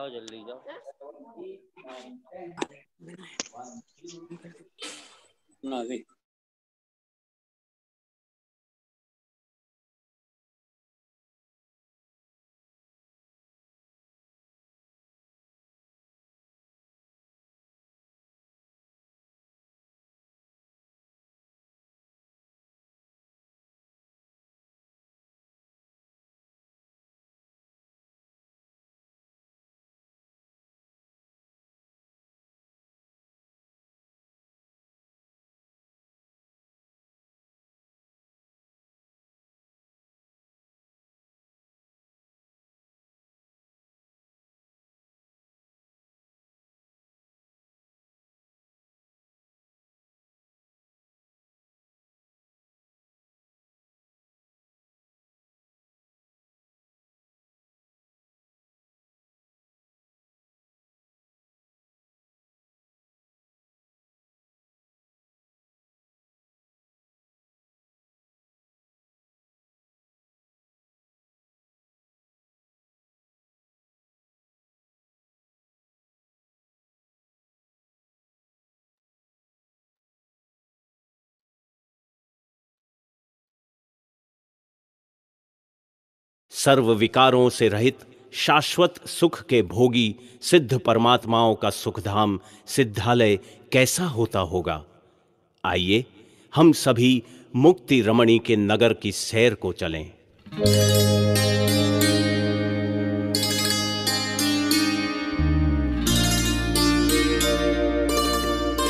जाओ जल्दी जाओ। ना भी सर्व विकारों से रहित शाश्वत सुख के भोगी सिद्ध परमात्माओं का सुखधाम सिद्धालय कैसा होता होगा। आइए हम सभी मुक्ति रमणी के नगर की सैर को चलें।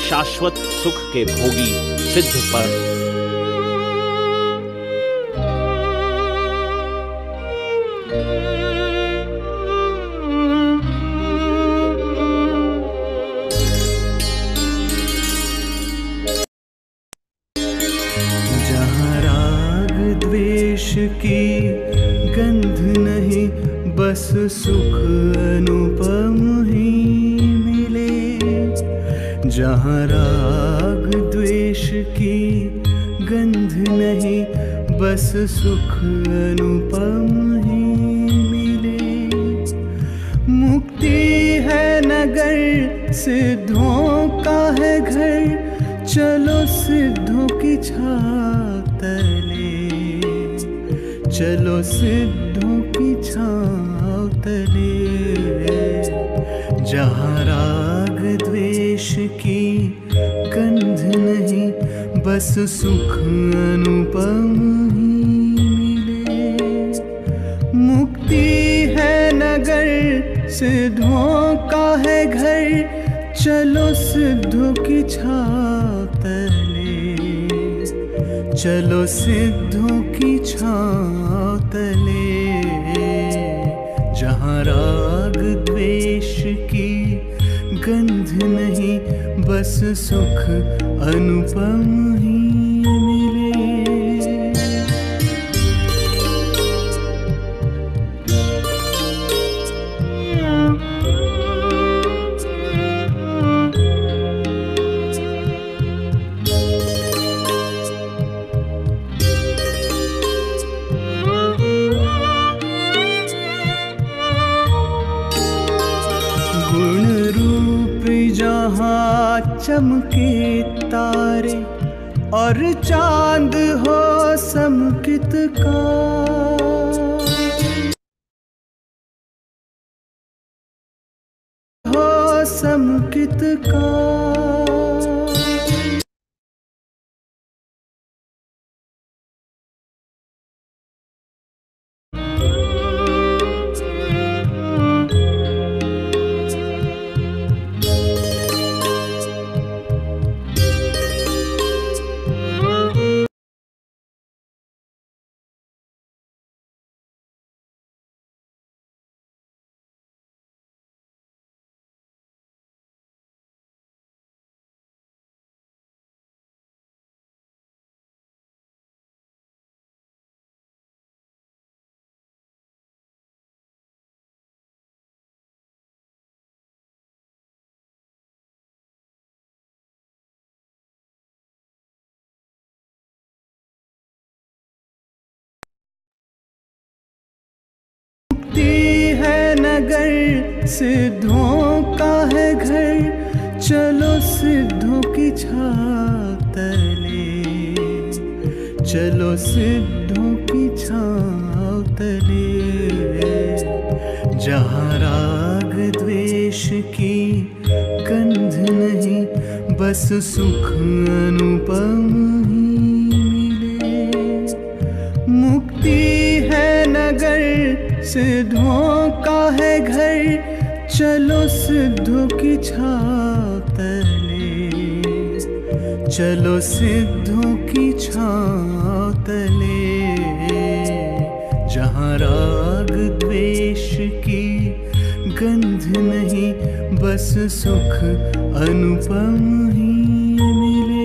शाश्वत सुख के भोगी सिद्ध पर जहाँ राग द्वेष की गंध नहीं, बस सुख अनुपम ही मिले। जहाँ राग द्वेष की गंध नहीं, बस सुख अनुपम ही मिले। मुक्ति है नगर, सिद्धों का है घर, चलो सिद्धों की छाँव तले, चलो सिद्धों की छाँव तले। जहाँ राग द्वेष की गंध नहीं, बस सुख अनुपम ही मिले। मुक्ति है नगर, सिद्धों का है घर, चलो सिद्धों की छाँव तले, चलो सिद्धों की छाँव तले। जहाँ राग द्वेष की गंध नहीं, बस सुख अनुपम ही मिले। गुण रूप जहाँ चमके तारे, और चांद हो समकित का, हो समकित का। सिद्धों का है घर, चलो सिद्धों की छाँव तले, चलो सिद्धों की छाँव तले। जहाँ राग द्वेष की गंध नहीं, बस सुख अनुपम ही मिले। मुक्ति है नगर, सिद्धों का है घर, चलो सिद्धों की छाँव तले, चलो सिद्धों की छाँव तले। जहाँ राग द्वेष की गंध नहीं, बस सुख अनुपम ही मिले।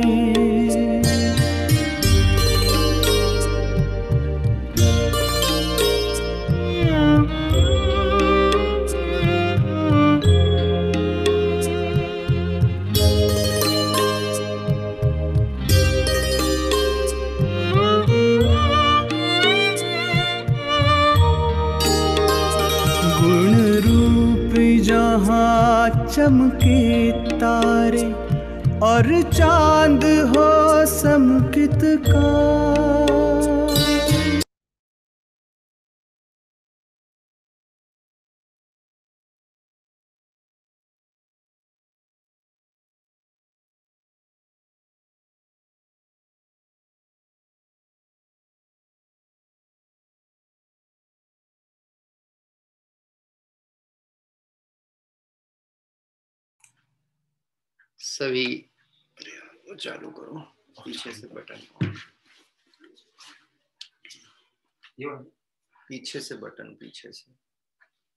जहाँ चमके तारे और चांद हो समकित का। सभी चालू करो, पीछे से बटन, पीछे से बटन, पीछे से,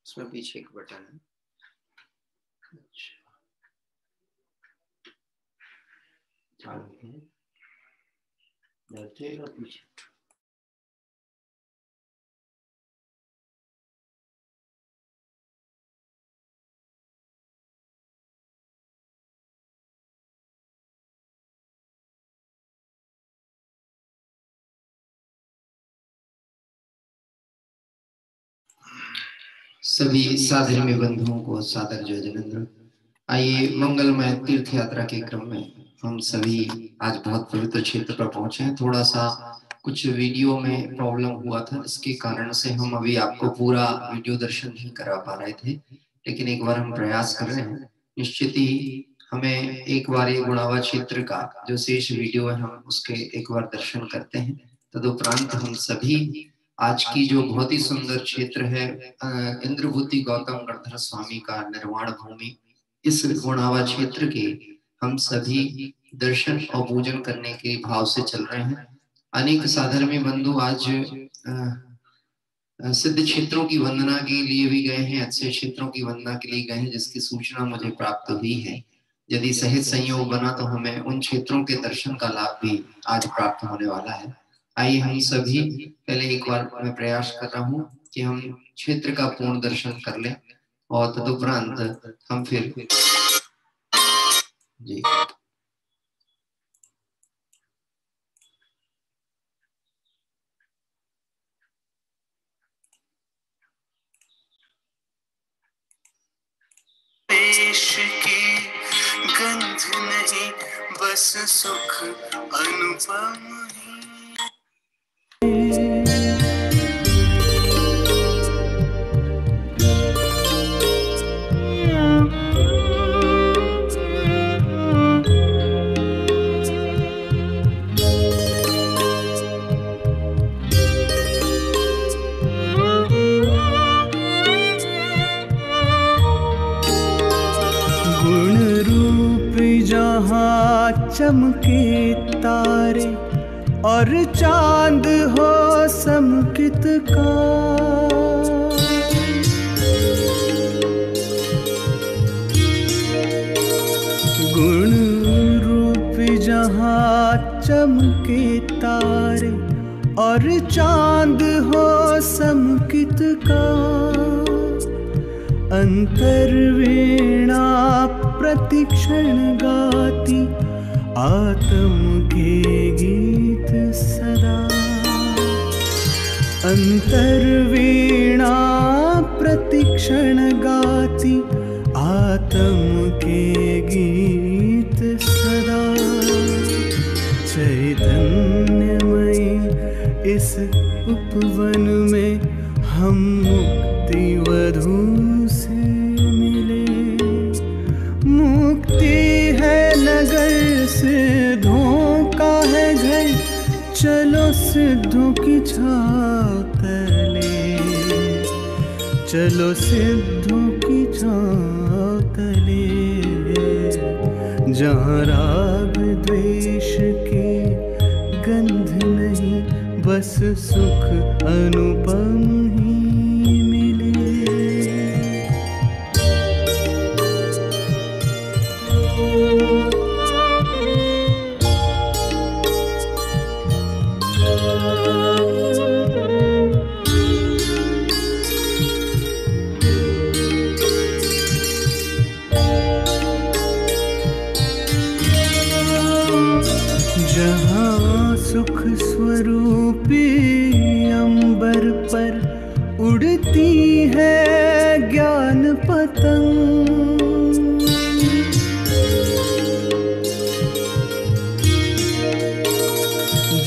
उसमें पीछे एक बटन है। पीछे सभी साधर्मी बंधुओं को सादर जय जिनेंद्र। आइए मंगलमय तीर्थ यात्रा के क्रम में हम सभी आज बहुत पवित्र क्षेत्र पर पहुंचे हैं। थोड़ा सा कुछ वीडियो में प्रॉब्लम हुआ था, इसके कारण से हम अभी आपको पूरा वीडियो दर्शन नहीं करा पा रहे थे, लेकिन एक बार हम प्रयास कर रहे हैं। निश्चित ही हमें एक बार ये गुणावा क्षेत्र का जो शेष वीडियो है हम उसके एक बार दर्शन करते हैं। तदुपरांत हम सभी आज की जो बहुत ही सुंदर क्षेत्र है इंद्रभूति गौतम गणधर स्वामी का निर्वाण भूमि, इस गुणावा क्षेत्र के हम सभी दर्शन और पूजन करने के भाव से चल रहे हैं। अनेक साधर्मी बंधु आज सिद्ध क्षेत्रों की वंदना के लिए भी गए हैं, अच्छे क्षेत्रों की वंदना के लिए गए हैं, जिसकी सूचना मुझे प्राप्त हुई है। यदि सहित संयोग बना तो हमें उन क्षेत्रों के दर्शन का लाभ भी आज प्राप्त होने वाला है। आइए हम सभी पहले एक बार मैं प्रयास कर रहा हूँ कि हम क्षेत्र का पूर्ण दर्शन कर लें और तदुपरांत हम फिर जी देश की गंध नहीं, बस सुख अनुपम ही। जहाँ चमके तारे और चांद हो समकित का। गुण रूप जहाँ चमके तारे और चांद हो समकित का। अंतर्वीणा प्रतिक्षण गाती आत्म के गीत सदा। अंतर्वीणा प्रतिक्षण गाती चैतन्यमयी इस उपवन में हम मुक्ति वधू से मिले। मुक्ति है नगर, सिद्धों का है घर, चलो सिद्धों की छाव तले, चलो सिद्धों की छाव तले। जहाँ राग द्वेष की गंध नहीं, बस सुख अनुपम ही मिले। जहाँ सुख स्वरूपी अंबर पर उड़ती है ज्ञान पतंग,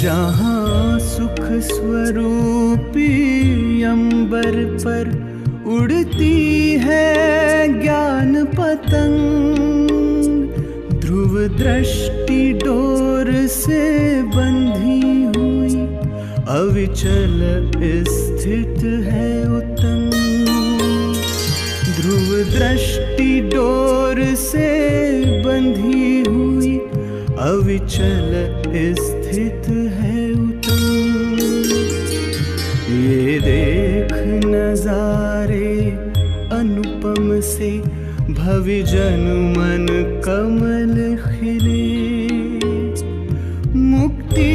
जहाँ सुख स्वरूपी अंबर पर उड़ती है ज्ञान पतंग, ध्रुव दृष्टि डोर से बंधी हुई अविचल स्थित है उत्तंग। ध्रुव दृष्टि डोर से बंधी हुई अविचल स्थित है उत्तंग। ये देख नजारे अनुपम से भविजन मन कमल खिले। मुक्ति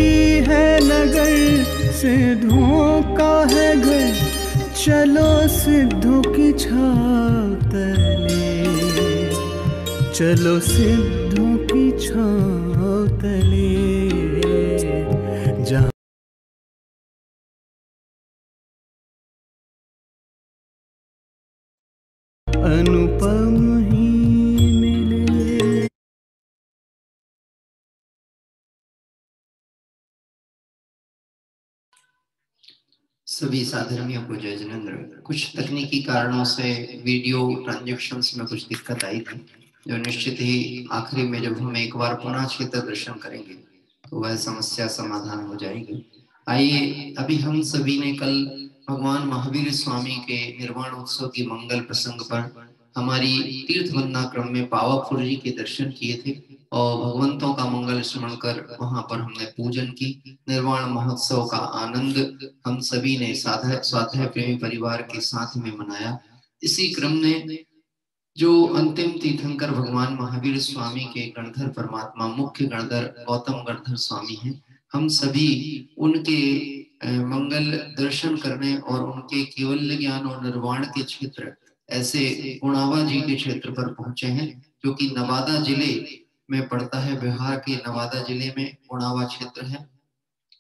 है नगर, सिद्धों का है घर, चलो सिद्धों की छाव तले, चलो सिद्धों की छाव तले। जहाँ अनुपम ही मिले। सभी साधर्मियों को जय जिनेंद्र। कुछ तकनीकी कारणों से वीडियो ट्रांजैक्शंस में कुछ दिक्कत आई थी, जो निश्चित ही आखिरी में जब हम एक बार पुनः क्षेत्र दर्शन करेंगे तो वह समस्या समाधान हो जाएगी। आइए, अभी हम सभी ने कल भगवान महावीर स्वामी के निर्वाण उत्सव की मंगल प्रसंग पर हमारी तीर्थ वंदना क्रम में पावापुर जी के दर्शन किए थे और भगवंतों का मंगल स्मरण कर वहां पर हमने पूजन की। निर्वाण महोत्सव का आनंद हम सभी ने स्वाध्याय प्रेमी परिवार के साथ में मनाया। इसी क्रम में जो अंतिम तीर्थंकर भगवान महावीर स्वामी के गणधर परमात्मा मुख्य गणधर गौतम गणधर स्वामी हैं, हम सभी उनके मंगल दर्शन करने और उनके केवल्य ज्ञान और निर्वाण के क्षेत्र ऐसे गुणावा जी के क्षेत्र पर पहुंचे हैं, जो कि नवादा जिले में पड़ता है। बिहार के नवादा जिले में गुणावा क्षेत्र है।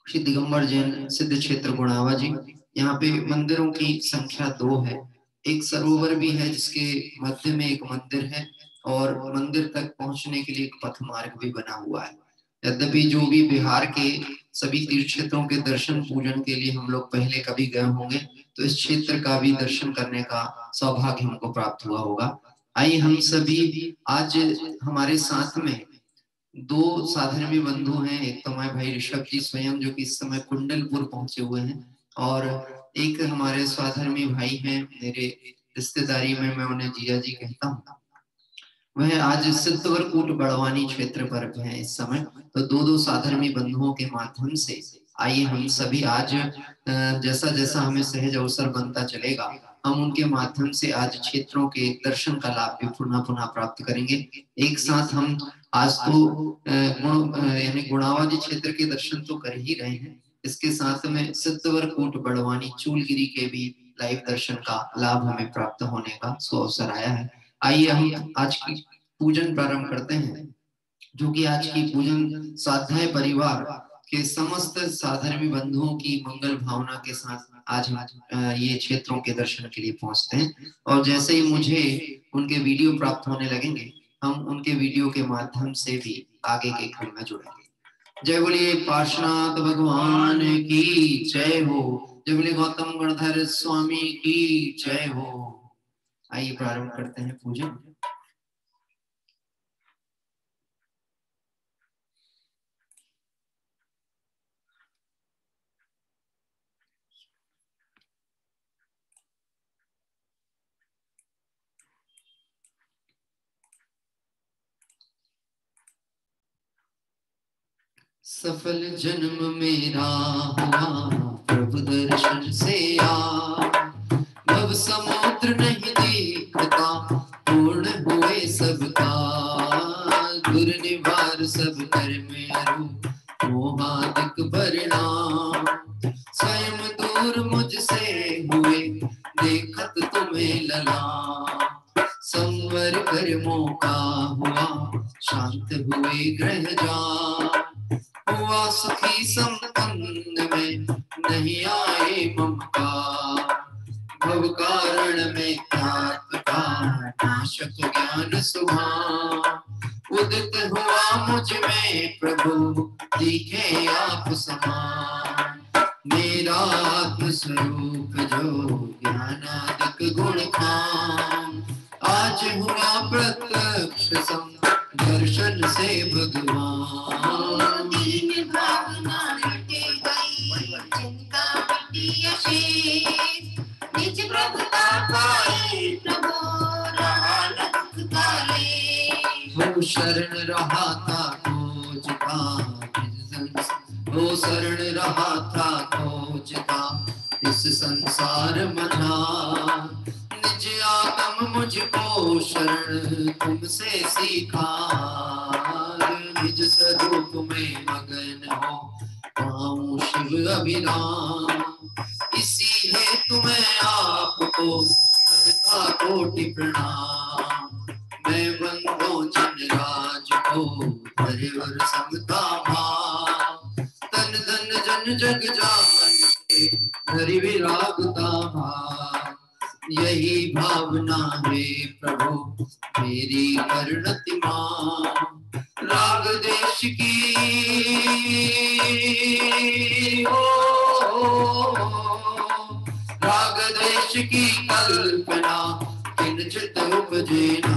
श्री दिगंबर जैन सिद्ध क्षेत्र गुणावा जी। यहाँ पे मंदिरों की संख्या 2 है। एक सरोवर भी है जिसके मध्य में एक मंदिर है और मंदिर तक पहुंचने के लिए एक पथ मार्ग भी बना हुआ है। यद्यपि जो भी बिहार के सभी तीर्थ क्षेत्रों के दर्शन पूजन के लिए हम लोग पहले कभी गए होंगे, तो इस क्षेत्र का भी दर्शन करने का सौभाग्य हमको प्राप्त हुआ होगा। आइए, हम सभी आज हमारे साथ में 2 साधर्मी बंधु हैं। एक तो हमारे भाई ऋषभ जी स्वयं, जो कि इस समय कुंडलपुर पहुंचे हुए हैं, और एक हमारे स्वाधर्मी भाई हैं, मेरे रिश्तेदारी में मैं उन्हें जिया जी कहता हूँ। वह आज सिद्धवरकूट बड़वानी क्षेत्र पर हैं इस समय। तो 2 साधर्मी बंधुओं के माध्यम से आइए हम सभी आज जैसा जैसा हमें सहज अवसर बनता चलेगा, हम उनके माध्यम से आज क्षेत्रों के दर्शन का लाभ भी पुनः पुनः प्राप्त करेंगे। एक साथ हम आज तो यानी गुणावा जी क्षेत्र के दर्शन तो कर ही रहे हैं, इसके साथ में सिद्धवरकूट बड़वानी चूलगिरी के भी लाइव दर्शन का लाभ हमें प्राप्त होने का सुअवसर आया है। आइए हम आज की पूजन प्रारंभ करते हैं, जो कि आज की पूजन स्वाध्याय परिवार के समस्त साधर्मी बंधुओं की मंगल भावना के साथ आज ये क्षेत्रों के दर्शन के लिए पहुंचते हैं। और जैसे ही मुझे उनके वीडियो प्राप्त होने लगेंगे, हम उनके वीडियो के माध्यम से भी आगे के क्रम में जुड़ेंगे। जय बोलिए पार्श्वनाथ भगवान की जय हो। जय बोलिए गौतम गणधर स्वामी की जय हो। आइए प्रारंभ करते हैं पूजन। सफल जन्म मेरा हुआ प्रभु दर्शन से आ, भव समुद्र नहीं देखता पूर्ण हुए सबका, दुर निवार सब कर मेरू मोहादिक परिणाम, स्वयं दूर मुझसे हुए देखत तुम्हें लला, संवर कर मौका हुआ शांत हुए ग्रह जा, हुआ सुखी संपन्न में नहीं आए ममता, भव कारण में का नाशक ज्ञान सुभा, उदित हुआ मुझ में प्रभु दिखे आप समान, मेरा आत्म स्वरूप जो ज्ञानादिक गुण खान, आज हुआ प्रत्यक्ष दर्शन से भगवान, दीन भावना मिटे गई चिंता मिटी अशेष, निज प्रभुता पाई प्रभु रहा न दुख काले, हो शरण रहा था खोजता, हो शरण रहा था खोजता इस संसार मझा, निज आगम मुझको शरण तुमसे सीखा, निज स्वरूप में मगन हो पाऊं शिव अभिराम, इसी हेतु मैं आपको करता कोटि प्रणाम, मैं बंदो जन राज को हरिवर समता भाव, तन धन जन जग जान के हरि विरागता भाव, यही भावना है प्रभु मेरी परिणति मां, राग देश की राग देश की कल्पना किंचित उपजे ना,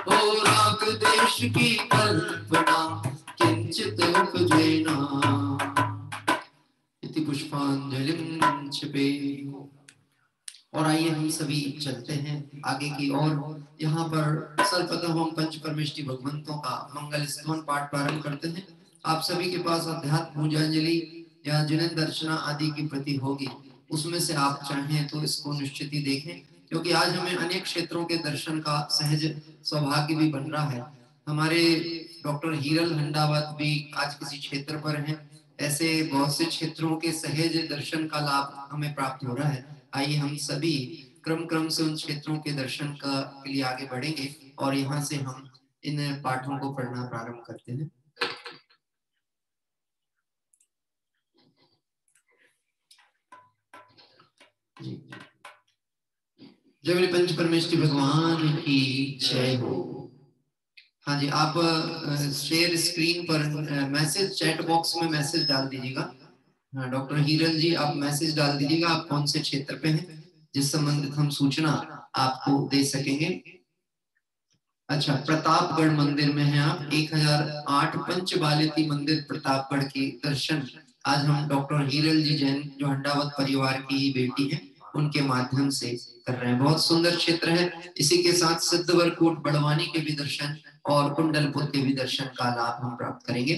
ओ राग देश की कल्पना किंचित उपजे ना, इति पुष्पांजलिं क्षिपे। और आइए हम सभी चलते हैं आगे की ओर। यहाँ पर सर्वप्रथम हम पंच परमेष्टि भगवंतों का मंगल स्तवन पाठ प्रारंभ करते हैं। आप सभी के पास अध्यात्म पूजांजलि या जिन्हें दर्शना आदि की प्रति होगी, उसमें से आप चाहें तो इसको निश्चित ही देखें, क्योंकि आज हमें अनेक क्षेत्रों के दर्शन का सहज सौभाग्य भी बन रहा है। हमारे डॉक्टर हीरल हंडावत भी आज किसी क्षेत्र पर हैं। ऐसे बहुत से क्षेत्रों के सहज दर्शन का लाभ हमें प्राप्त हो रहा है। आइए हम सभी क्रम से उन क्षेत्रों के दर्शन के लिए आगे बढ़ेंगे और यहाँ से हम इन पाठों को पढ़ना प्रारंभ करते हैं। जय बोले पंच परमेष्टि भगवान की जय हो। हाँ जी, आप शेयर स्क्रीन पर मैसेज चैट बॉक्स में मैसेज डाल दीजिएगा। हाँ डॉक्टर हीरल जी, आप मैसेज डाल दीजिएगा आप कौन से क्षेत्र पे हैं, जिस संबंधित हम सूचना आपको दे सकेंगे। अच्छा, प्रतापगढ़ मंदिर में हैं आप। 1008 पंचबालिती मंदिर प्रतापगढ़ के दर्शन आज हम डॉक्टर हीरल जी जैन जो हंडावत परिवार की ही बेटी है उनके माध्यम से कर रहे हैं। बहुत सुंदर क्षेत्र है। इसी के साथ सिद्धवरकोट बड़वानी के भी दर्शन और कुंडलपुर के भी दर्शन का लाभ हम प्राप्त करेंगे।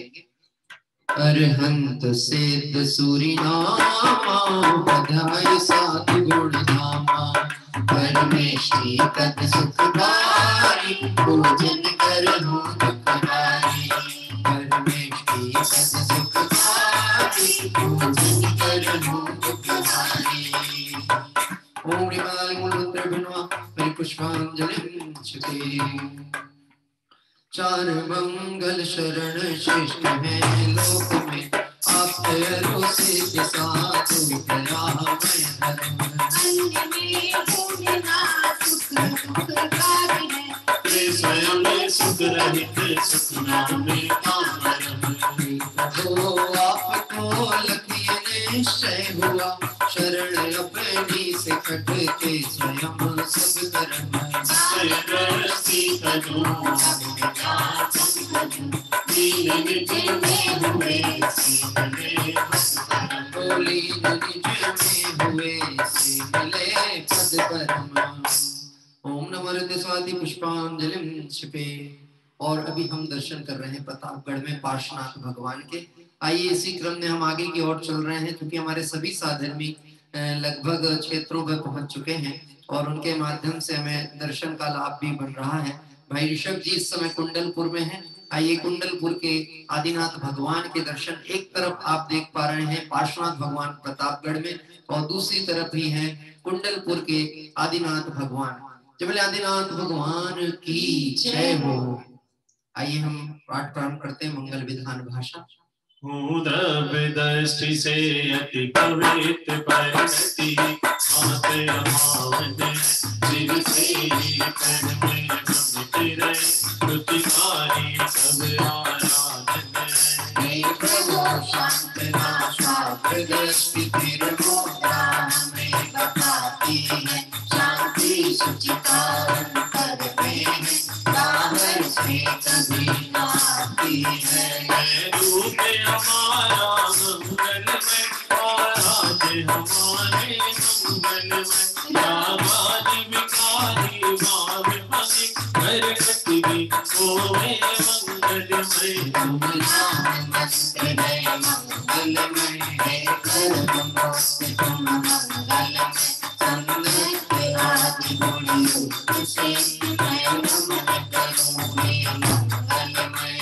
अरहंत सिद्ध सूरी नामा बधाई साधु गुण धामा, परमेष्टि तत् सुखदारी पूजन करहु दुखदारी, परमेष्टि तत् सुखदारी पूजन करहु दुखदारी। ओम ह्रीं मूलमंत्र भिन्वा मेरी पुष्पांजलिं क्षिपे। चार मंगल शरण श्रेष्ठ है लोक में, आप से के साथ गया मैं धर्म, स्वयं सुख रहित सुख नामे कामरम। प्रभु आपको लखिए निश्चय हुआ, शरण अपनी से कट के स्वयं सब कर्म। सरस्वती तनु दीन निज में हुए सीमले बस परम। बोली निज में हुए से मिले पद परम। ओम नमो स्वाति पुष्पांजलिं क्षिपे। और अभी हम दर्शन कर रहे हैं प्रतापगढ़ में पार्श्वनाथ भगवान के। आइए इसी क्रम में हम आगे की ओर चल रहे हैं, क्योंकि हमारे सभी साधर्मी लगभग क्षेत्रों पर पहुंच चुके हैं और उनके माध्यम से हमें दर्शन का लाभ भी बन रहा है। भाई ऋषभ जी इस समय कुंडलपुर में हैं। आइए कुंडलपुर के आदिनाथ भगवान के दर्शन एक तरफ आप देख पा रहे हैं पार्श्वनाथ भगवान प्रतापगढ़ में, और दूसरी तरफ ही है कुंडलपुर के आदिनाथ भगवान। जब आदिनाथ भगवान की जय हो। आइए हम पाठ प्रारंभ करते हैं मंगल विधान भाषा। द्रव्य दृष्टि से अति पवित्र परिणति, आत अभावन शिव से कर में भ्रमित रहे, स्तुतिकारी सब आराधन। हे प्रभु शांत नाशाग्र दृष्टि निर्मोहा हमें बताती है, शांति सुचितारण करते हैं, बाहर से कभी ना आती है। रूप हमारा मंगलमय, महाराज हमारे मंगलमय, रामादि विकारी भाव भगे, हर गति भी होवे मंगलमय। तुम नामस्त है मंगलमय, है कर्म मोक्ष तुम मंगलमय, संत आदि गुण रूप से मैं नमन करूं हे मंगलमय।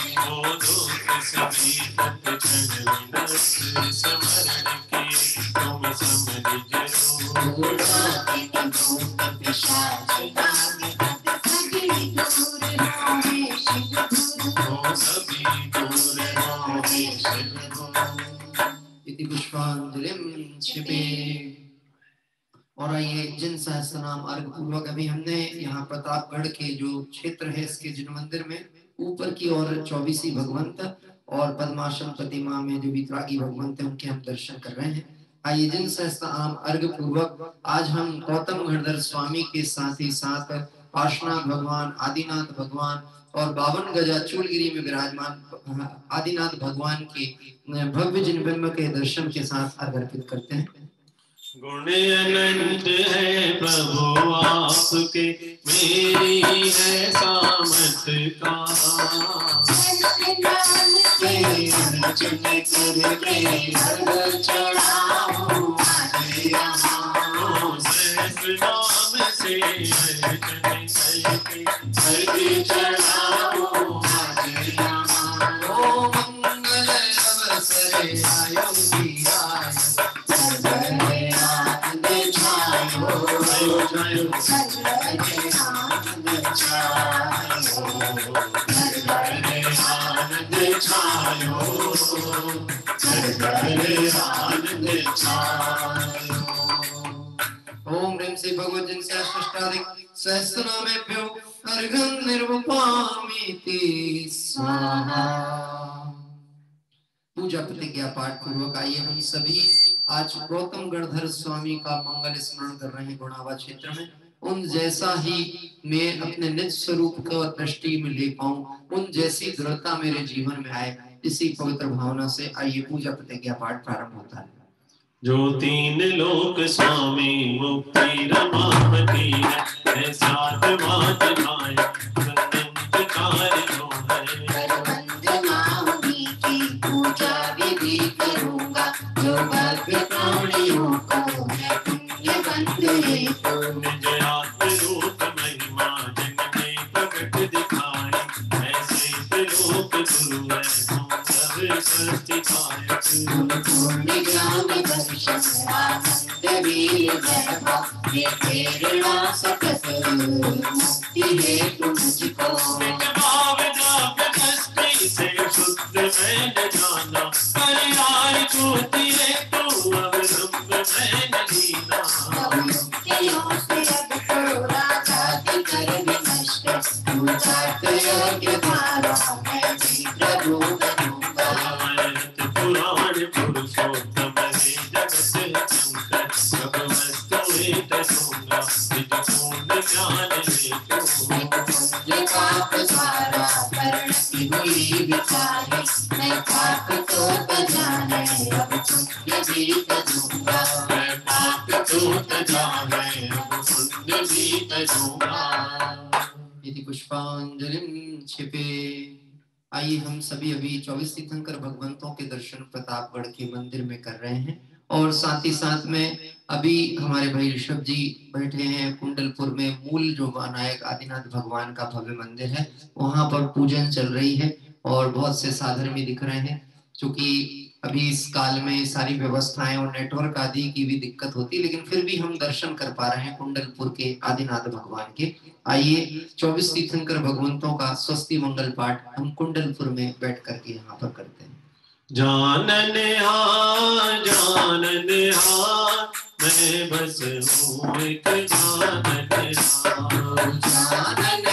सभी तत्क्षण विनस स्मरण किए, तुम समझ जरूर। भूत पिशाच दानी सभी दूर रहे शिव गुरु, सभी दूर रहे शिव गुरु। इति पुष्पांजलिं क्षिपे। और आइए जिन सहस्त्रनाम अर्घ पूर्वक अभी हमने यहाँ प्रतापगढ़ के जो क्षेत्र है इसके जिन मंदिर में ऊपर की ओर 24 भगवंत और पद्मासन प्रतिमा में जो वितरागी भगवंत है उनके हम दर्शन कर रहे हैं। आइए जिन सहस्त्रनाम अर्घ पूर्वक आज हम गौतम घरधर स्वामी के साथ ही साथ पार्श्वनाथ भगवान, आदिनाथ भगवान और 52 गजा चूलगिरी में विराजमान आदिनाथ भगवान के भव्य जिनबिंब के दर्शन के साथ अर्घ अर्पित करते हैं। गुण अनंत है प्रभु आपके, मेरी है सामर्थ का। सहस्र नाम से अर्चन करके हरि चढ़ाओ आज यहाँ। ओ मंगल अवसरे आयं की आय, सर्वरे आनंद छायो, सर्वरे आनंद छायो, सर्वरे आनंद छायो, सर्वरे आनंद छायो। ओम ह्रीं श्री भगवत जिन सहस्राधिक सहस्रनामेभ्यो अर्घं निर्वपामीति स्वाहा। पूजा प्रतिज्ञा पाठ पूर्वक आइए हम सभी आज गौतम गणधर स्वामी का मंगल स्मरण कर रहे हैं गुणावा क्षेत्र में। उन जैसा ही मैं अपने निज स्वरूप को दृष्टि में ले पाऊं, उन जैसी दृढ़ता मेरे जीवन में आए, इसी पवित्र भावना से आइए पूजा प्रतिज्ञा पाठ प्रारंभ होता है। जो तीन लोक स्वामी मुक्ति रमावती है, सात मात भाई संतकार जो है। वंदना की पूजा विधि करूंगा, जो भव्य प्राणियों को मैं पुण्य बंदे को। निज आत्म रूप महिमा जिनने प्रकट दिखाई, ऐसे त्रिलोक गुरु है हम सब सत्य पूर्ण ज्ञान दर्शन आनंद वीर वैभव, ये प्रेरणा सकस मुक्ति हेतु मुझको। भाव जाप दृष्टि से शुद्ध मैंने जाना, परिहार छूती है तू अवलंब मैंने लीना। मुक्तियों से अब तो राजा की कर विनष्ट, तू चाहते योग्य भार मंच पे आइए हम सभी अभी 24 तीर्थंकर भगवंतों के दर्शन प्रतापगढ़ के मंदिर में कर रहे हैं, और साथ ही साथ में अभी हमारे भाई ऋषभ जी बैठे हैं कुंडलपुर में, मूल जो नायक आदिनाथ भगवान का भव्य मंदिर है वहां पर पूजन चल रही है और बहुत से साधर्मी दिख रहे हैं। क्योंकि अभी इस काल में सारी व्यवस्थाएं और नेटवर्क आदि की भी दिक्कत होती है, लेकिन फिर भी हम दर्शन कर पा रहे हैं कुंडलपुर के आदिनाथ भगवान के। आइए 24 तीर्थंकर भगवंतों का स्वस्ति मंगल पाठ हम कुंडलपुर में बैठ करके यहाँ पर करते हैं। जानन हार मैं बस हूँ एक जानन हार। जानन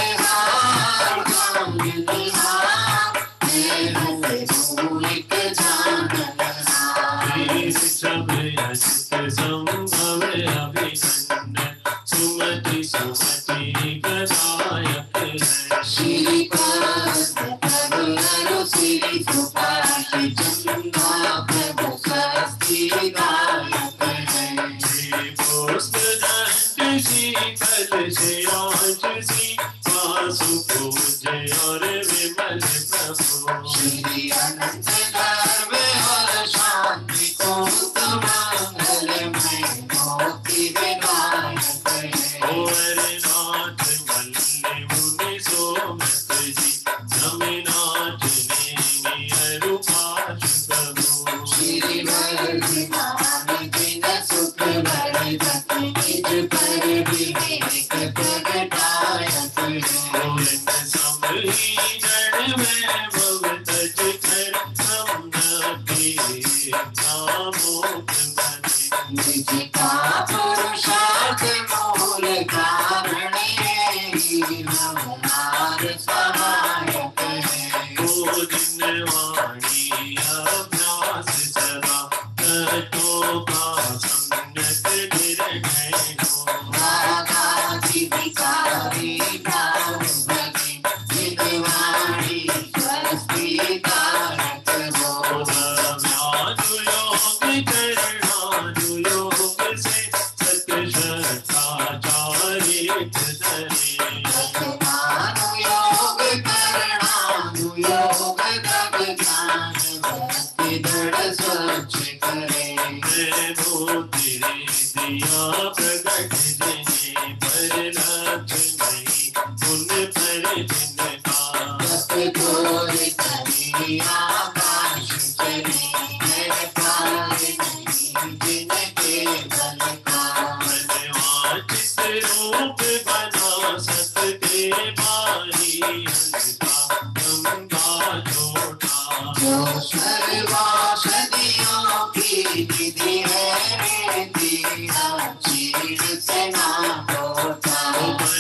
हार मैं बस हूँ एक जानन हार। सब अचित संभव अभिनंदन सुमति सुमति गदायक है। श्रीपाद प्रभु श्री सुपाति चंदा प्रभु स्वस्ति गायक है। श्री पुष्प दंड शीतल श्रेयांश सी वासु पूज्य और विमल प्रभु। श्री अनंत धर्म और शांति को मंगलमय मोक्ति विनायक है। नाथ मल्ले मुनि सोमत जी नमिनाथ ने रूपाश करो। श्री वर्धमान जिन सुख वर्धक निज पर विवेक प्रगटायक है। समही जड़ में भवतज कर समनति नामोक बने। निज का पुरुषार्थ मूल कारण हमार सहायक है। ओ जिन वाणी अभ्यास सदा ततो का सम्यक निर्णय हो। रागादि विकारी भाव भगे जिन वाणी स्वस्ति कारक हो। व्यानुयोग करणानुयोग से सत्सचारित धरे। अनुयोग करणानुयोग तब ज्ञान भक्ति दृढ़ स्वच्छ करे। तेरे दिया प्रगट जिने पर लक्ष्मी उन पर जिनका। तप घोर करी आकाश चले है पार नहीं जिनके बल का। मनवांछित रूप बना सकते माही हंसता गंगा छोटा। जो सर्वौषधियों की निधि है चीर से ना होता। पर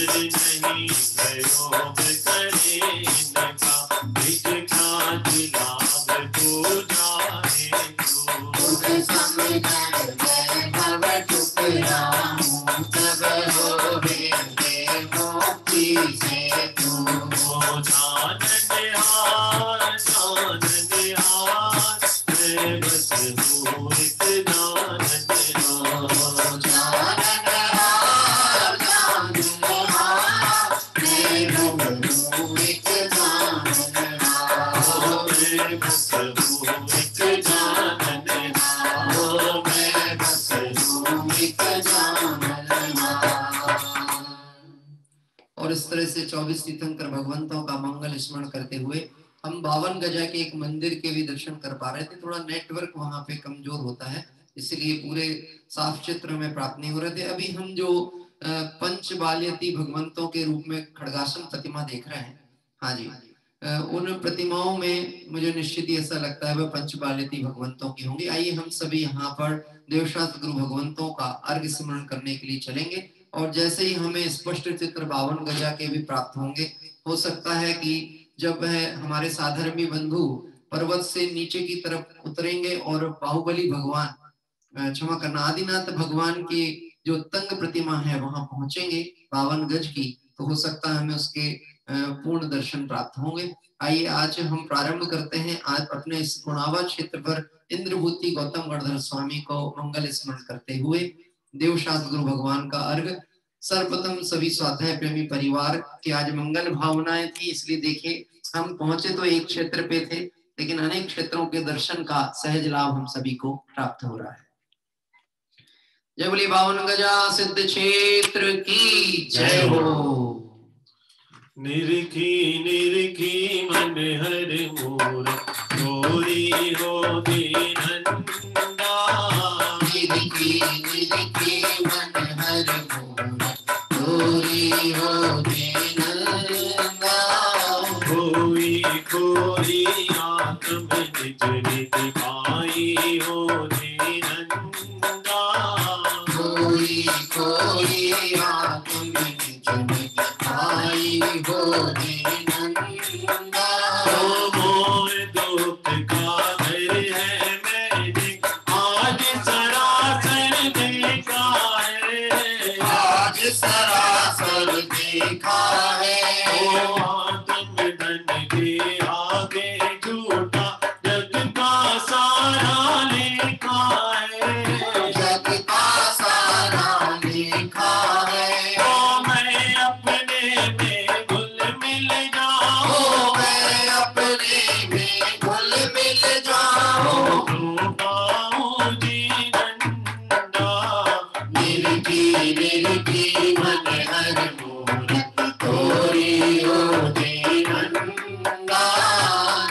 नहीं प्रयोग करे इनका निज ख्याति लाभ को जाने को। खुद समझन वैभव ठुकराऊं तब होवे मुक्ति से तू। जानन हार मैं बस हूँ एक जानन हार। जानन हार मैं बस हूँ एक जानन हार। मैं बस हूँ एक जानन हार। मैं बस हूँ एक जानन हार। और इस तरह से 24 तीर्थंकर भगवंतों का मंगल स्मरण करते हुए हम 52 गजा के एक मंदिर के भी दर्शन कर पा रहे थे। थोड़ा नेटवर्क वहां पे कमजोर होता है, इसलिए पूरे साफ चित्र में प्राप्त नहीं हो रहे थे। अभी हम जो पंच बाल्यती भगवंतों के रूप में खड़गासन प्रतिमा देख रहे हैं, हाँ जी, उन प्रतिमाओं में मुझे निश्चित ही ऐसा लगता है वह पंच बाल्यती भगवंतों की होंगी। आइए हम सभी यहाँ पर देवशास्त्र गुरु भगवंतों का अर्घ्य स्मरण करने के लिए चलेंगे, और जैसे ही हमें स्पष्ट चित्र 52 गजा के भी प्राप्त होंगे, हो सकता है कि जब हमारे साधर्मी बंधु पर्वत से नीचे की तरफ उतरेंगे और बाहुबली भगवान, क्षमा करना, आदिनाथ भगवान की जो तंग प्रतिमा है वहां पहुंचेंगे 52 गज की, तो हो सकता है हमें उसके पूर्ण दर्शन प्राप्त होंगे। आइए आज हम प्रारंभ करते हैं आज अपने इस गुणावा क्षेत्र पर इंद्रभूति गौतम गणधर स्वामी को मंगल स्मरण करते हुए देवशास्त्र गुरु भगवान का अर्घ। सर्वप्रथम सभी स्वाध्याय प्रेमी परिवार की आज मंगल भावनाएं थी, इसलिए देखिए हम पहुंचे तो एक क्षेत्र पे थे, लेकिन अनेक क्षेत्रों के दर्शन का सहज लाभ हम सभी को प्राप्त हो रहा है। जय बोली बावन गजा सिद्ध क्षेत्र की जय हो। निरखी निरखी मन हर मोर चोरी हो दीनंदा। निरखी निरखी मन हर मोर चोरी हो दीनंदा। कोई कोई आत्म निज निज पाई हो दीनंदा। कोई कोई आत्म निज निज पाई हो दीनंदा। मोर दुख का घर है मैंने आज सरासर देखा है। आज सरासर देखा है। ओ आत्म धन के आगे झूठा जग का सारा लेखा है। जग का सारा लेखा है। ओ मैं अपने में घुल मिल जाऊं। ओ मैं अपने में घुल मिल जाऊं। पाऊं जीवनदा। निरखी निरखी मन हर मोर तोरी हो दीनंदा।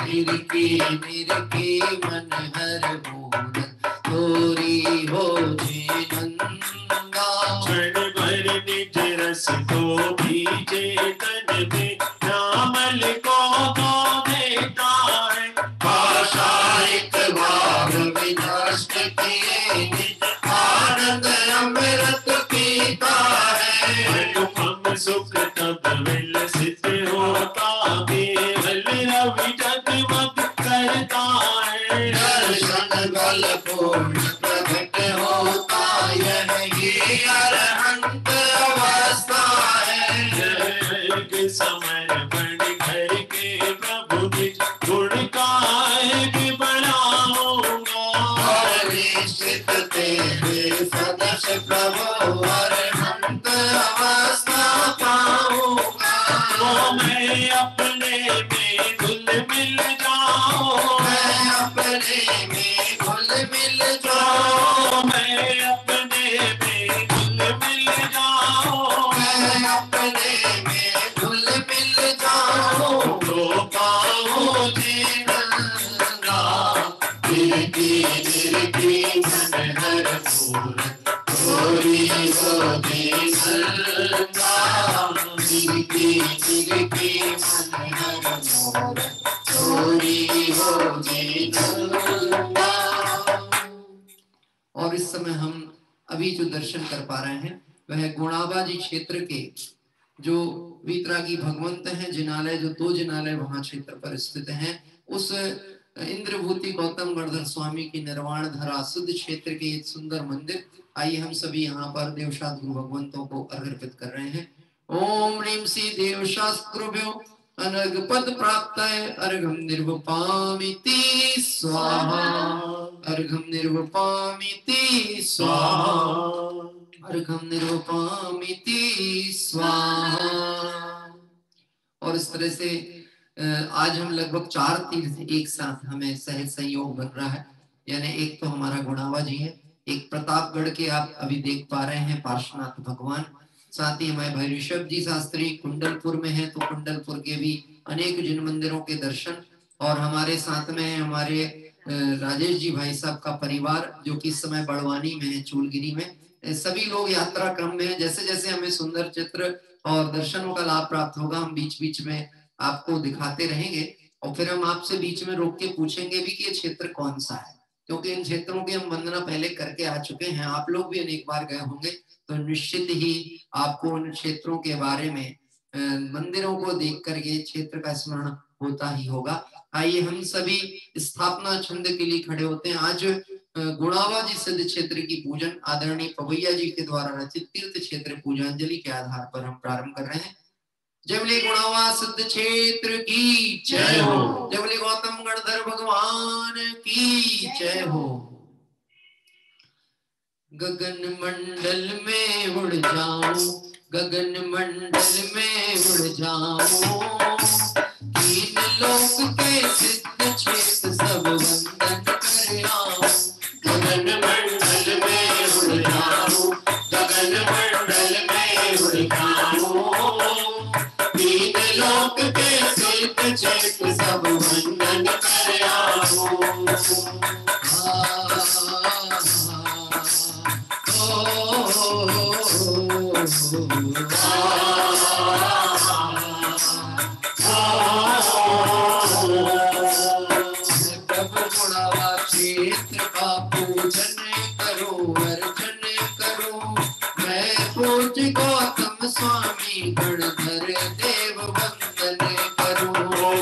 निरखी निरखी मन हर मोर तोरी हो दीनंदा। क्षण भर निज रस को भीजे तन में श्यामल को तो देता है। भाषायिक भाव विनष्ट किए निज आनंद अमृत पीता है। अनुपम सुख तब विलसित होता केवल रवि जगमग करता है। दर्शन बल पूर्ण प्रकट होता यही अरहंत अवस्था है। जग समर्पण करके प्रभु निज गुण गायक बनाऊंगा। और निश्चित तेरे सदस प्रभु अरहंत अवस्था पाऊंगा। ओ मैं अपने में घुल मिल जाऊं। मैं अपने में घुल मिल जाऊं। मैं अपने में घुल मिल जाऊं। मैं अपने में घुल मिल जाऊं। तो पाऊं जीवनदा। निरखी निरखी मन हर मोर तोरी हो दीनंदा। निरखी निरखी मन हर मोर तोरी हो दीनंदा। और इस समय हम अभी जो दर्शन कर पा रहे हैं वह गुणाबाजी क्षेत्र के जो वीतरागी भगवंत हैं, जिनालय जो 2 जिनालय वहां क्षेत्र पर स्थित हैं, उस इंद्रभूति गौतम गणधर स्वामी की निर्वाण धरा शुद्ध क्षेत्र के एक सुंदर मंदिर। आइए हम सभी यहाँ पर देवशास्त्र गुरु भगवंतों को अर्पित कर रहे हैं। ओम ह्रीं श्री देवशास्त्रुभ्यो अनर्घ पद प्राप्त अर्घम निर्वपामिति स्वाहा। अर्घम निर्वपामिति स्वाहा। अर्घम निर्वपामिति स्वाहा। और इस तरह से आज हम लगभग 4 तीर्थ एक साथ हमें सहज संयोग बन रहा है। यानी एक तो हमारा गुणावा जी है, एक प्रतापगढ़ के आप अभी देख पा रहे हैं पार्श्वनाथ भगवान, साथ ही हमारे भाई ऋषभ जी शास्त्री कुंडलपुर में है, तो कुंडलपुर के भी अनेक जिन मंदिरों के दर्शन। और हमारे साथ में हमारे राजेश जी भाई साहब का परिवार जो कि इस समय बड़वानी में है, चूलगिरी में। सभी लोग यात्रा क्रम में है। जैसे जैसे हमें सुंदर चित्र और दर्शनों का लाभ प्राप्त होगा हम बीच बीच में आपको दिखाते रहेंगे। और फिर हम आपसे बीच में रोक के पूछेंगे भी कि ये क्षेत्र कौन सा है, क्योंकि इन क्षेत्रों की हम वंदना पहले करके आ चुके हैं। आप लोग भी अनेक बार गए होंगे, तो निश्चित ही आपको उन क्षेत्रों के बारे में मंदिरों को देख कर ये क्षेत्र का स्मरण होता ही होगा। आइए हम सभी स्थापना छंद के लिए खड़े होते हैं। आज गुणावा जी सिद्ध क्षेत्र की पूजन आदरणीय पवैया जी के द्वारा रचित तीर्थ क्षेत्र पूजांजलि के आधार पर हम प्रारंभ कर रहे हैं। जय बोले गुणावा सिद्ध क्षेत्र की जय हो। जय बोले गौतम गणधर भगवान की जय हो। गगन मंडल में उड़ जाऊं गगन मंडल में उड़ जाऊं, तीन लोक के सिद्ध क्षेत्र सब वंदन कर आऊं। गगन मंडल में उड़ जाऊं, गगन मंडल में उड़ जाऊं, तीन लोक के सिद्ध क्षेत्र सब वंदन कर आऊं। प्रभु गुणावा क्षेत्र का पूजन करो, अर्चन करो। मैं पूज गौतम स्वामी गणधर देव वंदन करो।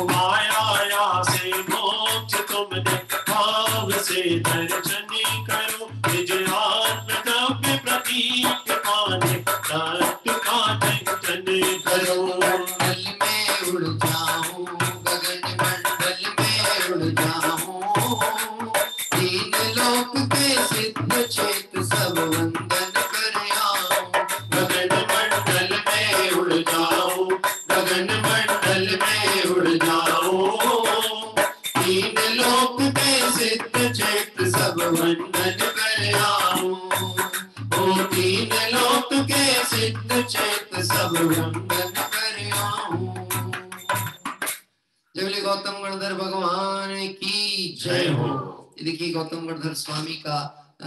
माया से मोक्ष तुमने भाव से दर्शन करो। निज आत्म द्रव्य प्रतीक पाने तत्व का चिंतन करो। मंडल में उड़ जाऊं, गगन मंडल में उड़ जाऊं, तीन लोक के सिद्ध क्षेत्र सब वंदन कर आऊं। गगन मंडल में उड़ जाऊं, गगन मंडल में उड़ जाऊं, तीन लोक के सिद्ध क्षेत्र सब वंदन कर आऊं। ओ तीन लोक के सिद्ध क्षेत्र सब वंदन कर आऊं। जय बोले गौतम गणधर भगवान की जय हो। ये देखिए गौतम गणधर स्वामी का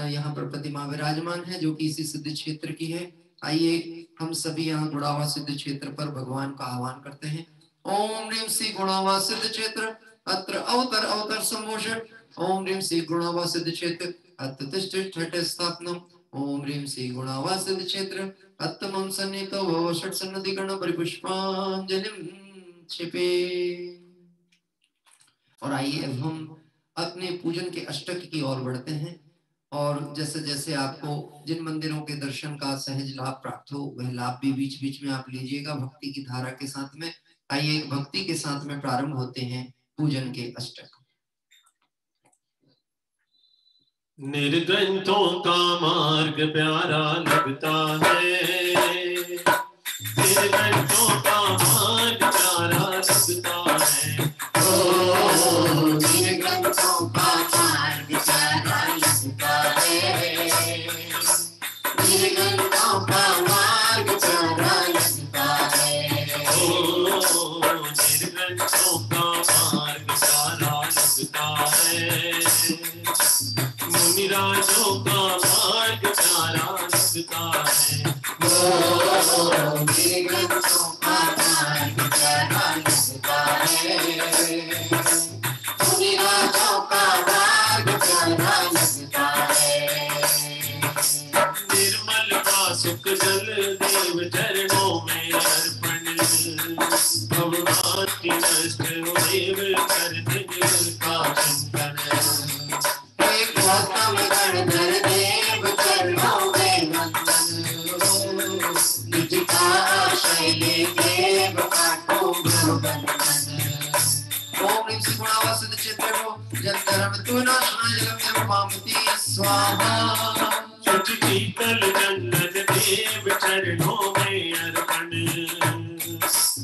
यहाँ पर प्रतिमा विराजमान है, जो कि इसी सिद्ध क्षेत्र की है। आइए हम सभी यहाँ गुणावा सिद्ध क्षेत्र पर भगवान का आह्वान करते हैं। ओम ह्रीं श्री गुणावा सिद्ध क्षेत्र अत्र अवतर अवतर संभूषण। ओम ह्रीं श्री गुणावा सिद्ध क्षेत्र अत्र तिष्ठ स्थापनम। ओम ह्रीं श्री गुणावा सिद्ध क्षेत्र अत्तमं सन्नितो भव षट् सन्नति गण परिपुष्पांजलिं क्षिपे। और आइए अब हम अपने पूजन के अष्टक की ओर बढ़ते हैं। और जैसे जैसे आपको जिन मंदिरों के दर्शन का सहज लाभ प्राप्त हो, वह लाभ भी बीच बीच में आप लीजिएगा भक्ति की धारा के साथ में। आइए भक्ति के साथ में प्रारंभ होते हैं पूजन के अष्टक। निर्ग्रंथों का मार्ग प्यारा लगता है, निर्ग्रंथों का मार्ग प्यारा लगता है। ओ निर्ग्रंथों का मार्ग प्यारा लगता है, निर्ग्रंथों का मार्ग प्यारा लगता है। ओ निर्ग्रंथों का मार्ग प्यारा लगता है, मुनिराजों का मार्ग प्यारा लगता है। ओ निर्ग्रंथों का मार्ग प्यारा लगता है, मुनिराजों का मार्ग प्यारा लगता है। निर्मल का सुख जल देव चरणों में अर्पण, भगवान की नष्ट हो देव कर दिल का चिंतन। गौतम गणधर देव चरणों में वंदन, निज का आश्रय ले देव काटो बंधन। ओम ह्रीं श्री गुणावा सिद्ध क्षेत्र जंतरम तु नाशनाय जलम पामति स्वाहा। शुचि शीतल चंदन देव चरणों में अर्पण,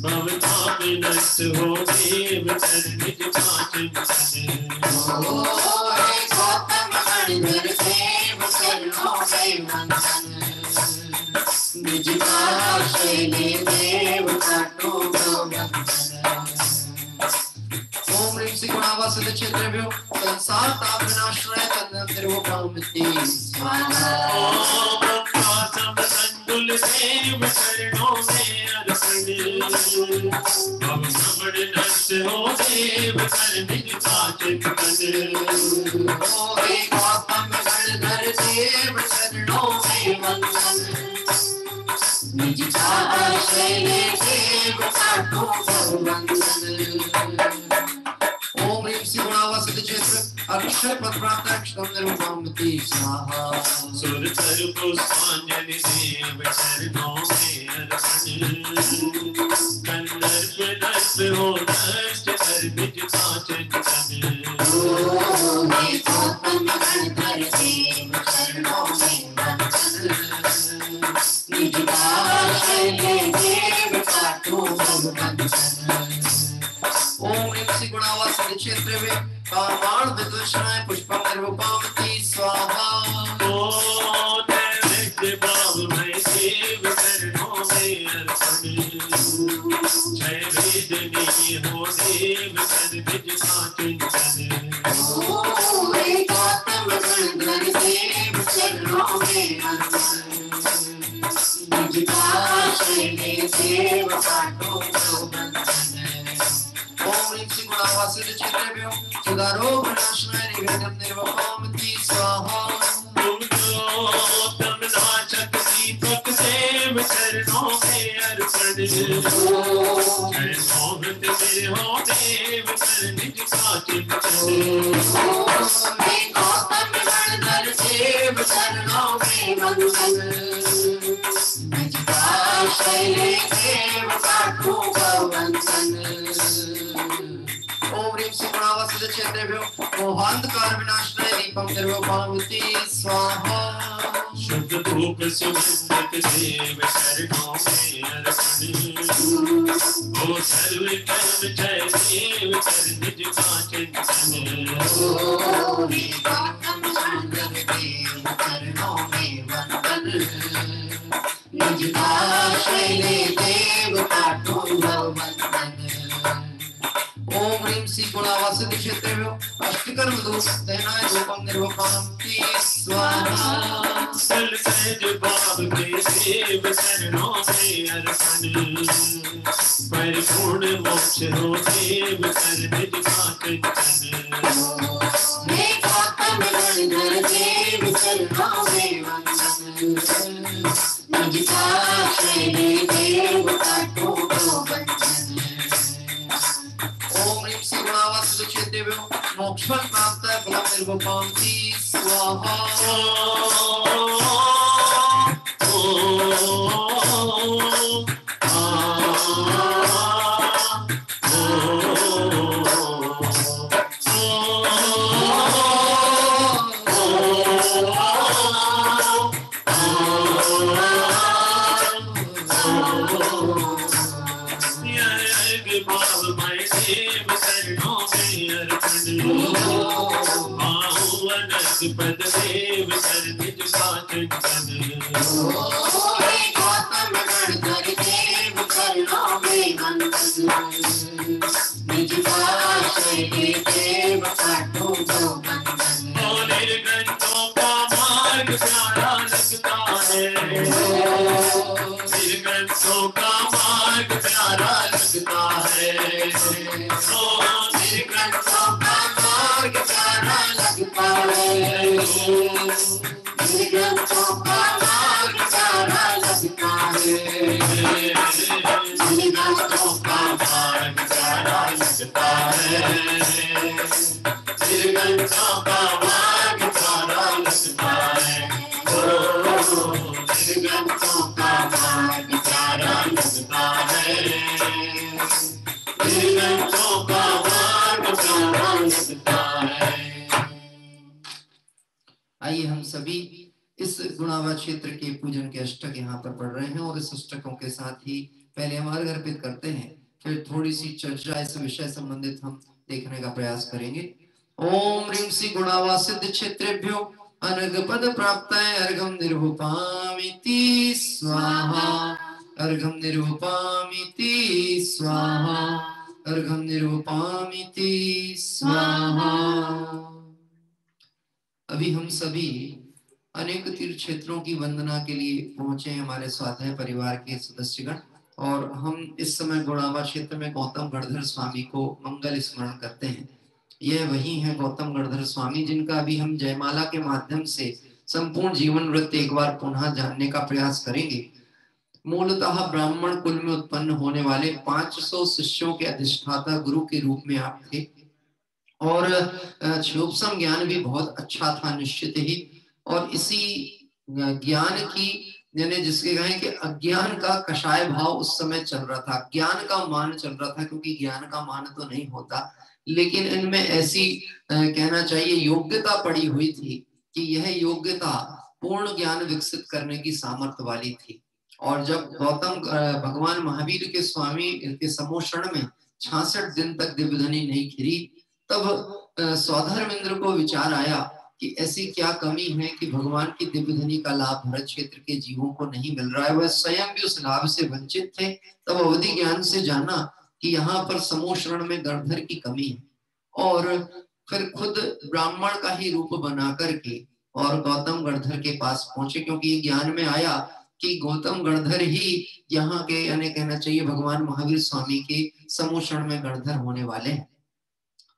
भवताप नष्ट हो देव कर निज का चिंतन। गौतम गणधर देव चरणों में वंदन, निज का आश्रय ले देव काटो बंधन। ओम ह्रीं श्री गुणावा सिद्ध क्षेत्र संसार ताप विनाशनाय तन्नम पामति स्वाहा। संतुल देव चरणों में अर्पण, भव भ्रमण नष्ट हो देव कर निज का चिंतन। गौतम गणधर देव चरणों में वंदन, निज का आश्रय ले देव काटो बंधन। ओम ह्रीं श्री गुणावा सिद्ध क्षेत्र अक्षर पद प्राप्त अक्षरम निर्वापति स्वाहा। सुर तर पुष्पांजलि देव चरणों में अर्पण, कंदर्प नष्ट हो नष्ट कर निज का चिंतन। गौतम गणधर देव चरणों में वंदन, निज का आश्रय निर्वपामति स्वाहा। नैवेद्य भाव मैं देव चरणों में अर्पण, जय वेदनी हो देव कर निज का चिंतन। गौतम गणधर देव चरणों में अर्पण, निज का शैले देव काटो बंधन। ओम ह्रीं श्री गुणावासित क्षेत्रेभ्यो सुदारो विनाशनाय निवेदनं निर्वपामति स्वाहा। तम नाचक दीपक देव चरणों में अर्पण, जय मोहन तेरे हो देव कर निज का चिंतन। गौतम गणधर देव चरणों में वंदन, निज का शैले देव काटो बंधन। ओम ह्रीं श्री गुणावासित क्षेत्रेभ्यो मोहांधकार विनाशनाय दीपं निर्वपामति स्वाहा। शुद्ध धूप सुगंधित देव चरणों में अर्पण, ओ सर्व कर्म जय देव कर निज का चिंतन। गौतम गणधर देव चरणों में वंदन, निज का शैले देव काटो बंधन। ओम ह्रीं श्री गुणावासित क्षेत्रेभ्यो अष्टकर्म दोष देनाय धूपं निर्वपामति स्वाहा। फल सहज भाव के देव चरणों में अर्पण, परिपूर्ण मोक्ष हो देव कर निज का चिंतन। गौतम गणधर देव चरणों में वंदन, निज का शैले देव काटो बंधन। ओम ह्रीं श्री गुणावासित क्षेत्रेभ्यो मोक्षफल प्राप्त फलं निर्वपामति स्वाहा। पद देव कर निज का चिंतन। गौतम गणधर देव चरणों में वंदन, निज का शैले देव काटो बंधन। निर्गंतों का मार्ग प्यारा लगता है, निर्गंतों का मार्ग प्यारा लगता है। निर्गंतों का मार्ग प्यारा लगता है, निर्गंतों का मार्ग प्यारा लगता है। निर्गंतों का मार्ग प्यारा लगता है, निर्गंतों का मार्ग प्यारा लगता है। निर्गंतों का मार्ग प्यारा लगता है, निर्गंतों का मार्ग प्यारा लगता है। आइए हम सभी इस गुणावा क्षेत्र के पूजन के अष्टक यहाँ पर पढ़ रहे हैं और इस अष्टकों के साथ ही पहले हम अर्घ अर्पित करते हैं, फिर थोड़ी सी चर्चा इस विषय संबंधित हम देखने का प्रयास करेंगे। ओम ह्रीं श्री गुणावा सिद्ध क्षेत्रेभ्यो अनर्घ पद प्राप्ताय अर्घं निर्वपामिति स्वाहा। अर्घं निर्वपामिति स्वाहा। अर्घं निर्वपामिति स्वाहा। अभी हम सभी अनेक तीर्थ क्षेत्रों की वंदना के लिए पहुंचे हैं, हमारे स्वाध्याय परिवार के सदस्यगण, और हम इस समय गुणावा क्षेत्र में गौतम गणधर स्वामी को मंगल स्मरण करते हैं। यह वही है गौतम गणधर स्वामी जिनका अभी हम जयमाला के माध्यम से संपूर्ण जीवन वृत्त एक बार पुनः जानने का प्रयास करेंगे। मूलतः ब्राह्मण कुल में उत्पन्न होने वाले 500 शिष्यों के अधिष्ठाता गुरु के रूप में आप थे, और क्षोभसम ज्ञान भी बहुत अच्छा था निश्चित ही। और इसी ज्ञान की, यानी जिसके कहें कि अज्ञान का कषाय भाव उस समय चल रहा था, ज्ञान का मान चल रहा था, क्योंकि ज्ञान का मान तो नहीं होता, लेकिन इनमें ऐसी कहना चाहिए योग्यता पड़ी हुई थी कि यह योग्यता पूर्ण ज्ञान विकसित करने की सामर्थ्य वाली थी। और जब गौतम भगवान महावीर के स्वामी के समोषण में 66 दिन तक दिव्यधनी नहीं खिरी, तब स्वधर्म इंद्र को विचार आया कि ऐसी क्या कमी है कि भगवान की दिव्य धनी का लाभ भरत क्षेत्र के जीवों को नहीं मिल रहा है। वह स्वयं भी उस लाभ से वंचित थे। तब अवधि ज्ञान से जाना कि यहाँ पर समूह शरण में गणधर की कमी है, और फिर खुद ब्राह्मण का ही रूप बना करके और गौतम गणधर के पास पहुंचे, क्योंकि ये ज्ञान में आया कि गौतम गणधर ही यहाँ के, यानी कहना चाहिए भगवान महावीर स्वामी के समूह शरण में गणधर होने वाले हैं।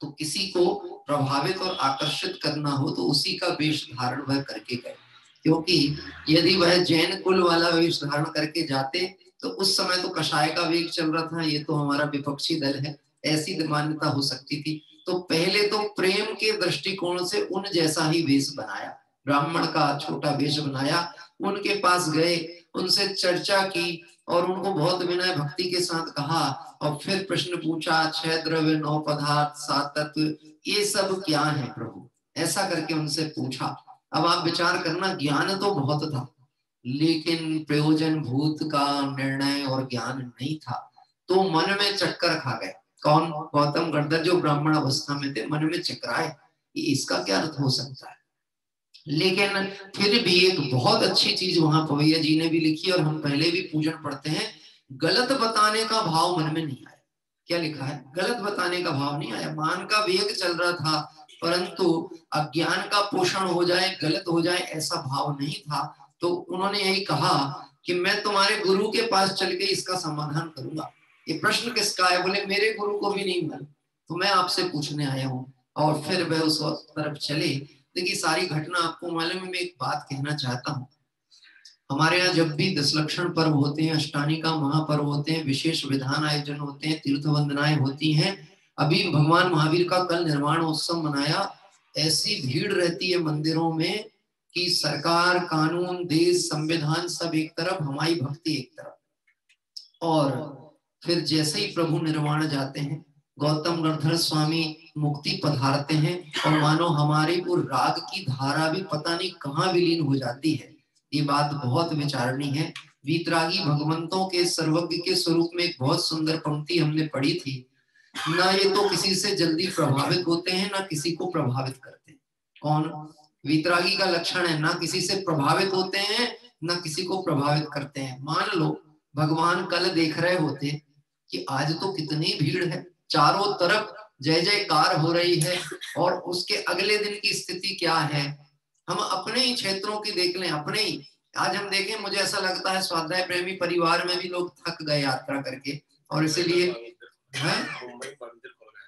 तो किसी को प्रभावित और आकर्षित करना हो तो उसी का वेश धारण वह करके गए, क्योंकि यदि वह जैन कुल वाला वेश धारण करके जाते तो उस समय तो कषाय का वेग चल रहा था, ये तो हमारा विपक्षी दल है, ऐसी मान्यता हो सकती थी। तो पहले तो प्रेम के दृष्टिकोण से उन जैसा ही वेश बनाया, ब्राह्मण का छोटा वेश बनाया, उनके पास गए, उनसे चर्चा की और उनको बहुत विनय भक्ति के साथ कहा, और फिर प्रश्न पूछा, 6 द्रव्य 9 पदार्थ 7 तत्व ये सब क्या है प्रभु, ऐसा करके उनसे पूछा। अब आप विचार करना, ज्ञान तो बहुत था लेकिन प्रयोजन भूत का निर्णय और ज्ञान नहीं था, तो मन में चक्कर खा गए। कौन? गौतम गणधर जो ब्राह्मण अवस्था में थे, मन में चक्राए कि इसका क्या अर्थ हो सकता है। लेकिन फिर भी एक बहुत अच्छी चीज वहां पवैया जी ने भी लिखी और हम पहले भी पूजन पढ़ते हैं, गलत बताने का भाव मन में नहीं आया। क्या लिखा है? गलत बताने का भाव नहीं आया। मान का वेग चल रहा था, परंतु अज्ञान का पोषण हो जाए, गलत हो जाए, ऐसा भाव नहीं था। तो उन्होंने यही कहा कि मैं तुम्हारे गुरु के पास चल के इसका समाधान करूंगा। ये प्रश्न किसका है? बोले मेरे गुरु को भी नहीं मिला, तो मैं आपसे पूछने आया हूँ। और फिर वह उस तरफ चले। देखिए सारी घटना आपको मालूम है। मैं एक बात कहना चाहता हूँ, हमारे यहाँ जब भी दशलक्षण पर्व होते हैं, अष्टानिका महापर्व होते हैं, विशेष विधान आयोजन होते हैं, तीर्थ वंदनाएं होती हैं, अभी भगवान महावीर का कल निर्वाण उत्सव मनाया, ऐसी भीड़ रहती है मंदिरों में कि सरकार, कानून, देश, संविधान सब एक तरफ, हमारी भक्ति एक तरफ। और फिर जैसे ही प्रभु निर्वाण जाते हैं, गौतम गणधर स्वामी मुक्ति पधारते हैं और मानो हमारे वो राग की धारा भी पता नहीं कहाँ विलीन हो जाती है। ये बात बहुत विचारणी है। वीतरागी भगवंतों के सर्वज्ञ के स्वरूप में एक बहुत सुंदर पंक्ति हमने पढ़ी थी, ना ये तो किसी से जल्दी प्रभावित होते हैं ना किसी को प्रभावित करते हैं। कौन? वीतरागी का लक्षण है, ना किसी से प्रभावित होते हैं ना किसी को प्रभावित करते हैं। मान लो भगवान कल देख रहे होते कि आज तो कितनी भीड़ है, चारों तरफ जय जयकार हो रही है, और उसके अगले दिन की स्थिति क्या है, हम अपने ही क्षेत्रों की देख लें। अपने ही आज हम देखें, मुझे ऐसा लगता है स्वाध्याय प्रेमी परिवार में भी लोग थक गए यात्रा करके, और इसीलिए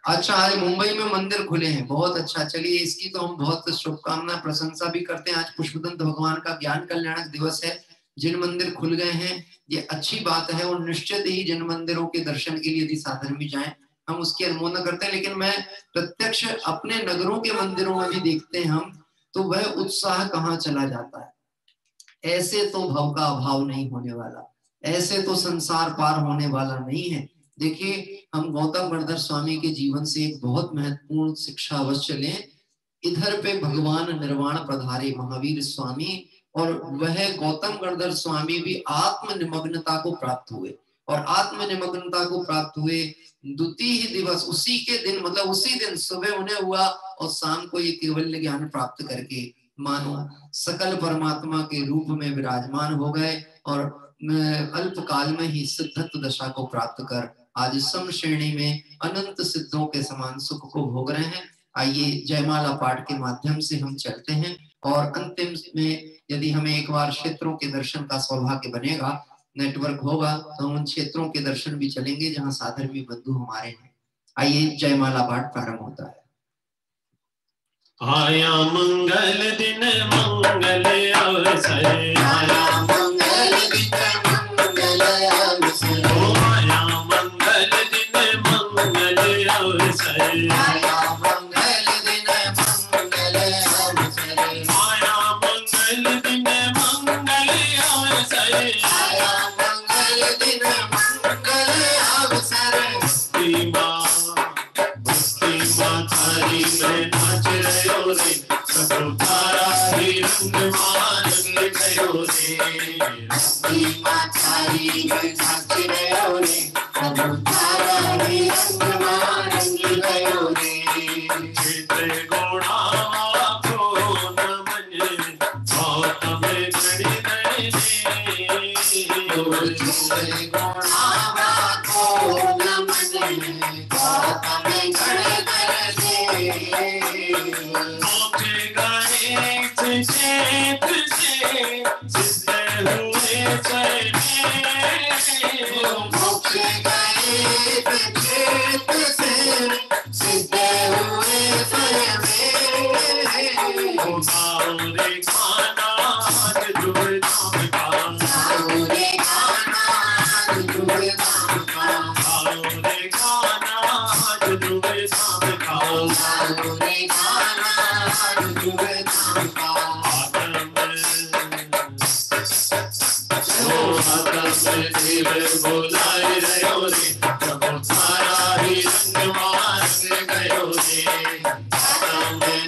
अच्छा आज मुंबई में मंदिर खुले हैं, बहुत अच्छा। चलिए इसकी तो हम बहुत शुभकामना प्रशंसा भी करते हैं। आज पुष्पदंत भगवान का ज्ञान कल्याणक दिवस है। जिन मंदिर खुल गए हैं ये अच्छी बात है, और निश्चित ही जिन मंदिरों के दर्शन के लिए यदि साधन भी जाएं हम उसकी अनुमोदन करते हैं। लेकिन मैं प्रत्यक्ष अपने नगरों के मंदिरों में भी देखते हैं हम, तो वह उत्साह कहाँ चला जाता है। ऐसे तो भव का अभाव नहीं होने वाला, ऐसे तो संसार पार होने वाला नहीं है। देखिए हम गौतम गणधर स्वामी के जीवन से एक बहुत महत्वपूर्ण शिक्षा अवश्य लें। इधर पे भगवान निर्वाण पधारे महावीर स्वामी, और वह गौतम गणधर स्वामी भी आत्मनिमग्नता को प्राप्त हुए, और आत्मनिमग्नता को प्राप्त हुए द्वितीय दिवस, उसी के दिन, मतलब उसी दिन सुबह उन्हें हुआ और शाम को ये केवल ज्ञान प्राप्त करके मानो सकल परमात्मा के रूप में विराजमान हो गए, और अल्प काल में ही सिद्धत्व दशा को प्राप्त कर आज सम श्रेणी में अनंत सिद्धों के समान सुख को भोग रहे हैं। आइए जयमाला पाठ के माध्यम से हम चलते हैं, और अंतिम में यदि हमें एक बार क्षेत्रों के दर्शन का सौभाग्य बनेगा, नेटवर्क होगा, तो हम उन क्षेत्रों के दर्शन भी चलेंगे जहां साधर्मी बंधु हमारे हैं। आइए जयमाला पाठ प्रारंभ होता है। आया मंगल दिन मंगल अवसर, आया मंगल दिन मंगल अवसर, आया मंगल दिन मंगल अवसर, आया मंगल दिन मंगल अवसर, आया मंगल दिन मंगल अवसर, आया मंगल दिन मंगल अवसर। थारी में नाच रहे रे, सब तारा ही रंग मारंग गयो रे, थारी में नाच रहे रे, सब तारा ही रंग मारंग गयो रे। क्षेत्र गोड़ा को एक चेत से सिद्ध हुए फल में। गाओ रे गाना ध्रुव धाम का, गाओ रे गाना ध्रुव धाम का, गाओ रे गाना ध्रुव धाम का, गाओ रे गाना ध्रुव धाम का। देव बोलाए रहो रे, प्रभु थारा ही रंग मार्ग गयो रे।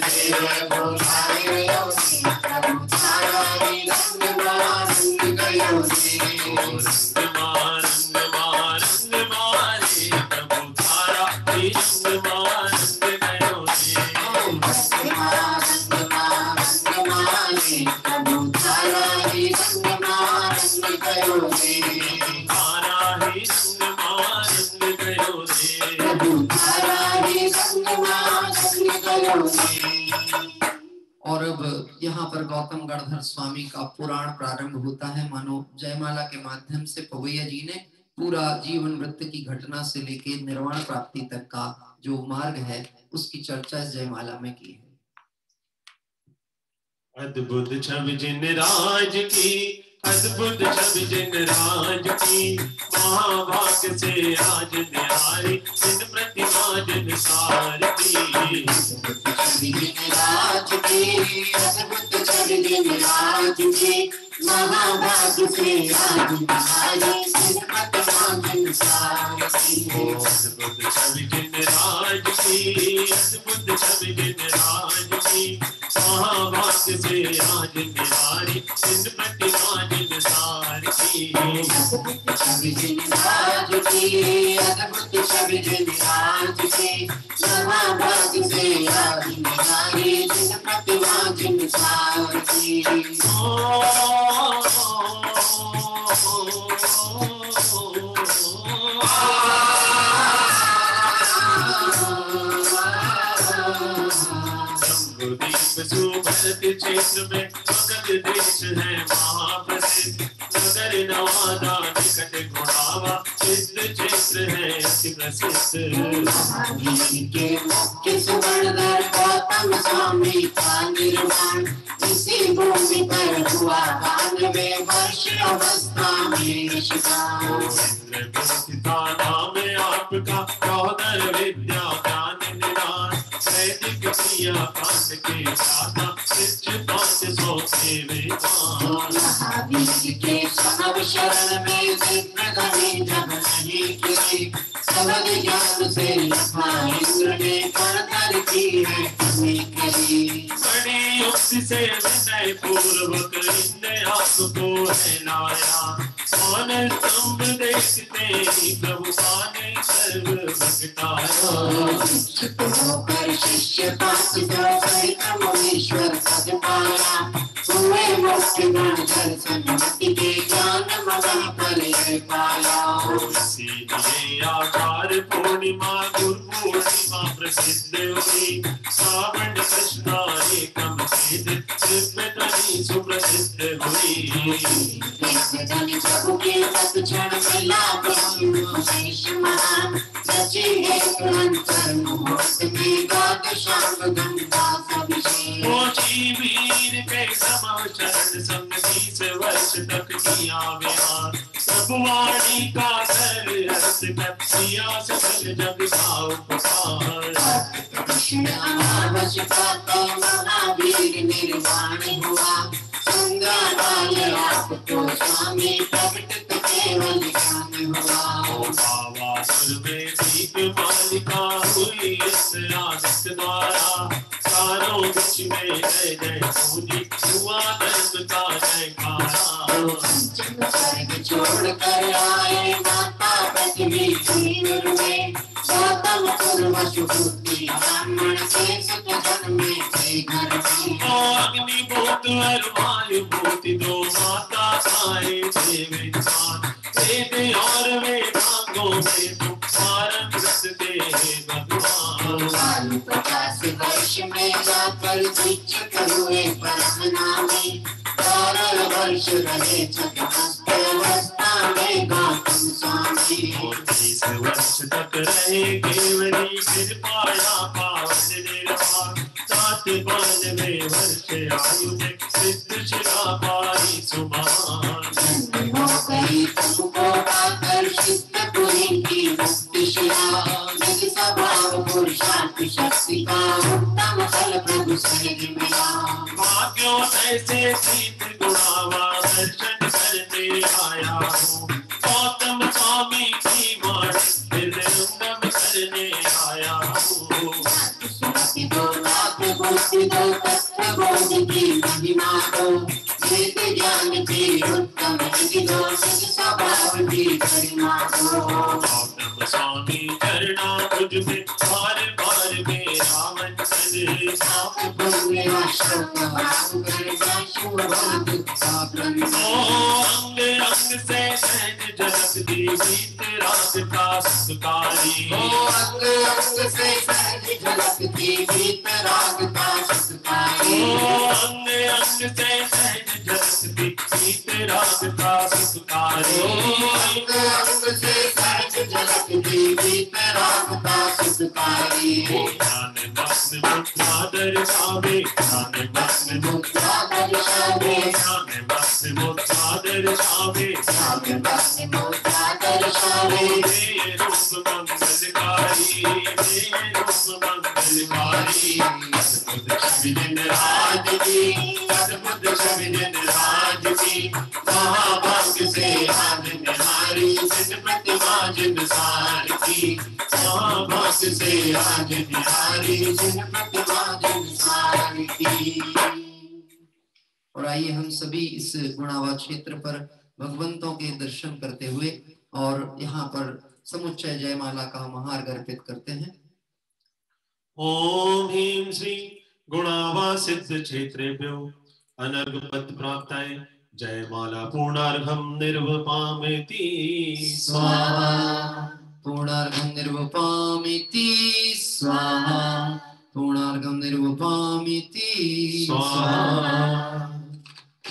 देव बोलाए रहो रे, प्रभु थारा ही रंग मार्ग गयो रे। रंग मारे प्रभु थारा ही रंग मार्ग गयो रे। रंग मारे प्रभु थारा ही रंग मार्ग गयो रे। और अब यहाँ पर गौतम गणधर स्वामी का पुराण प्रारंभ होता है। मानो जयमाला के माध्यम से पवैया जी ने पूरा जीवन वृत्त की घटना से लेके निर्वाण प्राप्ति तक का जो मार्ग है उसकी चर्चा इस जयमाला में की है। अद्भुत छवि जिन राज की, अद्भुत छवि जिन राज की, महाभाग से आज न्यारी जिन प्रतिमा जिन सार की। अद्भुत छवि जिन राज की, अद्भुत छवि जिन राज की, महाभाग से आज न्यारी जिन प्रतिमा जिन सार की। अद्भुत छवि जिन राज की, अद्भुत छवि जिन राज की, महाभाग से आज न्यारी जिन प्रतिमा जिन सार की। अद्भुत छवि जिन राज की, अद्भुत छवि जिन राज की, महाभाग से आज न्यारी जिन प्रतिमा जिन सार की। क्षेत्र में मगध देश है महाप्रसिद्ध, नगर नवादा निकट घोड़ावा सिद्ध क्षेत्र है अति प्रसिद्ध। के मुख्य सुवर्णधर गौतम स्वामी का निर्माण इसी भूमि पर हुआ 92 वर्ष अवस्था में नाम है आपका, चौधर विद्या ज्ञान निदान, वैदिक क्रिया कांड के दाता, महावीर के सनव शरण में जिक्र धनी जब नहीं किए, सबद ज्ञान से लखा इंद्र ने कर की है कमी करी। बड़ी युक्ति से विनय पूर्वक इनने आपको है लाया, मान स्तंभ देखते ही प्रभु का ने सर्व भटकाया। होकर शिष्य पास मुनीश्वर पद पाया, हुए मुक्ति गणधर सन्मति के ज्ञान मगन पर पाया। इसीलिए आकार पूर्णिमा गुरु पूर्णिमा प्रसिद्ध हुई, सावन कृष्णा एकम सिद्ध दिव्यधनी सुप्रसिद्ध हुई। दिव्यधनी प्रभु के तत्क्षण मिला शेष महान, रचे एक अंतर मुहूर्त में गात शाम गंगा अभिषेक। वीर के समाचरण संग 20 वर्ष तक किया विहार, प्रभुवाणी का घर अर्थ कर किया सकल जग का उपकार। कृष्ण अमावस प्रातः महावीर निर्वाण हुआ, संज्ञानाय आपको स्वामी प्रकट केवल ज्ञान हुआ। बाबासुर में दीप मालिका हुई इस आदित्य द्वारा, चारों बीच में जय जय पूजी हुआ धर्म का जयकारा। स्वर्ग छोड़ कर आए माता पृथ्वी तीर में, गौतम पूर्वशुद्धि ब्राह्मण के सुत जन्म में घर में। अग्नि भूत और वायु भूत दो माता आए थे विद्वान, वेद और वेदांगों में तुम पारंगत थे भगवान। 50 वर्ष में जाकर दीक्षित हुए परमनामी, 12 वर्ष रहे छत्रपति अवस्था बनावे गौतम स्वामी। 30 वर्ष तक रहे केवली, फिर पाया पावन निर्वाण। 97 वर्ष आयु में सिद्ध शिला पाई सुमान। हो गई तुमको पाकर सिद्धपुरी की मुक्ति शिला। निज स्वभाव पुरुषार्थ शक्ति का उत्तम फल प्रभु सहज मिला। भाग्यों ऐसे सीत गुणावा दर्शन करने आया हूँ। गौतम स्वामी की वाणी हृदय उंगम करने आया हूँ। सुमति दो लाख बुद्धि दो तत्व बोध की महिमा दो। वेद ज्ञान की उत्तम निधि दो। निज स्वभाव की गरिमा दो। गौतम स्वामी करना तुझ में बार बार मेरा वंदन। आप पुण्य आश्रम भाव करना शुभ भक्त का प्रणाम। अंग अंग से सहज झलकती भीत राग का सुखकारी। अंग अंग से सहज झलकती भीत राग का सुखकारी। अंग अंग से सहज झलकती भीत राग का सुखकारी। अंग अंग से सहज झलकती भीत राग का सुखकारी। ज्ञान मग्न मुद्रा दर्शावे, ज्ञान मग्न मुद्रा दर्शावे। ज्ञान मग्न मुद्रा दर्शावे। ज्ञान मग्न मुद्रा दर्शावे। हे रूप मंगलकारी, हे रूप मंगलकारी। अद्भुत छवि जिन राज की, अद्भुत छवि जिन राज की। महाभाग्य से आज निहारी, जिन प्रतिमा जिन सार की। महाभाग्य से आज निहारी, जिन प्रतिमा जिन सार की। और आइए हम सभी इस गुणावा क्षेत्र पर भगवंतों के दर्शन करते हुए और यहाँ पर समुच्चय जयमाला का महार्घ अर्पित करते हैं। ओम ह्रीं श्री गुणावा सिद्ध क्षेत्रेभ्यो अनर्घ पद प्राप्ताय जयमाला पूर्णार्घम निर्वपामेति स्वाहा। पूर्णार्घम निर्वपामिति स्वाहा। पूर्णार्घम निर्वपामिति स्वाहा।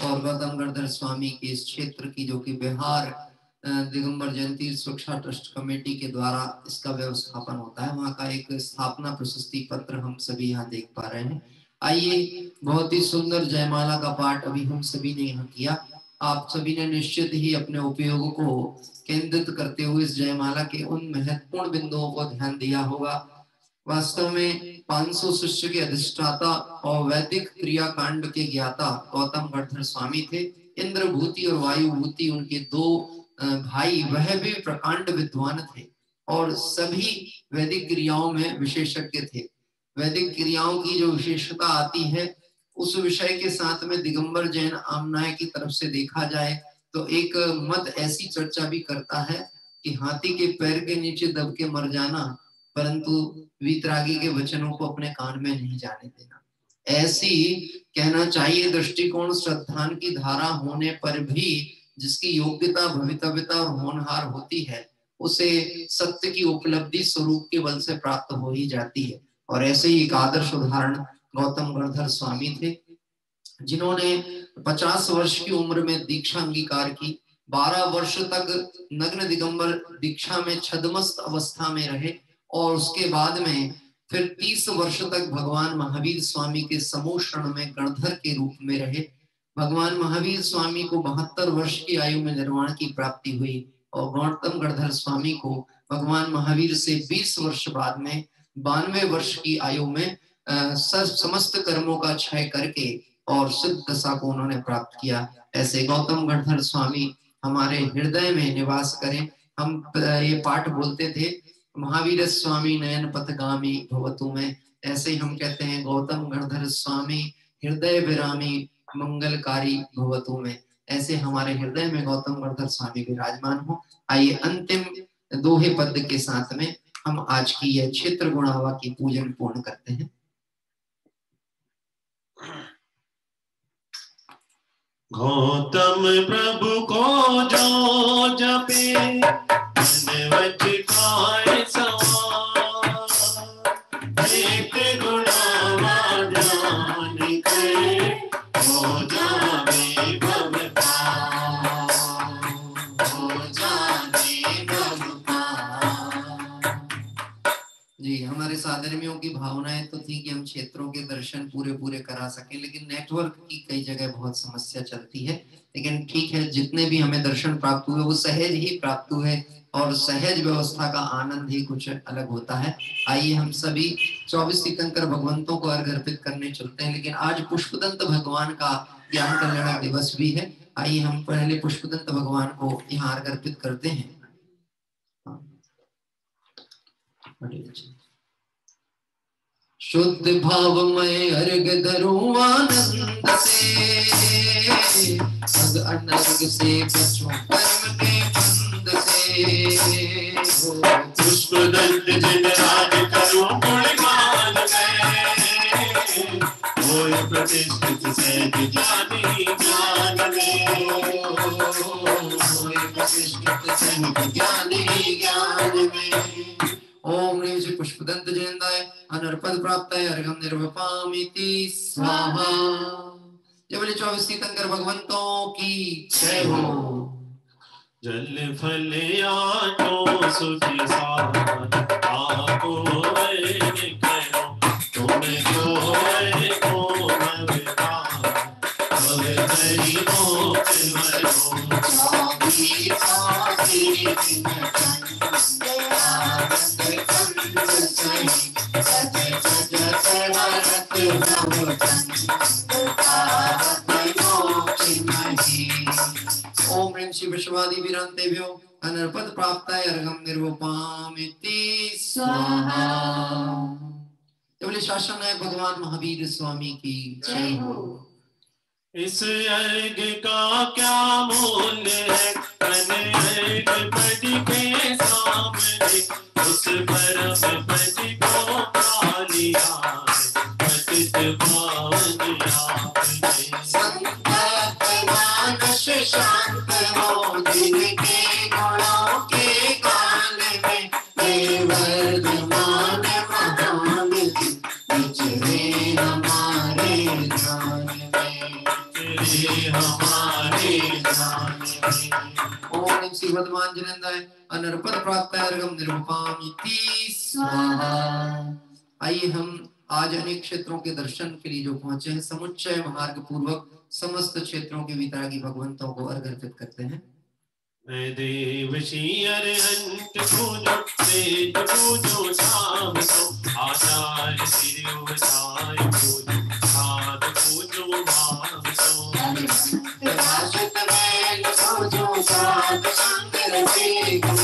और गौतम गणधर स्वामी के इस क्षेत्र की, जो कि बिहार दिगंबर जयंती सुरक्षा ट्रस्ट कमेटी के द्वारा इसका व्यवस्थापन होता है, वहाँ का एक स्थापना प्रशस्ति पत्र हम सभी यहाँ देख पा रहे हैं। आइए, बहुत ही सुंदर जयमाला का पाठ अभी हम सभी ने यहाँ किया। आप सभी ने निश्चित ही अपने उपयोग को केंद्रित करते हुए इस जयमाला के उन महत्वपूर्ण बिंदुओं को ध्यान दिया होगा। वास्तव में 500 शिष्य के अधिष्ठाता और वैदिक क्रियाकांड के ज्ञाता गौतम गणधर स्वामी थे। इंद्रभूति और वायुभूति उनके दो भाई, वह भी प्रकांड विद्वान थे और सभी वैदिक क्रियाओं में विशेषज्ञ थे। वैदिक क्रियाओं की जो विशेषता आती है, उस विषय के साथ में दिगंबर जैन आमनाय की तरफ से देखा जाए तो एक मत ऐसी चर्चा भी करता है कि हाथी के पैर के नीचे दब के मर जाना, परंतु वीतरागी के वचनों को अपने कान में नहीं जाने देना। ऐसी कहना चाहिए दृष्टिकोण श्रद्धान की धारा होने पर भी जिसकी योग्यता, भवितव्यता और होनहार होती है, उसे सत्य की उपलब्धि स्वरूप के बल से प्राप्त हो ही जाती है। और ऐसे ही एक आदर्श उदाहरण गौतम गणधर स्वामी थे, जिन्होंने 50 वर्ष की उम्र में दीक्षा अंगीकार की। 12 वर्ष तक नग्न दिगंबर दीक्षा में छद्मस्त अवस्था में रहे और उसके बाद में फिर 30 वर्ष तक भगवान महावीर स्वामी के समूह शरण में गणधर के रूप में रहे। भगवान महावीर स्वामी को 72 वर्ष की आयु में निर्वाण की प्राप्ति हुई और गौतम गणधर स्वामी को भगवान महावीर से 20 वर्ष बाद में 92 वर्ष की आयु में समस्त कर्मों का क्षय करके और सिद्ध दशा को उन्होंने प्राप्त किया। ऐसे गौतम गणधर स्वामी हमारे हृदय में निवास करें। हम ये पाठ बोलते थे, महावीर स्वामी नयन पथगामी भवतु में। ऐसे ही हम कहते हैं गौतम गणधर स्वामी हृदय विरामी मंगलकारी भवतु में। ऐसे हमारे हृदय में गौतम गणधर स्वामी विराजमान हो। आइए अंतिम दोहे पद के साथ में हम आज की यह क्षेत्र गुणावा की पूजन पूर्ण करते हैं। गौतम प्रभु को जो जपे वच खाए सवार, एक गुणावा ध्यान करे हो जावे भव पार। थी कि हम क्षेत्रों के दर्शन पूरे पूरे करा सकें, लेकिन नेटवर्क की कई जगह बहुत समस्या चलती है। लेकिन ठीक है, जितने भी हमें दर्शन प्राप्त हुए वो सहज ही प्राप्त हुए, और सहज व्यवस्था का आनंद ही कुछ अलग होता है। आइए हम सभी 24 तीर्थंकर भगवंतों को अर्घ अर्पित करने चलते हैं। लेकिन आज पुष्पदंत भगवान का ज्ञान कल्याण दिवस भी है। आइए हम पहले पुष्पदंत भगवान को यहाँ अर्घ अर्पित करते हैं। शुद्ध भावमय अर्घ धरूं आनंद से, अग अनर्घ से बचूं कर्म के बंध से। पुष्पदंत जिन राज करूं गुणगान में, होय प्रतिष्ठित सहज ज्ञानी ज्ञान में, होय प्रतिष्ठित सहज ज्ञानी ज्ञान में। ओम ह्रीं श्री पुष्पदंत जयंताय अनर्पद प्राप्ताय अर्घम निर्वपामिति स्वाहा। जय बोले 24 तीर्थंकर भगवंतों की जय हो। जल फल आटो सुचि सार, आपो वैन करो तुम जो है को भवतार, भव हरि मोक्ष मरो स्वामी स्वामी ओम ह्रीं श्री विश्वादि विरांतेभ्यो अनर्पद प्राप्ताय अर्घम निर्वपामिति स्वाहा। बोले शासन नायक भगवान महावीर स्वामी की जय हो। इस अर्घ का क्या मूल्य है, तन अर्घ पद के सामने, उस परम पद को पा लिया पतित पावन आपने। संतत मानस शांत हो जिनके गुणों के गान में, हे वर्धमान महान विचरे हमारे ध्यान में, हमारे ध्यान में। ओम श्री वर्धमान जयंताय अनर्पद प्राप्ताय अर्घम निर्वपामिति स्वाहा। आइए हम आज अनेक क्षेत्रों के दर्शन के लिए जो पहुंचे हैं, समुच्चय मार्ग पूर्वक समस्त क्षेत्रों के वितरागी भगवंतों को अर्घ अर्पित करते हैं। मैं देवशी अरहंत पूजो तेज पूजो शाम को, आचार्य सिरोधाय पूजो साध पूजो भाव को। प्रकाशत मैल पूजो साध शंकर जी को,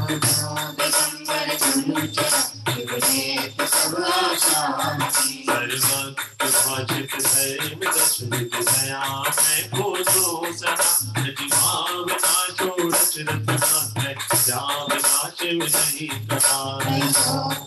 दिगंबर चंचल विवेक सब शांति। सर्वत्र भाषित धर्म दशविध दया, मैं पूजो सदा भावना छोड़ रत्ना है, जावना शिव नहीं कथा।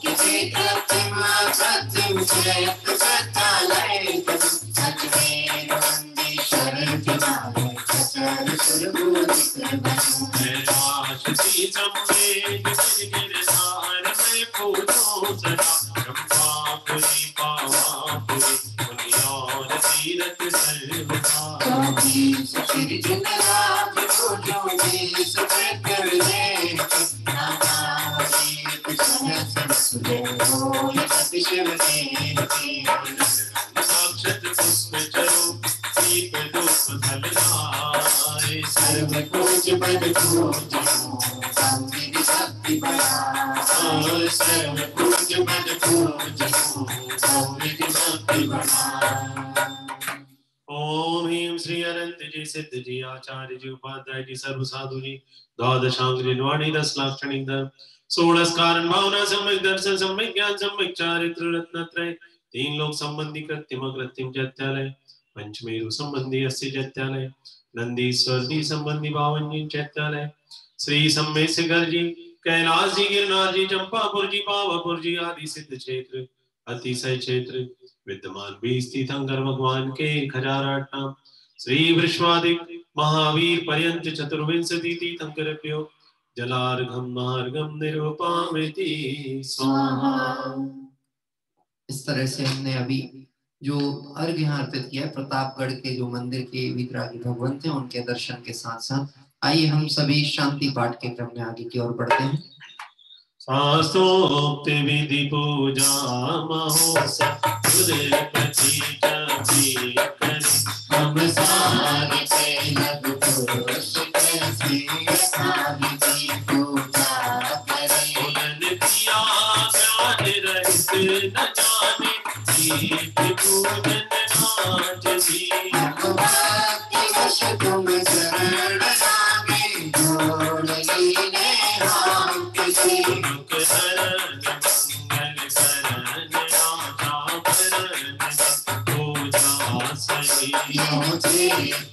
किसी प्रतिमा प्रतिम जयत सचालय सच में वंदे शरण दिवाले सचर सुरभूषित बनो। कैलाशती संवेद गिरधार, मैं पूजो सदा चंपापुरी पावापुरी, मुनियार तीरथ सर्वथा। चौबीस सिर जिनराज पूजो देश चक्र देख, नानावली कुशल सुदेव सति शिव देव। साक्षात पुष्प चरो दीप धूप धलनाय, सर्व पूज पद पूजो संविद शक्ति बढ़ाए। सर्व पूज पद पूजो संविद शक्ति बढ़ाए। ओम ह्रीं श्री अनंत जी सिद्ध जी आचार्य जी उपाध्याय जी सर्व साधु जी द्वादशांग निर्वाणी 10 लाक्षणिक धर्म 16 कारण भावना सम्यक दर्शन सम्यक ज्ञान सम्यक चारित्र रत्नत्रय 3 लोक संबंधी कृत्रिम कृत्रिम चैत्यालय पंचमेरु संबंधी अस्य चैत्यालय नंदीश्वर जी संबंधी 52 जी चैत्यालय श्री सम्मेशगर जी कैलाश जी गिरनार जी चंपापुर जी पावापुर जी आदि सिद्ध क्षेत्र अतिशय क्षेत्र विद्यमान 20 तीर्थंकर भगवान के 1008 नाम श्री वृषवादिक महावीर पर्यंत चतुर्विंशति तीर्थंकरेभ्यो जलार्घम मार्गम निरूपामिति स्वाहा। इस तरह से हमने अभी जो अर्घ यहाँ अर्पित किया है, प्रतापगढ़ के जो मंदिर के वितरागी भगवंत हैं उनके दर्शन के साथ साथ आइए हम सभी शांति पाठ के क्रम में आगे की ओर बढ़ते हैं। शास्त्रोक्त विधि पूजा महोत्सव गुरुपति जपी करे हम सारे के लग पुरुष कैसे यथाविधि पूजा करें। उन्हन किया ज्ञान रहित न जाने दीप पूजन नाच जी भक्ति वश तुम शरण लागे जोड़ लीने हम किसी। दुख हरण मंगल करण राजा भरण पूजा सही मुझे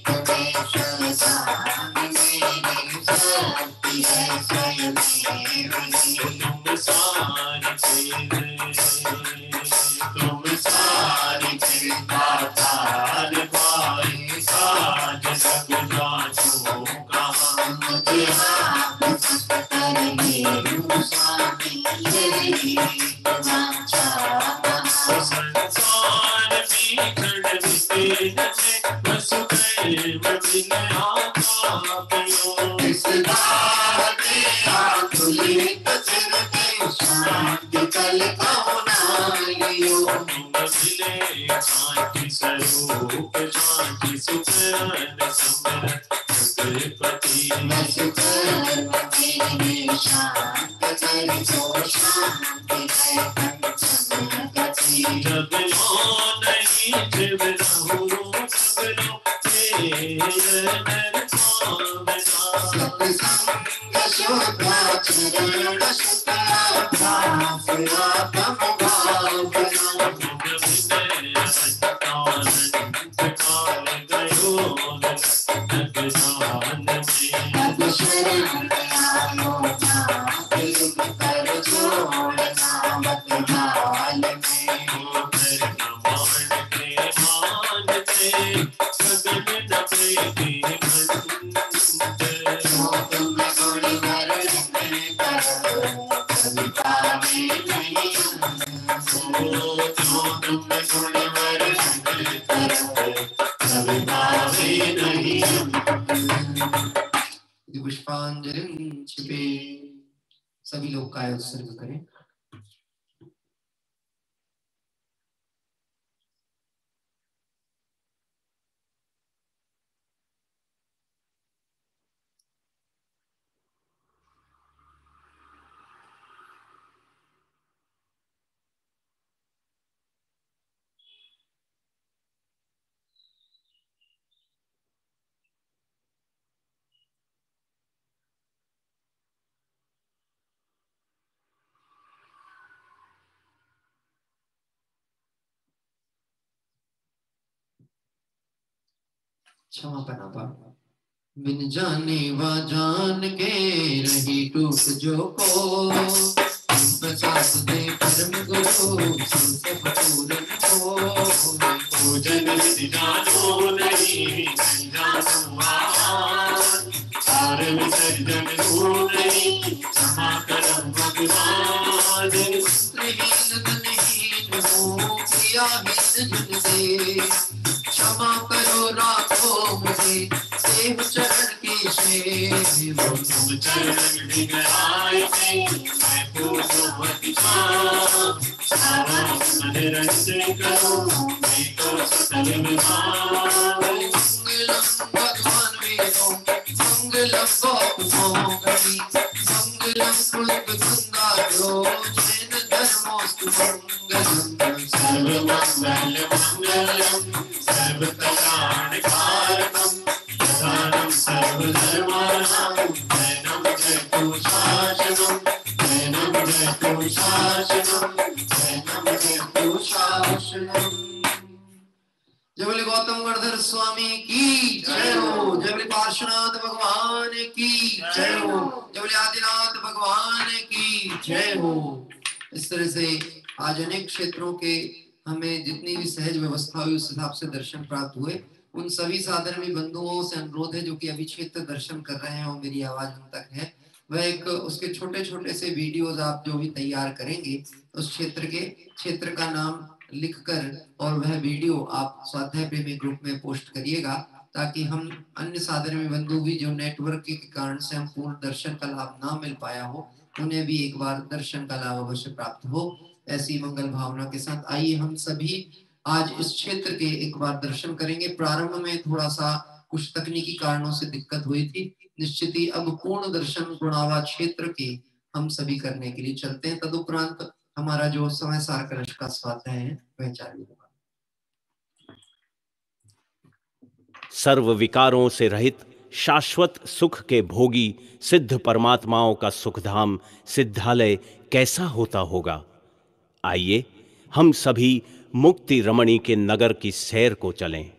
परमेश्वर सामने मेरी शक्ति है स्वयं मेरी। तुम सारी कृपा तार पाए साज सब जाचो कहाँ मुझे आप सत्तर मेरू स्वामी तेरी वांछा कहाँ। संसार भीषण विपेन में बस गए मिल आकापियो इस बाते आकुलित चिरते शांति कल कौनालियो। तुम मिले शांति स्वरूप शांति सुखरन समरन जगपति बस कर्म तेरे शांत कर जो शांति है पंचम गति। जब यो नहीं जीव रहूं जब लो तेरे नर पावना सत्संग शोभाचरण शुक्लाभ्यास आत्म भावना। अब शरण आयो नाम कर जोड़ना मत भाल में। जो तुम गुण वरण करो कविता में नहीं जो तुम गुण वरण करो कविता में नहीं। पुष्पांजलि छिपे सभी लोग काय उत्सर्ग करें। क्षमा पनापा बिन जाने वा जान के रही टूट जो को प्रसाद दे परम गुरु सब पूरन हो। पूजन विधि जानो नहीं जानो आन सार विसर्जन हो नहीं क्षमा करम भगवान। स्त्रीहीन धनहीन हो प्रियाहीन जन से क्षमा करो राखो मुझे देव चरण की सेवा। तुम चरण बिन आए मैं पूछो मत सारा मन रंजन करो मैं तो सकल विभाग। मंगलम भगवान वेदों मंगलम गौतमोगति मंगलम पुष्प गंगाधरो जैन धर्मोस्तु मंगलम। सर्वमंगल मंगलम सर्वकल्याणकारकम प्रधानम सर्वधर्माणां नैनं जयतु शासनम नैनं जयतु शासनम नैनं जयतु शासनम। जय बोले गौतम वर्धर स्वामी की जय हो। जय बोले पार्श्वनाथ भगवान की जय हो। जय बोले आदिनाथ भगवान की जय हो। इस तरह से आज अनेक क्षेत्रों के हमें जितनी भी सहज व्यवस्था हुई उस हिसाब से दर्शन प्राप्त हुए। उन सभी साधर्मी बंधुओं से अनुरोध है जो कि अभी क्षेत्र दर्शन कर रहे हैं और मेरी आवाज उन तक है, वह एक उसके छोटे छोटे से वीडियोस आप जो भी तैयार करेंगे उस क्षेत्र का नाम लिखकर और वह वीडियो आप स्वाध्याय प्रेमी ग्रुप में पोस्ट करिएगा ताकि हम अन्य साधर्मी बंधु भी जो नेटवर्क के कारण से हम पूर्ण दर्शन का लाभ ना मिल पाया हो उन्हें भी एक बार दर्शन का लाभ अवश्य प्राप्त हो। ऐसी मंगल भावना के साथ आइए हम सभी आज इस क्षेत्र के एक बार दर्शन करेंगे। प्रारंभ में थोड़ा सा कुछ तकनीकी कारणों से दिक्कत हुई थी, निश्चित ही अब पूर्ण दर्शन गुणावा क्षेत्र के हम सभी करने के लिए चलते हैं। तदुपरांत हमारा जो समय सार कलश का स्वाध्याय है वह चालू होगा। सर्व विकारों से रहित शाश्वत सुख के भोगी सिद्ध परमात्माओं का सुखधाम सिद्धालय कैसा होता होगा। आइए हम सभी मुक्ति रमणी के नगर की सैर को चलें।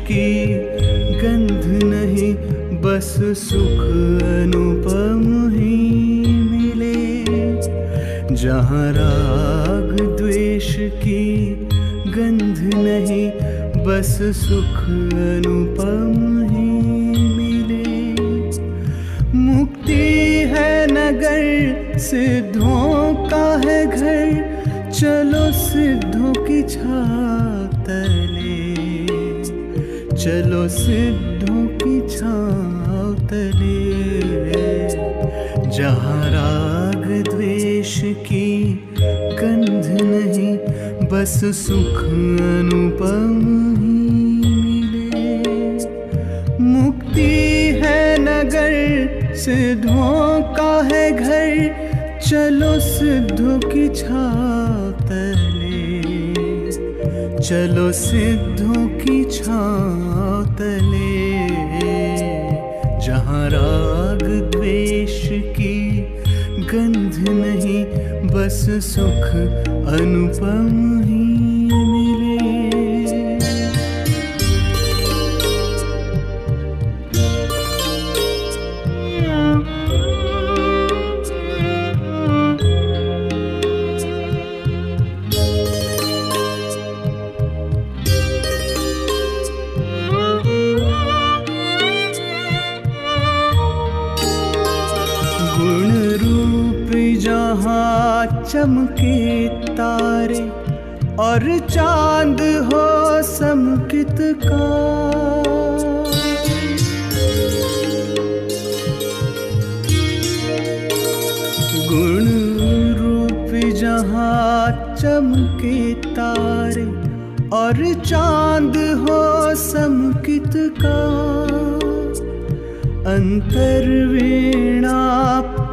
की गंध नहीं बस सुख अनुपम ही मिले। जहाँ राग द्वेष की गंध नहीं बस सुख अनुपम ही मिले। मुक्ति है नगर सिद्धों का है घर, चलो सिद्धों की छाव तले, चलो सिद्धों की छाव तले। जहाँ राग द्वेष की गंध नहीं बस सुख अनुपम ही मिले। मुक्ति है नगर सिद्धों का है घर, चलो सिद्धों की छाव तले, चलो सिद्धों की छाव तले। जहाँ राग द्वेष की गंध नहीं बस सुख अनुपम ही मिले। चमके तारे और चांद हो समकित का, गुण रूप जहाँ चमके तारे और चांद हो समकित का। अंतर्वीणा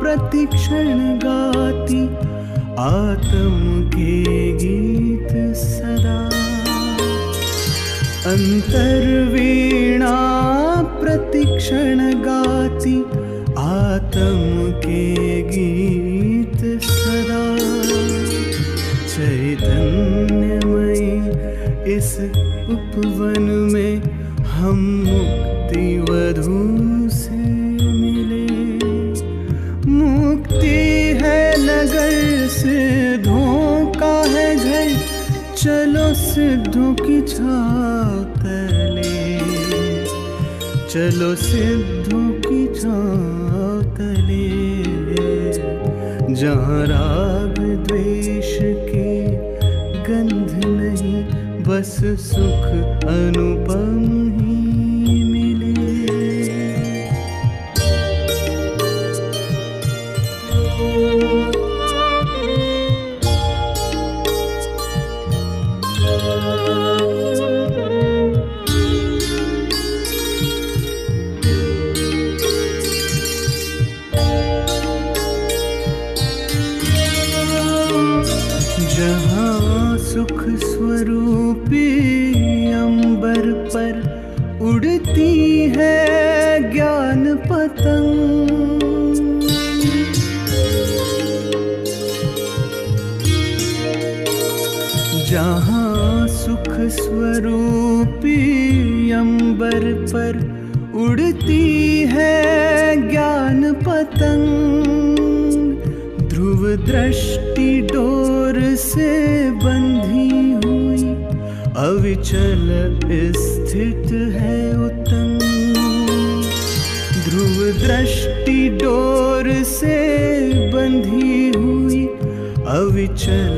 प्रतिक्षण गाती आत्म के गीत सदा। अंतर्वीणा प्रतिक्षण गाती आत्म के गीत सदा। चैतन्यमयी इस उपवन में हम मुक्ति वधू से मिले। मुक्ति है नगर सिद्धों का है घर, चलो सिद्धों की छाव तले, चलो सिद्धों की छाव तले। जहाँ राग द्वेष की गंध नहीं बस सुख अनुपम ही मिले। जहाँ सुख स्वरूपी अंबर पर उड़ती है ज्ञान पतंग। जहाँ सुख स्वरूपी अंबर पर उड़ती है ज्ञान पतंग। ध्रुव ध्रुव दृष्टि डोर से बंधी हुई, अविचल स्थित है उत्तम। ध्रुव दृष्टि डोर से बंधी हुई, अविचल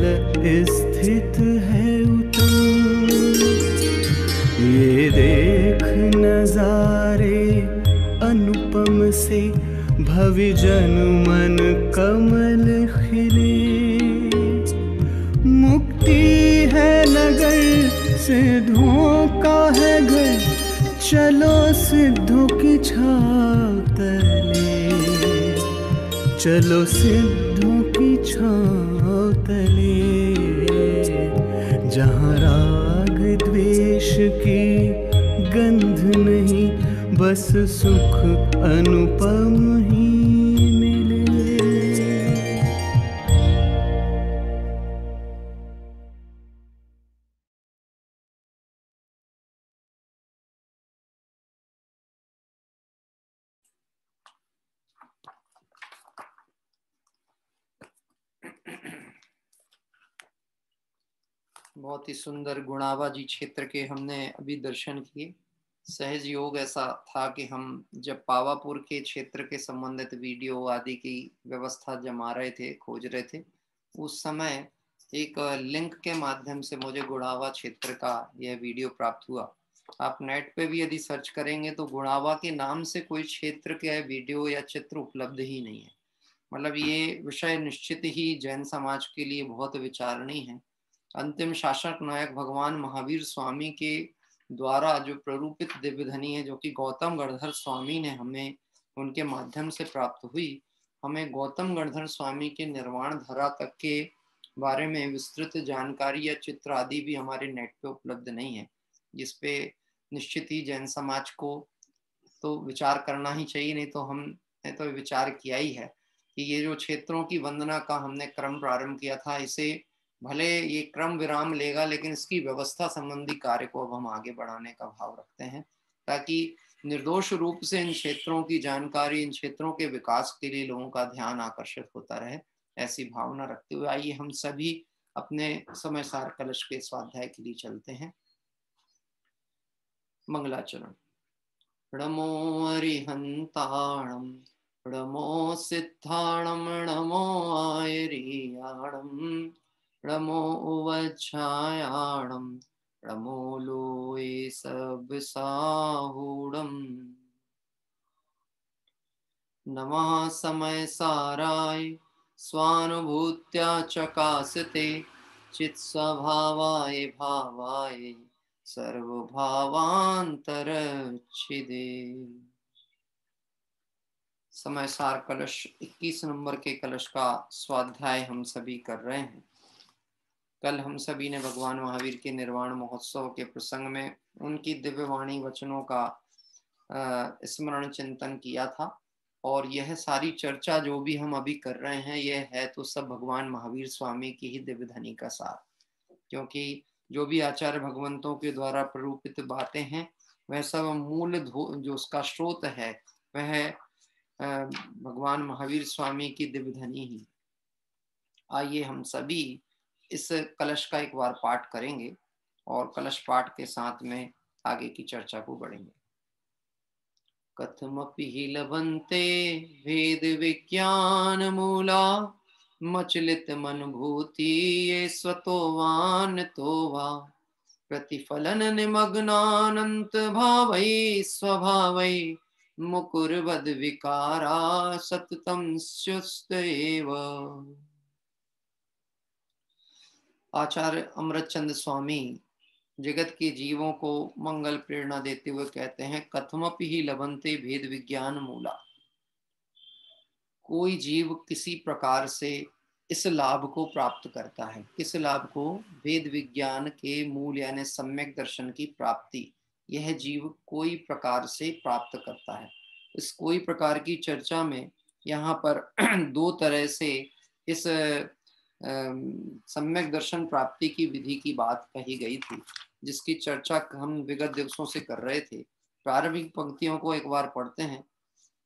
स्थित है उत्तम। ये देख नजारे अनुपम से, भविजन मन कमल खिले। मुक्ति है नगर, सिद्धों का है घर, चलो सिद्धों की छाव तले। चलो सिद्धों की छाव तले, जहाँ राग द्वेष की गंध नहीं, बस सुख अनुपम ही मिले। बहुत ही सुंदर गुणावा जी क्षेत्र के हमने अभी दर्शन किए। सहज योग ऐसा था कि हम जब पावापुर के क्षेत्र के संबंधित वीडियो आदि की व्यवस्था जमा रहे थे, खोज रहे थे, उस समय एक लिंक के माध्यम से मुझे गुणावा क्षेत्र का यह वीडियो प्राप्त हुआ। आप नेट पे भी यदि सर्च करेंगे तो गुणावा के नाम से कोई क्षेत्र के वीडियो या चित्र उपलब्ध ही नहीं है। मतलब ये विषय निश्चित ही जैन समाज के लिए बहुत विचारणीय है। अंतिम शासक नायक भगवान महावीर स्वामी के द्वारा जो प्ररूपित दिव्य धनी है, जो कि गौतम गणधर स्वामी ने हमें उनके माध्यम से प्राप्त हुई, हमें गौतम गणधर स्वामी के निर्वाण धरा तक के बारे में विस्तृत जानकारी या चित्र आदि भी हमारे नेट पे उपलब्ध नहीं है, जिसपे निश्चित ही जैन समाज को तो विचार करना ही चाहिए। नहीं तो हमने तो विचार किया ही है कि ये जो क्षेत्रों की वंदना का हमने क्रम प्रारंभ किया था, इसे भले ये क्रम विराम लेगा, लेकिन इसकी व्यवस्था संबंधी कार्य को अब हम आगे बढ़ाने का भाव रखते हैं, ताकि निर्दोष रूप से इन क्षेत्रों की जानकारी, इन क्षेत्रों के विकास के लिए लोगों का ध्यान आकर्षित होता रहे। ऐसी भावना रखते हुए आइए हम सभी अपने समय सार कलश के स्वाध्याय के लिए चलते हैं। मंगलाचरण। नमो अरिहंताणम, नमो सिद्धाणम, नमो आयरियाणम, नमो उवच्छायाणम, नमो लोए सब साहूणम। नमः समय साराय स्वानुभूत्या चकासते, चित् स्वभावाय भावाय सर्वभावांतरच्छिदे। समय सार कलश 21 नंबर के कलश का स्वाध्याय हम सभी कर रहे हैं। कल हम सभी ने भगवान महावीर के निर्वाण महोत्सव के प्रसंग में उनकी दिव्य वाणी वचनों का स्मरण चिंतन किया था, और यह सारी चर्चा जो भी हम अभी कर रहे हैं, यह है तो सब भगवान महावीर स्वामी की ही दिव्य धनी का सार। क्योंकि जो भी आचार्य भगवंतों के द्वारा प्ररूपित बातें हैं, वह सब मूल जो उसका स्रोत है वह भगवान महावीर स्वामी की दिव्य धनी ही। आइए हम सभी इस कलश का एक बार पाठ करेंगे और कलश पाठ के साथ में आगे की चर्चा को बढ़ेंगे। कथमपि हि लभन्ते भेद विज्ञान मूला, मचलित मनभूति ये स्वतो वान तो वा, प्रतिफलन निमग्नानंत भावै स्वभावै, मुकुरवद विकारा सततम स्युस्त एव। आचार्य अमृतचंद स्वामी जगत के जीवों को मंगल प्रेरणा देते हुए कहते हैं, कथमपि ही लभन्ते भेद विज्ञान मूला। कोई जीव किसी प्रकार से इस लाभ को प्राप्त करता है। किस लाभ को? भेद विज्ञान के मूल यानी सम्यक दर्शन की प्राप्ति, यह जीव कोई प्रकार से प्राप्त करता है। इस कोई प्रकार की चर्चा में यहाँ पर दो तरह से इस सम्यक दर्शन प्राप्ति की विधि की बात कही गई थी, जिसकी चर्चा हम विगत दिवसों से कर रहे थे। प्रारंभिक पंक्तियों को एक बार पढ़ते हैं।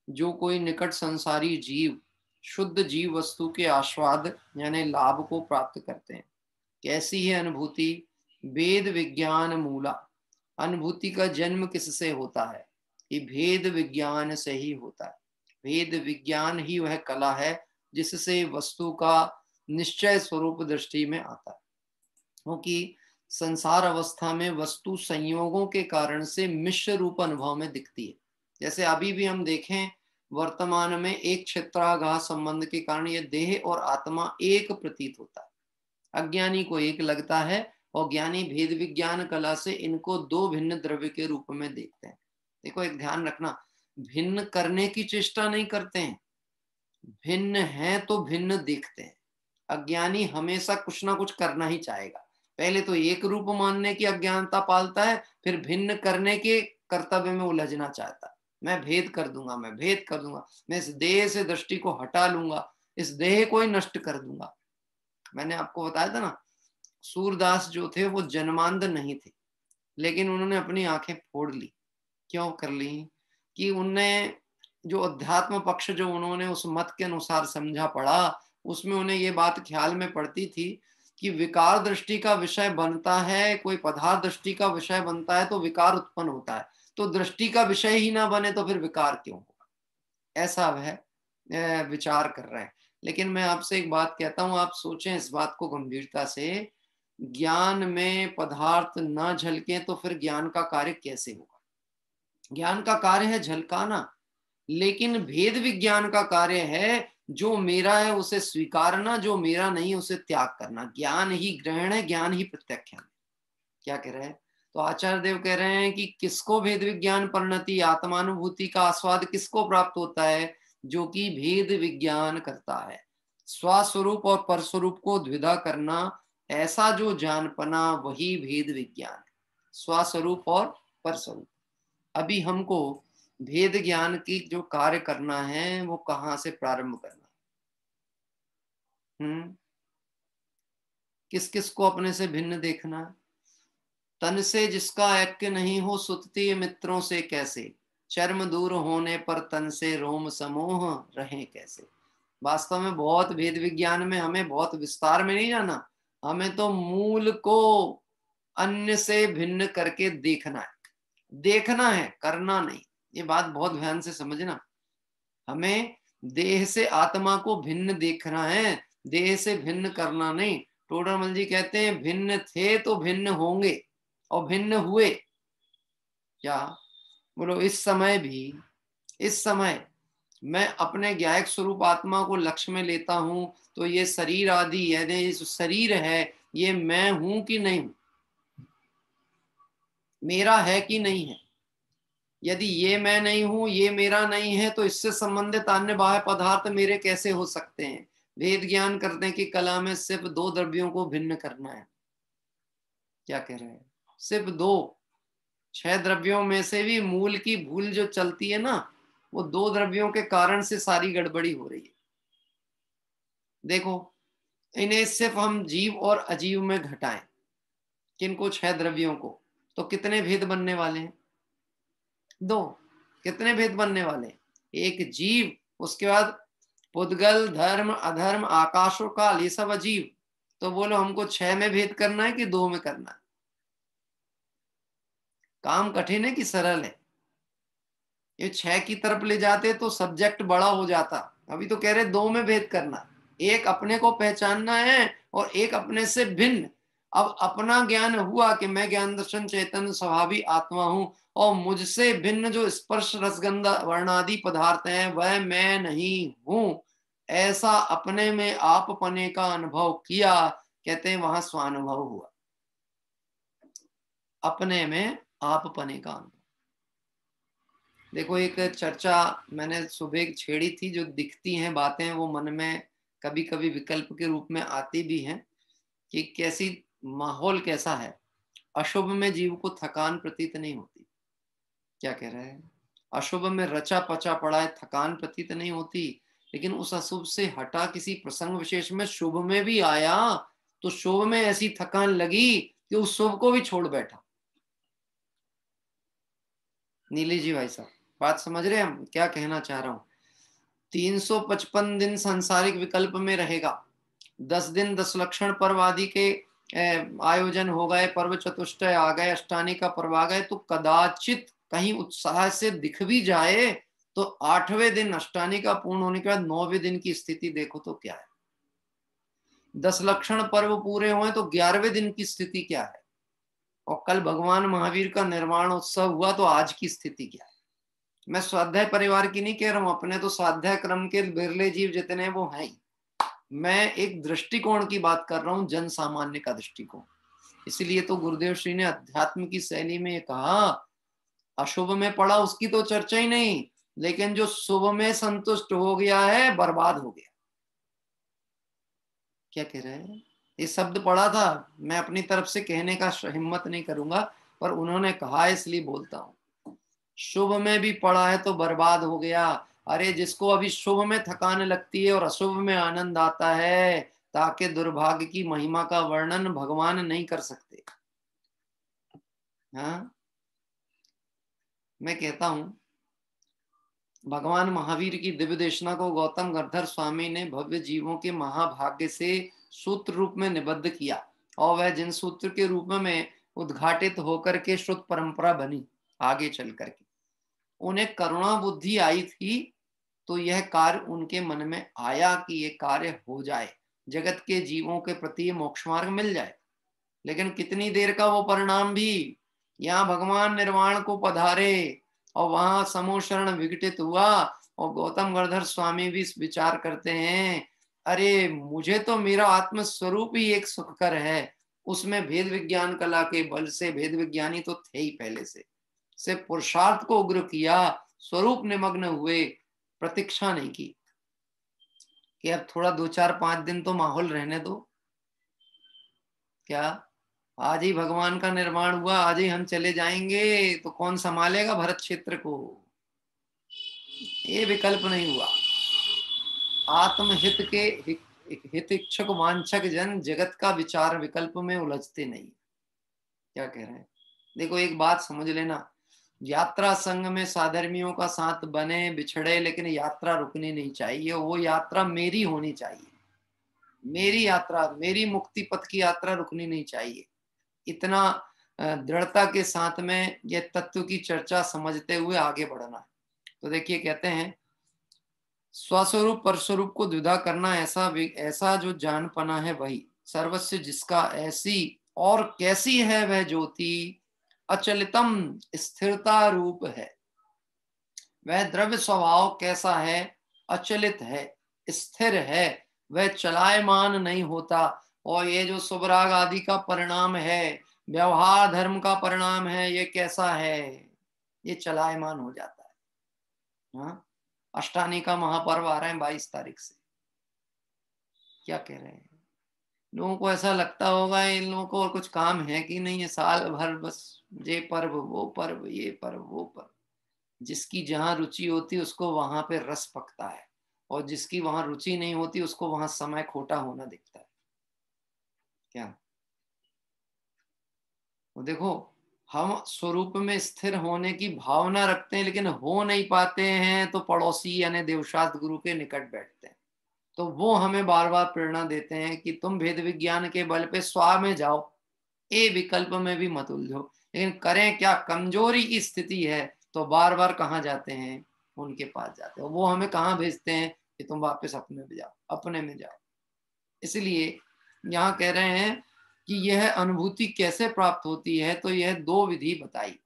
जो कोई निकट संसारी जीव शुद्ध जीव वस्तु के आस्वाद यानी लाभ को प्राप्त करते हैं। कैसी है अनुभूति? वेद विज्ञान मूला। अनुभूति का जन्म किससे होता है? ये भेद विज्ञान से ही होता है। भेद विज्ञान ही वह कला है जिससे वस्तु का निश्चय स्वरूप दृष्टि में आता है। क्योंकि संसार अवस्था में वस्तु संयोगों के कारण से मिश्र रूप अनुभव में दिखती है। जैसे अभी भी हम देखें, वर्तमान में एक क्षेत्राघात संबंध के कारण यह देह और आत्मा एक प्रतीत होता है। अज्ञानी को एक लगता है और ज्ञानी भेद विज्ञान कला से इनको दो भिन्न द्रव्य के रूप में देखते हैं। देखो, एक ध्यान रखना, भिन्न करने की चेष्टा नहीं करते हैं, भिन्न है तो भिन्न देखते हैं। अज्ञानी हमेशा कुछ ना कुछ करना ही चाहेगा। पहले तो एक रूप मानने की अज्ञानता पालता है, फिर भिन्न करने के कर्तव्य में उलझना चाहता है। मैं भेद कर दूंगा, मैं भेद कर दूंगा, मैं इस देह से दृष्टि को हटा लूंगा, इस देह को ही नष्ट कर दूंगा। मैंने आपको बताया था ना, सूरदास जो थे वो जन्मांध नहीं थे, लेकिन उन्होंने अपनी आंखें फोड़ ली। क्यों कर ली? कि उनने जो अध्यात्म पक्ष जो उन्होंने उस मत के अनुसार समझा पड़ा, उसमें उन्हें ये बात ख्याल में पड़ती थी कि विकार दृष्टि का विषय बनता है, कोई पदार्थ दृष्टि का विषय बनता है तो विकार उत्पन्न होता है। तो दृष्टि का विषय ही ना बने तो फिर विकार क्यों होगा? ऐसा वह विचार कर रहे हैं। लेकिन मैं आपसे एक बात कहता हूं, आप सोचें इस बात को गंभीरता से। ज्ञान में पदार्थ ना झलके तो फिर ज्ञान का कार्य कैसे होगा? ज्ञान का कार्य है झलकाना, लेकिन भेद विज्ञान का कार्य है जो मेरा है उसे स्वीकारना, जो मेरा नहीं उसे त्याग करना। ज्ञान ही ग्रहण है, ज्ञान ही प्रत्याख्यान है। क्या कह रहे हैं? तो आचार्य देव कह रहे हैं कि किसको भेद विज्ञान परिणति आत्मानुभूति का आस्वाद किसको प्राप्त होता है? जो कि भेद विज्ञान करता है। स्वस्वरूप और परस्वरूप को द्विधा करना, ऐसा जो जानपना वही भेद विज्ञान है। स्वस्वरूप और परस्वरूप। अभी हमको भेद ज्ञान की जो कार्य करना है वो कहाँ से प्रारंभ करना है? किस किस को अपने से भिन्न देखना है? तन से जिसका ऐक्य नहीं हो सुतती मित्रों से कैसे, चर्म दूर होने पर तन से रोम समोह रहे कैसे। वास्तव में बहुत भेद विज्ञान में हमें बहुत विस्तार में नहीं जाना, हमें तो मूल को अन्य से भिन्न करके देखना है। देखना है, करना नहीं। ये बात बहुत ध्यान से समझना। हमें देह से आत्मा को भिन्न देखना है, देह से भिन्न करना नहीं। टोडरमल जी कहते हैं भिन्न थे तो भिन्न होंगे, और भिन्न हुए। क्या बोलो? इस समय भी, इस समय मैं अपने ज्ञायक स्वरूप आत्मा को लक्ष्य में लेता हूं तो ये शरीर आदि ये जो शरीर है ये मैं हूं कि नहीं हूं, मेरा है कि नहीं है? यदि ये मैं नहीं हूं, ये मेरा नहीं है, तो इससे संबंधित अन्य बाह्य पदार्थ मेरे कैसे हो सकते हैं? भेद ज्ञान करने की कला में सिर्फ दो द्रव्यों को भिन्न करना है। क्या कह रहे हैं? सिर्फ दो, 6 द्रव्यों में से भी मूल की भूल जो चलती है ना, वो 2 द्रव्यों के कारण से सारी गड़बड़ी हो रही है। देखो, इन्हें सिर्फ हम जीव और अजीव में घटाएं, किनको? 6 द्रव्यों को, तो कितने भेद बनने वाले हैं? 2। कितने भेद बनने वाले? एक जीव, उसके बाद पुद्गल, धर्म, अधर्म, आकाश और काल, ये सब अजीव। तो बोलो हमको 6 में भेद करना है कि 2 में करना है? काम कठिन है कि सरल है? ये 6 की तरफ ले जाते तो सब्जेक्ट बड़ा हो जाता। अभी तो कह रहे 2 में भेद करना। एक अपने को पहचानना है और एक अपने से भिन्न। अब अपना ज्ञान हुआ कि मैं ज्ञान दर्शन चैतन्य स्वभावी आत्मा हूं, और मुझसे भिन्न जो स्पर्श रसगंध वर्णादि पदार्थ हैं वह मैं नहीं हूं। ऐसा अपने में आपपने का अनुभव किया, कहते हैं वहां स्वानुभव हुआ। अपने में आपपने का अनुभव। देखो, एक चर्चा मैंने सुबह छेड़ी थी, जो दिखती हैं बातें वो मन में कभी कभी विकल्प के रूप में आती भी हैं, कि कैसी माहौल कैसा है। अशुभ में जीव को थकान प्रतीत नहीं होती। क्या कह रहे हैं? अशुभ में रचा पचा पड़ा है, थकान प्रतीत नहीं होती। लेकिन उस अशुभ से हटा किसी प्रसंग विशेष में शुभ में भी आया तो शुभ में ऐसी थकान लगी कि उस शुभ को भी छोड़ बैठा। नीली जी भाई साहब, बात समझ रहे हैं हम क्या कहना चाह रहा हूं? 355 दिन सांसारिक विकल्प में रहेगा, 10 दिन 10 लक्षण पर्व आदि के आयोजन हो गए, पर्व चतुष्टय आ गए, अष्टानी का पर्व आ गए, तो कदाचित कहीं उत्साह से दिख भी जाए तो 8वें दिन अष्टानी का पूर्ण होने के बाद 9वें दिन की स्थिति देखो तो क्या है। 10 लक्षण पर्व पूरे हुए तो 11वें दिन की स्थिति क्या है, और कल भगवान महावीर का निर्वाण उत्सव हुआ तो आज की स्थिति क्या है। मैं स्वाध्याय परिवार की नहीं कह रहा हूं, अपने तो स्वाध्याय क्रम के बिरले जीव जितने हैं वो हैं। मैं एक दृष्टिकोण की बात कर रहा हूं, जन सामान्य का दृष्टिकोण। इसलिए तो गुरुदेव श्री ने अध्यात्म की शैली में कहा, अशुभ में पड़ा उसकी तो चर्चा ही नहीं, लेकिन जो शुभ में संतुष्ट हो गया है बर्बाद हो गया। क्या कह रहे हैं, ये शब्द पढ़ा था, मैं अपनी तरफ से कहने का हिम्मत नहीं करूंगा, पर उन्होंने कहा इसलिए बोलता हूं। शुभ में भी पड़ा है तो बर्बाद हो गया। अरे जिसको अभी शुभ में थकान लगती है और अशुभ में आनंद आता है, ताकि दुर्भाग्य की महिमा का वर्णन भगवान नहीं कर सकते। हाँ, मैं कहता हूं भगवान महावीर की दिव्य देशना को गौतम गंधर स्वामी ने भव्य जीवों के महाभाग्य से सूत्र रूप में निबद्ध किया, और वह जिन सूत्र के रूप में उद्घाटित होकर के श्रुत परंपरा बनी आगे चल करके, उन्हें करुणा बुद्धि आई थी तो यह कार्य उनके मन में आया कि यह कार्य हो जाए, जगत के जीवों के प्रति मोक्ष मार्ग मिल जाए। लेकिन कितनी देर का वो परिणाम भी, यहाँ भगवान निर्वाण को पधारे और वहां समूह शरण विघटित हुआ, और गौतम गंधर स्वामी भी विचार करते हैं, अरे मुझे तो मेरा आत्म स्वरूप ही एक सुखकर है, उसमें भेद विज्ञान कला के बल से, भेद विज्ञानी तो थे ही पहले से पुरुषार्थ को उग्र किया, स्वरूप निमग्न हुए, प्रतीक्षा नहीं की कि अब थोड़ा 2-4-5 दिन तो माहौल रहने दो। क्या आज ही भगवान का निर्माण हुआ, आज ही हम चले जाएंगे तो कौन संभालेगा भरत क्षेत्र को? ये विकल्प नहीं हुआ। आत्महित के हित इच्छुक वांछक जन जगत का विचार विकल्प में उलझते नहीं। क्या कह रहे हैं, देखो एक बात समझ लेना, यात्रा संघ में साधर्मियों का साथ बने बिछड़े, लेकिन यात्रा रुकनी नहीं चाहिए। वो यात्रा मेरी होनी चाहिए, मेरी यात्रा, मेरी मुक्ति पथ की यात्रा रुकनी नहीं चाहिए। इतना दृढ़ता के साथ में यह तत्व की चर्चा समझते हुए आगे बढ़ना है। तो देखिए कहते हैं, स्वस्वरूप परस्वरूप को द्विधा करना ऐसा जो जानपना है वही सर्वस्व जिसका ऐसी और कैसी है वह ज्योति, अचलितम स्थिरता रूप है। वह द्रव्य स्वभाव कैसा है, अचलित है, स्थिर है, वह चलायमान नहीं होता। और ये जो सुभराग आदि का परिणाम है, व्यवहार धर्म का परिणाम है, ये कैसा है, ये चलायमान हो जाता है। हाँ, अष्टानी का महापर्व आ रहे हैं 22 तारीख से। क्या कह रहे हैं, लोगों को ऐसा लगता होगा इन लोगों को और कुछ काम है कि नहीं, है साल भर बस ये पर्व वो पर्व, ये पर्व वो पर्व। जिसकी जहां रुचि होती उसको वहां पे रस पकता है, और जिसकी वहां रुचि नहीं होती उसको वहां समय खोटा होना दिखता है। क्या वो देखो, हम स्वरूप में स्थिर होने की भावना रखते हैं लेकिन हो नहीं पाते हैं, तो पड़ोसी यानी देवशास्त्र गुरु के निकट बैठते हैं, तो वो हमें बार बार प्रेरणा देते हैं कि तुम भेद विज्ञान के बल पे स्वा में जाओ, ए विकल्प में भी मत उलझो। लेकिन करें क्या, कमजोरी की स्थिति है तो बार बार कहाँ जाते हैं, उनके पास जाते हैं। वो हमें कहाँ भेजते हैं कि तुम वापस अपने में जाओ, अपने में जाओ। इसलिए यहाँ कह रहे हैं कि यह अनुभूति कैसे प्राप्त होती है, तो यह 2 विधि बताई।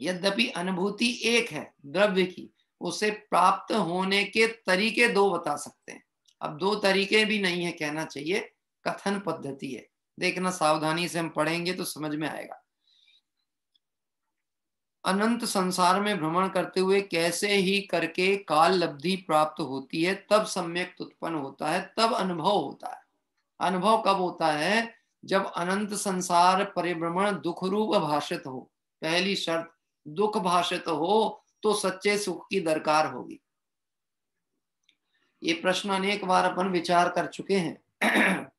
यद्यपि अनुभूति एक है द्रव्य की, उसे प्राप्त होने के तरीके 2 बता सकते हैं। अब 2 तरीके भी नहीं है कहना चाहिए, कथन पद्धति है। देखना सावधानी से हम पढ़ेंगे तो समझ में आएगा। अनंत संसार में भ्रमण करते हुए कैसे ही करके काल लब्धि प्राप्त होती है, तब सम्यक उत्पन्न होता है, तब अनुभव होता है। अनुभव कब होता है, जब अनंत संसार परिभ्रमण दुख रूप भाषित हो। पहली शर्त, दुख भाषित हो तो सच्चे सुख की दरकार होगी। ये प्रश्न अनेक बार अपन विचार कर चुके हैं।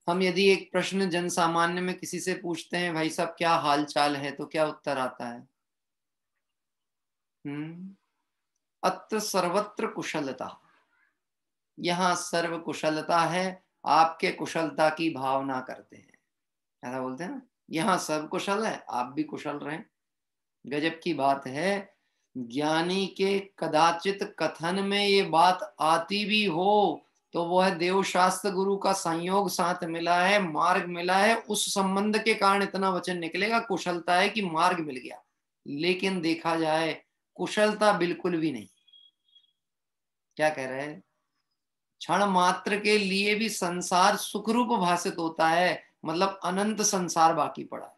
हम यदि एक प्रश्न जन सामान्य में किसी से पूछते हैं, भाई साहब क्या हाल चाल है, तो क्या उत्तर आता है? अत्र सर्वत्र कुशलता, यहाँ सर्व कुशलता है, आपके कुशलता की भावना करते हैं, ऐसा बोलते हैं ना, यहाँ सब कुशल है, आप भी कुशल रहें। गजब की बात है, ज्ञानी के कदाचित कथन में ये बात आती भी हो तो वो है देव शास्त्र गुरु का संयोग साथ मिला है, मार्ग मिला है, उस संबंध के कारण इतना वचन निकलेगा, कुशलता है कि मार्ग मिल गया। लेकिन देखा जाए कुशलता बिल्कुल भी नहीं। क्या कह रहे हैं, क्षण मात्र के लिए भी संसार सुखरूप भाषित होता है, मतलब अनंत संसार बाकी पड़ा है।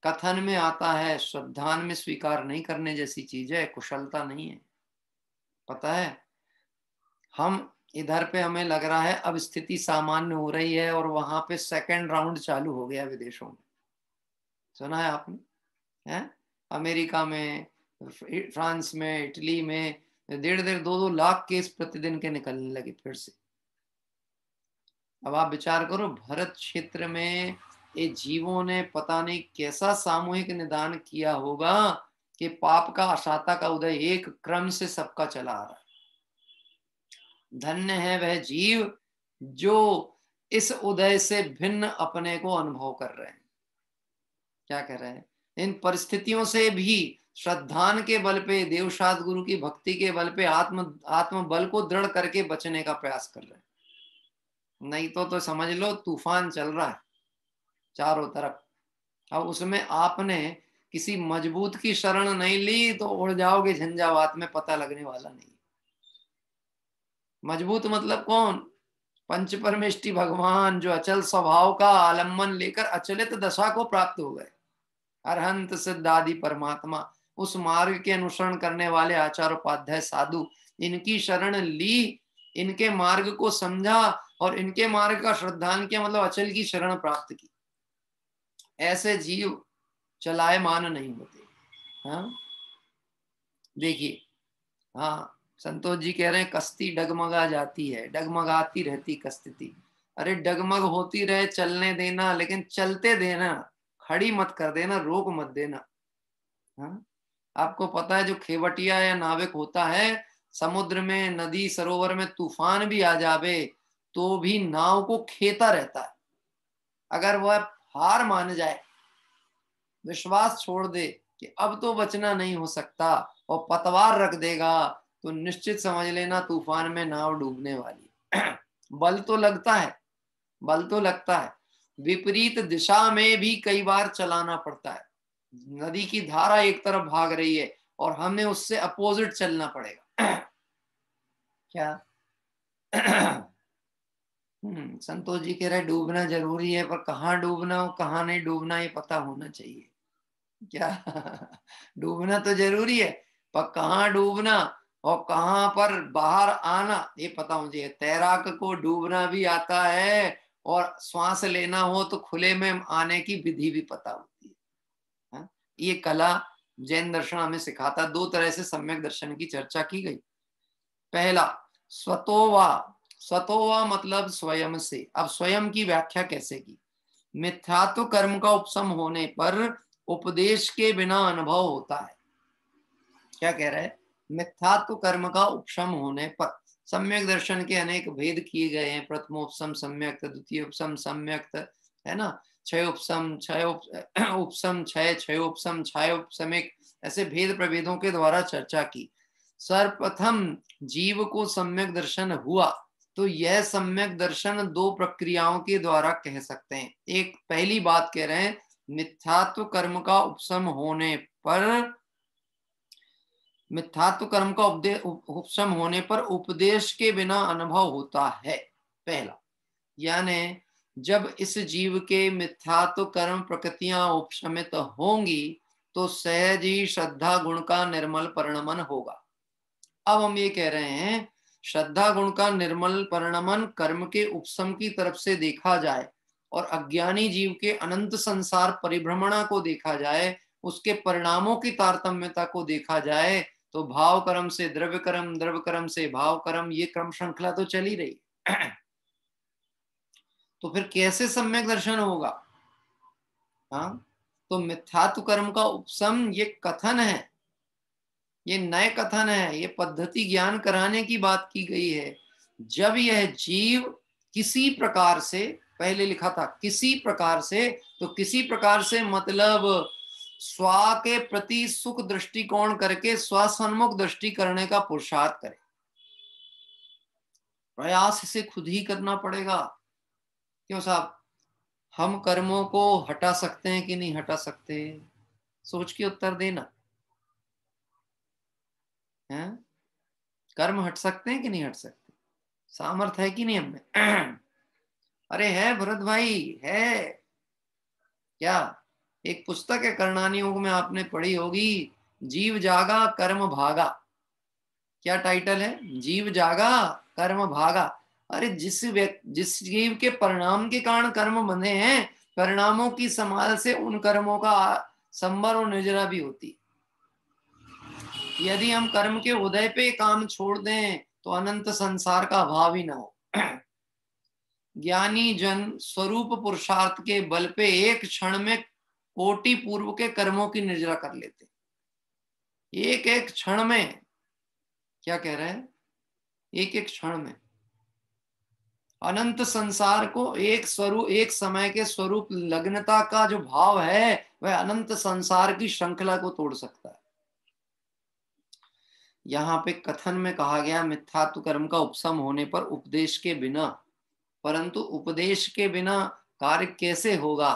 कथन में आता है, श्रद्धान में स्वीकार नहीं करने जैसी चीज है, कुशलता नहीं है। पता है, हम इधर पे हमें लग रहा है अब स्थिति सामान्य हो रही है और वहां पे सेकंड राउंड चालू हो गया विदेशों में, सुना है आपने? है अमेरिका में, फ्रांस में, इटली में 1.5-2 लाख केस प्रतिदिन के निकलने लगे फिर से। अब आप विचार करो, भरत क्षेत्र में ये जीवों ने पता नहीं कैसा सामूहिक निदान किया होगा कि पाप का अशाता का उदय एक क्रम से सबका चला आ रहा है। धन्य है वह जीव जो इस उदय से भिन्न अपने को अनुभव कर रहे हैं। क्या कह रहे हैं, इन परिस्थितियों से भी श्रद्धान के बल पे, देवशास्त्र गुरु की भक्ति के बल पे आत्म बल को दृढ़ करके बचने का प्रयास कर रहे हैं। नहीं तो समझ लो तूफान चल रहा है चारों तरफ। अब उसमें आपने किसी मजबूत की शरण नहीं ली तो उड़ जाओगे झंझावात में, पता लगने वाला नहीं। मजबूत मतलब कौन? पंच परमेष्टि भगवान, जो अचल स्वभाव का आलम्बन लेकर अचलित दशा को प्राप्त हो गए, अरहंत सिद्ध आदि परमात्मा। उस मार्ग के अनुसरण करने वाले आचार उपाध्याय साधु, इनकी शरण ली, इनके मार्ग को समझा और इनके मार्ग का श्रद्धान किया, मतलब अचल की शरण प्राप्त की। ऐसे जीव चलायमान नहीं होते। हाँ देखिए, हाँ संतोष जी कह रहे हैं कश्ती डगमगा जाती है, डगमगाती रहती कश्ती। अरे डगमग होती रहे, चलने देना, लेकिन चलते देना, खड़ी मत कर देना, रोक मत देना। हाँ आपको पता है जो खेवटिया या नाविक होता है, समुद्र में, नदी सरोवर में तूफान भी आ जावे तो भी नाव को खेता रहता है। अगर वह हार मान जाए, विश्वास छोड़ दे कि अब तो बचना नहीं हो सकता और पतवार रख देगा, तो निश्चित समझ लेना तूफान में नाव डूबने वाली। बल तो लगता है, बल तो लगता है, विपरीत दिशा में भी कई बार चलाना पड़ता है। नदी की धारा एक तरफ भाग रही है और हमें उससे अपोजिट चलना पड़ेगा। क्या संतोष जी कह रहे डूबना जरूरी है, पर कहाँ डूबना और कहाँ नहीं डूबना ये पता होना चाहिए। क्या डूबना तो जरूरी है, पर कहाँ डूबना और कहाँ पर बाहर आना ये पता होना चाहिए। तैराक को डूबना भी आता है और श्वास लेना हो तो खुले में आने की विधि भी पता होती है। हाँ? ये कला जैन दर्शन हमें सिखाता। 2 तरह से सम्यक दर्शन की चर्चा की गई। पहला स्वतोवा, स्वतोवा मतलब स्वयं से। अब स्वयं की व्याख्या कैसे की? मिथ्यात्व कर्म का उपशम होने पर उपदेश के बिना अनुभव होता है। क्या कह रहा है? मिथ्यात्व कर्म का उपशम होने पर, सम्यक दर्शन के अनेक भेद किए गए हैं, प्रथमोपशम सम्यक, द्वितीय उपशम सम्यक, है ना, क्षय उपशम, क्षय उपशम, क्षय उपशम, क्षय उपशमिक, ऐसे भेद प्रभेदों के द्वारा चर्चा की। सर्वप्रथम जीव को सम्यक दर्शन हुआ तो यह सम्यक दर्शन 2 प्रक्रियाओं के द्वारा कह सकते हैं। एक पहली बात कह रहे हैं, मिथ्यात्व कर्म का उपशम होने पर, मिथ्यात्व कर्म का उपशम होने पर उपदेश के बिना अनुभव होता है। पहला, यानी जब इस जीव के मिथ्यात्व कर्म प्रकृतियां उपशमित होंगी तो सहज ही श्रद्धा गुण का निर्मल परिणमन होगा। अब हम ये कह रहे हैं, श्रद्धा गुण का निर्मल परिणमन कर्म के उपशम की तरफ से देखा जाए और अज्ञानी जीव के अनंत संसार परिभ्रमणा को देखा जाए, उसके परिणामों की तारतम्यता को देखा जाए, तो भाव कर्म से द्रव्य कर्म, द्रव्य कर्म से भाव कर्म, ये क्रम श्रृंखला तो चली रही। तो फिर कैसे सम्यक दर्शन होगा? हाँ तो मिथ्यात्व कर्म का उपशम ये कथन है, ये नए कथन है, ये पद्धति ज्ञान कराने की बात की गई है। जब यह जीव किसी प्रकार से, पहले लिखा था किसी प्रकार से, तो किसी प्रकार से मतलब स्व के प्रति सुख दृष्टिकोण करके स्वसन्मुख दृष्टि करने का पुरुषार्थ करे। प्रयास इसे खुद ही करना पड़ेगा। क्यों साहब, हम कर्मों को हटा सकते हैं कि नहीं हटा सकते? सोच के उत्तर देना है। कर्म हट सकते हैं कि नहीं हट सकते? सामर्थ्य है कि नहीं हमें? अरे है भरत भाई, है क्या? एक पुस्तक है करणानी योग में, आपने पढ़ी होगी, जीव जागा कर्म भागा। क्या टाइटल है? जीव जागा कर्म भागा। अरे जिस जीव के परिणाम के कारण कर्म बने हैं, परिणामों की संभाल से उन कर्मों का संबर और निजरा भी होती। यदि हम कर्म के उदय पे काम छोड़ दें तो अनंत संसार का अभाव ही ना हो। ज्ञानी जन स्वरूप पुरुषार्थ के बल पे एक क्षण में कोटि पूर्व के कर्मों की निर्जरा कर लेते। एक एक क्षण में, क्या कह रहे हैं? एक एक क्षण में अनंत संसार को एक स्वरूप, एक समय के स्वरूप लग्नता का जो भाव है वह अनंत संसार की श्रृंखला को तोड़ सकता है। यहाँ पे कथन में कहा गया मिथ्यात्व कर्म का उपशम होने पर उपदेश के बिना, परंतु उपदेश के बिना कार्य कैसे होगा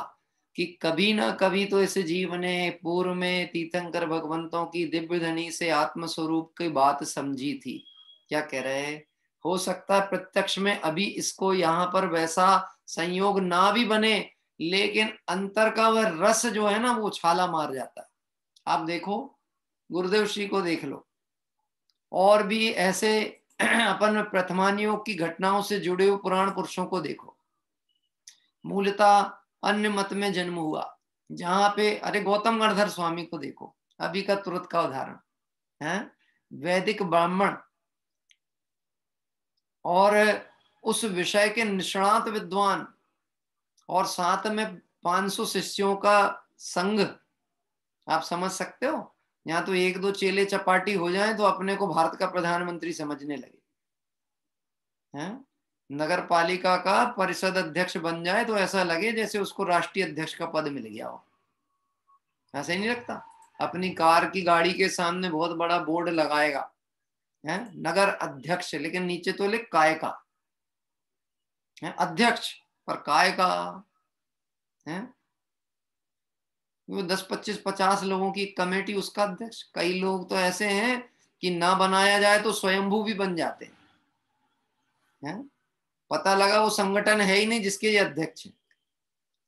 कि कभी ना कभी तो इस जीव ने पूर्व में तीर्थंकर भगवंतों की दिव्य धनी से आत्मस्वरूप की बात समझी थी। क्या कह रहे हैं? हो सकता है प्रत्यक्ष में अभी इसको यहाँ पर वैसा संयोग ना भी बने, लेकिन अंतर का वह रस जो है ना वो छाला मार जाता है। आप देखो, गुरुदेव श्री को देख लो, और भी ऐसे अपन प्रथमानियोग की घटनाओं से जुड़े हुए पुराण पुरुषों को देखो। मूलतः अन्य मत में जन्म हुआ, जहां पे, अरे गौतम गणधर स्वामी को देखो, अभी का तुरंत का उदाहरण है। वैदिक ब्राह्मण और उस विषय के निष्णात विद्वान, और साथ में 500 शिष्यों का संघ। आप समझ सकते हो, यहाँ तो एक दो चेले चपाटी हो जाए तो अपने को भारत का प्रधानमंत्री समझने लगे हैं। नगर पालिका का परिषद अध्यक्ष बन जाए तो ऐसा लगे जैसे उसको राष्ट्रीय अध्यक्ष का पद मिल गया हो। ऐसा ही नहीं लगता? अपनी कार की गाड़ी के सामने बहुत बड़ा बोर्ड लगाएगा, है नगर अध्यक्ष, लेकिन नीचे तो लिख काय का है, अध्यक्ष पर काय का है। वो 10, 25, 50 लोगों की कमेटी, उसका अध्यक्ष। कई लोग तो ऐसे हैं कि ना बनाया जाए तो स्वयंभू भी बन जाते हैं। पता लगा वो संगठन है ही नहीं जिसके ये अध्यक्ष है,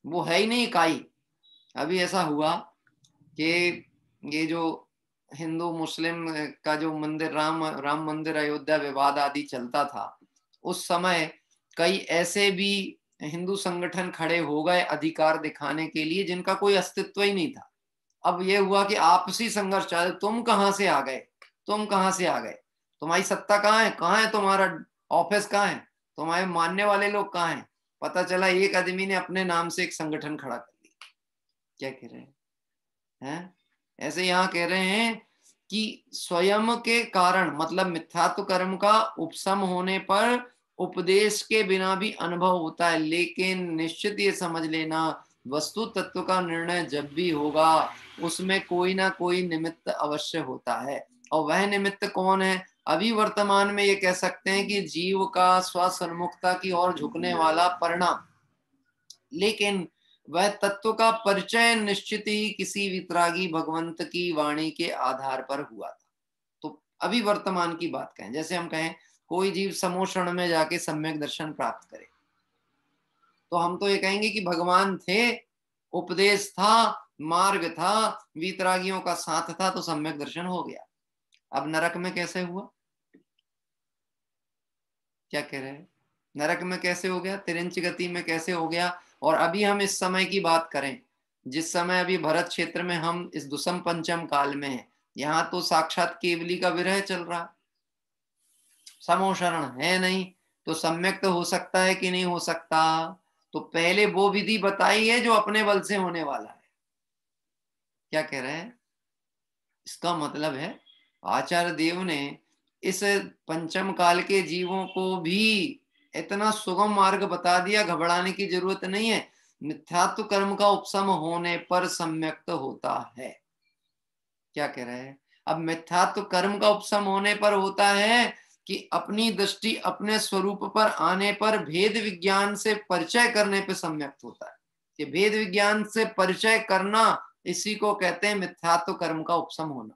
वो है ही नहीं इकाई। अभी ऐसा हुआ कि ये जो हिंदू मुस्लिम का जो मंदिर, राम मंदिर अयोध्या विवाद आदि चलता था, उस समय कई ऐसे भी हिंदू संगठन खड़े हो गए अधिकार दिखाने के लिए जिनका कोई अस्तित्व ही नहीं था। अब ये हुआ कि आपसी संघर्ष चाहे, तुम कहां से आ गए, तुम कहां से आ गए, तुम्हारी सत्ता कहाँ है तुम्हारा ऑफिस कहाँ है, तुम्हारे मानने वाले लोग कहाँ हैं? पता चला एक आदमी ने अपने नाम से एक संगठन खड़ा कर लिया। क्या कह रहे हैं? ऐसे यहाँ कह रहे हैं कि स्वयं के कारण, मतलब मिथ्यात्व कर्म का उपशम होने पर उपदेश के बिना भी अनुभव होता है, लेकिन निश्चित ये समझ लेना वस्तु तत्व का निर्णय जब भी होगा उसमें कोई ना कोई निमित्त अवश्य होता है। और वह निमित्त कौन है? अभी वर्तमान में ये कह सकते हैं कि जीव का स्वसन्मुखता की ओर झुकने वाला परिणाम, लेकिन वह तत्व का परिचय निश्चित ही किसी वितरागी भगवंत की वाणी के आधार पर हुआ था। तो अभी वर्तमान की बात कहें, जैसे हम कहें कोई जीव समोषण में जाके सम्यक दर्शन प्राप्त करे, तो हम तो ये कहेंगे कि भगवान थे, उपदेश था, मार्ग था, वितरागियों का साथ था, तो सम्यक दर्शन हो गया। अब नरक में कैसे हुआ? क्या कह रहे हैं? नरक में कैसे हो गया? तिरंच गति में कैसे हो गया? और अभी हम इस समय की बात करें, जिस समय अभी भरत क्षेत्र में हम इस दुसम पंचम काल में हैं, यहाँ तो साक्षात केवली का विरह चल रहा, समोशरण है नहीं, तो सम्यक तो हो सकता है कि नहीं हो सकता? तो पहले वो विधि बताई है जो अपने बल से होने वाला है। क्या कह रहे हैं? इसका मतलब है आचार्य देव ने इस पंचम काल के जीवों को भी इतना सुगम मार्ग बता दिया, घबराने की जरूरत नहीं है। मिथ्यात्व कर्म का उपशम होने पर सम्यक्त होता है। क्या कह रहे हैं? अब मिथ्यात्व कर्म का उपशम होने पर होता है कि अपनी दृष्टि अपने स्वरूप पर आने पर भेद विज्ञान से परिचय करने पर सम्यक्त होता है। कि भेद विज्ञान से परिचय करना, इसी को कहते हैं मिथ्यात्व कर्म का उपशम होना।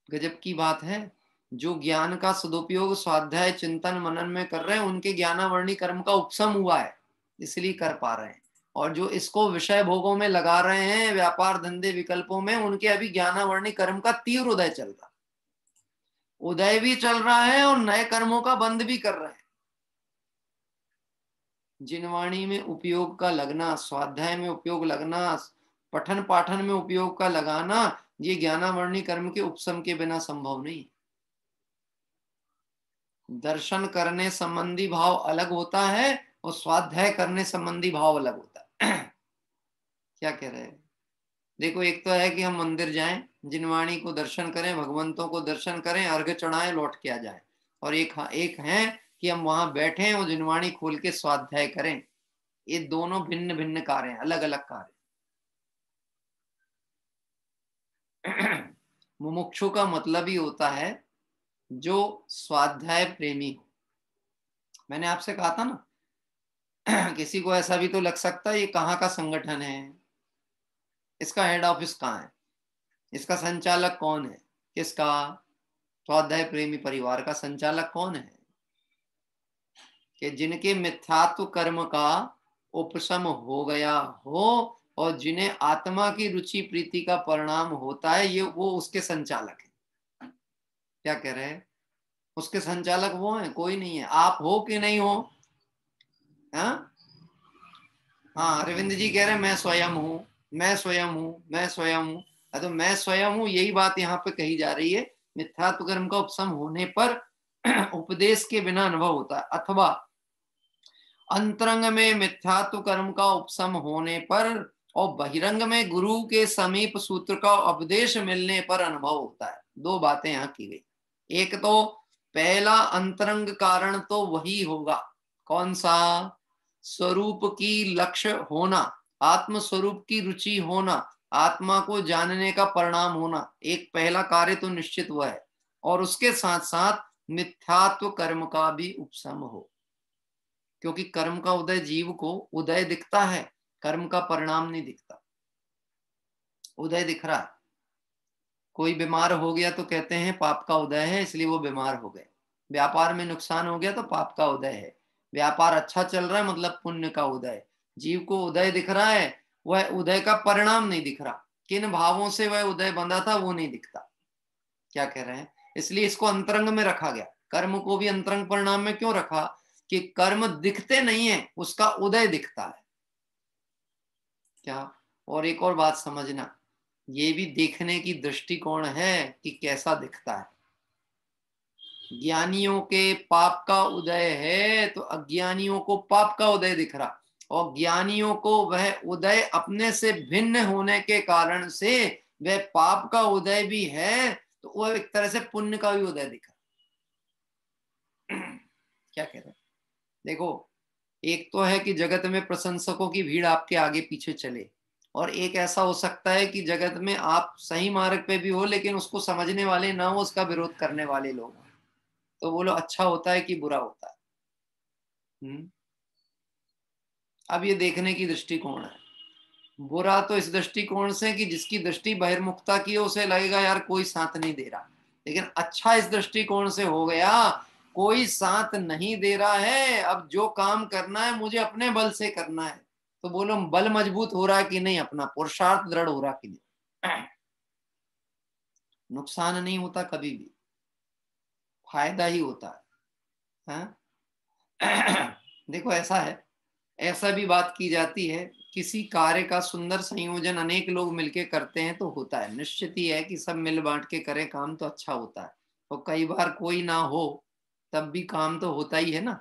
गजब की बात है। जो ज्ञान का सदुपयोग स्वाध्याय चिंतन मनन में कर रहे हैं, उनके ज्ञानावर्णी कर्म का उपशम हुआ है, इसलिए कर पा रहे हैं। और जो इसको विषय भोगों में लगा रहे हैं, व्यापार धंधे विकल्पों में, उनके अभी ज्ञानावर्णी कर्म का तीव्र उदय चल रहा है। उदय भी चल रहा है और नए कर्मों का बंद भी कर रहे हैं। जिनवाणी में उपयोग का लगना, स्वाध्याय में उपयोग लगना, पठन पाठन में उपयोग का लगाना, ये ज्ञानावर्णी कर्म के उपशम के बिना संभव नहीं। दर्शन करने संबंधी भाव अलग होता है और स्वाध्याय करने संबंधी भाव अलग होता है। क्या कह रहे हैं? देखो, एक तो है कि हम मंदिर जाएं, जिनवाणी को दर्शन करें, भगवंतों को दर्शन करें, अर्घ चढ़ाएं, लौट के आ जाएं। और एक है कि हम वहां बैठे और जिनवाणी खोल के स्वाध्याय करें। ये दोनों भिन्न भिन्न कार्य हैं, अलग अलग कार्य। मुमुक्षु का मतलब ही होता है जो स्वाध्याय प्रेमी हो। मैंने आपसे कहा था ना, किसी को ऐसा भी तो लग सकता है ये कहाँ का संगठन है, इसका हेड ऑफिस कहाँ है, इसका संचालक कौन है, किसका? स्वाध्याय प्रेमी परिवार का संचालक कौन है? कि जिनके मिथ्यात्व कर्म का उपशम हो गया हो और जिन्हें आत्मा की रुचि प्रीति का परिणाम होता है, ये वो उसके संचालक है। क्या कह रहे हैं? उसके संचालक वो हैं, कोई नहीं है। आप हो कि नहीं हो? हाँ, अरविंद जी कह रहे हैं मैं स्वयं हूं, मैं स्वयं हूं, मैं स्वयं हूं। तो मैं स्वयं हूं, यही बात यहाँ पे कही जा रही है। मिथ्यात्व कर्म का उपशम होने पर उपदेश के बिना अनुभव होता है, अथवा अंतरंग में मिथ्यात्व कर्म का उपशम होने पर और बहिरंग में गुरु के समीप सूत्र का उपदेश मिलने पर अनुभव होता है। दो बातें यहाँ की गई। एक तो पहला अंतरंग कारण तो वही होगा, कौन सा? स्वरूप की लक्ष्य होना, आत्म स्वरूप की रुचि होना, आत्मा को जानने का परिणाम होना। एक पहला कार्य तो निश्चित हुआ है। और उसके साथ साथ मिथ्यात्व कर्म का भी उपशम हो, क्योंकि कर्म का उदय जीव को उदय दिखता है, कर्म का परिणाम नहीं दिखता। उदय दिख रहा है। कोई बीमार हो गया तो कहते हैं पाप का उदय है, इसलिए वो बीमार हो गए। व्यापार में नुकसान हो गया तो पाप का उदय है। व्यापार अच्छा चल रहा है मतलब पुण्य का उदय। जीव को उदय दिख रहा है, वह उदय का परिणाम नहीं दिख रहा। किन भावों से वह उदय बंधा था वो नहीं दिखता। क्या कह रहे हैं? इसलिए इसको अंतरंग में रखा गया। कर्म को भी अंतरंग परिणाम में क्यों रखा? कि कर्म दिखते नहीं है, उसका उदय दिखता है। क्या? और एक और बात समझना, ये भी देखने की दृष्टिकोण है कि कैसा दिखता है। ज्ञानियों के पाप का उदय है तो अज्ञानियों को पाप का उदय दिख रहा, और ज्ञानियों को वह उदय अपने से भिन्न होने के कारण से वह पाप का उदय भी है, तो वह एक तरह से पुण्य का भी उदय दिख रहा। क्या कह रहे हैं? देखो, एक तो है कि जगत में प्रशंसकों की भीड़ आपके आगे पीछे चले, और एक ऐसा हो सकता है कि जगत में आप सही मार्ग पे भी हो लेकिन उसको समझने वाले ना हो, उसका विरोध करने वाले लोग हो। तो बोलो अच्छा होता है कि बुरा होता है? अब ये देखने की दृष्टिकोण है। बुरा तो इस दृष्टिकोण से कि जिसकी दृष्टि बहिर्मुखता की है उसे लगेगा यार कोई साथ नहीं दे रहा। लेकिन अच्छा इस दृष्टिकोण से हो गया, कोई साथ नहीं दे रहा है, अब जो काम करना है मुझे अपने बल से करना है। तो बोलो बल मजबूत हो रहा है कि नहीं, अपना पुरुषार्थ दृढ़ हो रहा कि नहीं? नुकसान नहीं होता कभी भी, फायदा ही होता है। देखो ऐसा है, ऐसा भी बात की जाती है, किसी कार्य का सुंदर संयोजन अनेक लोग मिलके करते हैं तो होता है। निश्चित ही है कि सब मिल बांट के करें काम तो अच्छा होता है। और कई बार कोई ना हो तब भी काम तो होता ही है ना।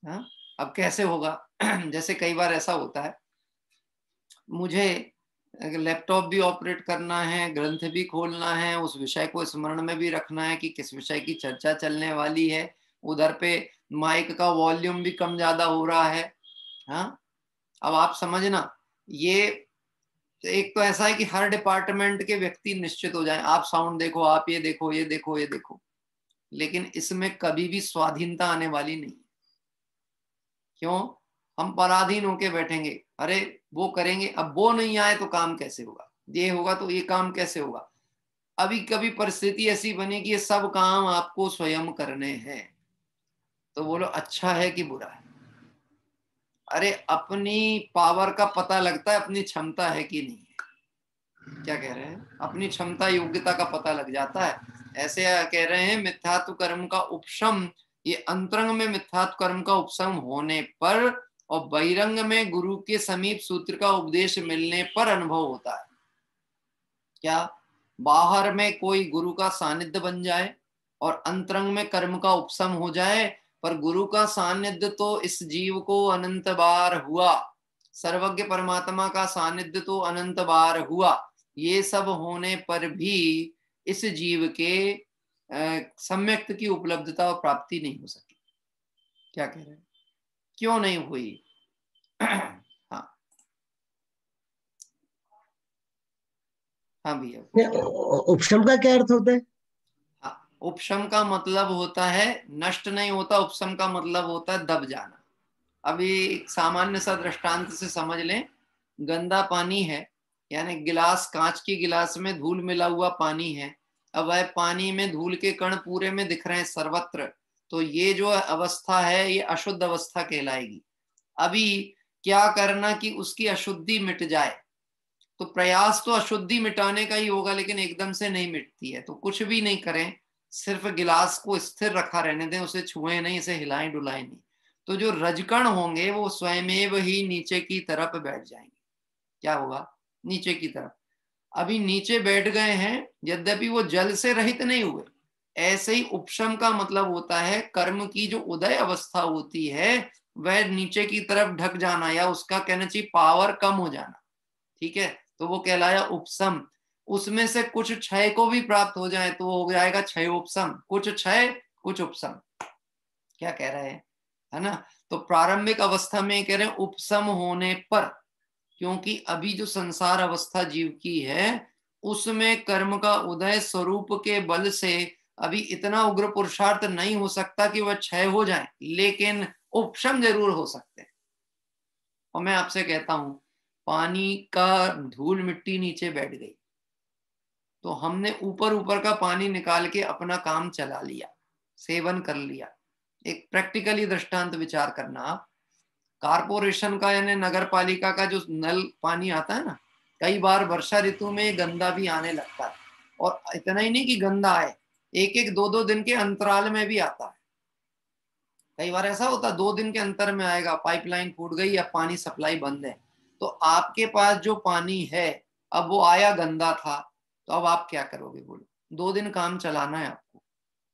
हाँ, अब कैसे होगा? जैसे कई बार ऐसा होता है, मुझे लैपटॉप भी ऑपरेट करना है, ग्रंथ भी खोलना है, उस विषय को स्मरण में भी रखना है कि किस विषय की चर्चा चलने वाली है। उधर पे माइक का वॉल्यूम भी कम ज्यादा हो रहा है। हाँ, अब आप समझना, ये एक तो ऐसा है कि हर डिपार्टमेंट के व्यक्ति निश्चित हो जाएं, आप साउंड देखो, आप ये देखो, ये देखो, ये देखो, लेकिन इसमें कभी भी स्वाधीनता आने वाली नहीं। क्यों? हम पराधीन होके बैठेंगे, अरे वो करेंगे, अब वो नहीं आए तो काम कैसे होगा, ये होगा तो ये काम कैसे होगा। अभी कभी परिस्थिति ऐसी बनी कि ये सब काम आपको स्वयं करने हैं, तो बोलो अच्छा है कि बुरा है? अरे अपनी पावर का पता लगता है, अपनी क्षमता है कि नहीं है। क्या कह रहे हैं? अपनी क्षमता योग्यता का पता लग जाता है। ऐसे कह रहे हैं मिथ्यात्व कर्म का उपशम, ये अंतरंग में मिथ्यात्व कर्म का उपशम होने पर और बहिरंग में गुरु के समीप सूत्र का उपदेश मिलने पर अनुभव होता है। क्या? बाहर में कोई गुरु का सानिध्य बन जाए और अंतरंग में कर्म का उपशम हो जाए, पर गुरु का सानिध्य तो इस जीव को अनंत बार हुआ, सर्वज्ञ परमात्मा का सानिध्य तो अनंत बार हुआ, ये सब होने पर भी इस जीव के सम्यक्त की उपलब्धता और प्राप्ति नहीं हो सकी। क्या कह रहे हैं? क्यों नहीं हुई? हाँ हाँ भैया। उपशम का क्या अर्थ होता है? हाँ, उपशम का मतलब होता है नष्ट नहीं होता, उपशम का मतलब होता है दब जाना। अभी सामान्य सा दृष्टांत से समझ लें, गंदा पानी है, यानी गिलास, कांच की गिलास में धूल मिला हुआ पानी है, अब वह पानी में धूल के कण पूरे में दिख रहे हैं सर्वत्र, तो ये जो अवस्था है ये अशुद्ध अवस्था कहलाएगी। अभी क्या करना कि उसकी अशुद्धि मिट जाए, तो प्रयास तो अशुद्धि मिटाने का ही होगा, लेकिन एकदम से नहीं मिटती है। तो कुछ भी नहीं करें, सिर्फ गिलास को स्थिर रखा रहने दें, उसे छुए नहीं, इसे हिलाएं डुलाएं नहीं, तो जो रजकण होंगे वो स्वयमेव ही नीचे की तरफ बैठ जाएंगे। क्या होगा? नीचे की तरफ। अभी नीचे बैठ गए हैं, यद्यपि वो जल से रहित नहीं हुए। ऐसे ही उपशम का मतलब होता है कर्म की जो उदय अवस्था होती है वह नीचे की तरफ ढक जाना, या उसका कहना चाहिए पावर कम हो जाना। ठीक है, तो वो कहलाया उपशम। उसमें से कुछ क्षय को भी प्राप्त हो जाए तो वो हो जाएगा क्षय उपशम, कुछ क्षय कुछ उपशम। क्या कह रहे हैं? है ना? तो प्रारंभिक अवस्था में कह रहे हैं उपशम होने पर, क्योंकि अभी जो संसार अवस्था जीव की है उसमें कर्म का उदय स्वरूप के बल से अभी इतना उग्र पुरुषार्थ नहीं हो सकता कि वह क्षय हो जाए, लेकिन उपशम जरूर हो सकते हैं। और मैं आपसे कहता हूं, पानी का धूल मिट्टी नीचे बैठ गई, तो हमने ऊपर ऊपर का पानी निकाल के अपना काम चला लिया, सेवन कर लिया। एक प्रैक्टिकली दृष्टांत विचार करना, आप कारपोरेशन का यानी नगर पालिका का जो नल पानी आता है ना, कई बार वर्षा ऋतु में गंदा भी आने लगता है, और इतना ही नहीं कि गंदा आए, एक एक दो दो दिन के अंतराल में भी आता है। कई बार ऐसा होता है 2 दिन के अंतर में आएगा, पाइपलाइन फूट गई या पानी सप्लाई बंद है। तो आपके पास जो पानी है, अब वो आया गंदा था, तो अब आप क्या करोगे? बोलो, 2 दिन काम चलाना है आपको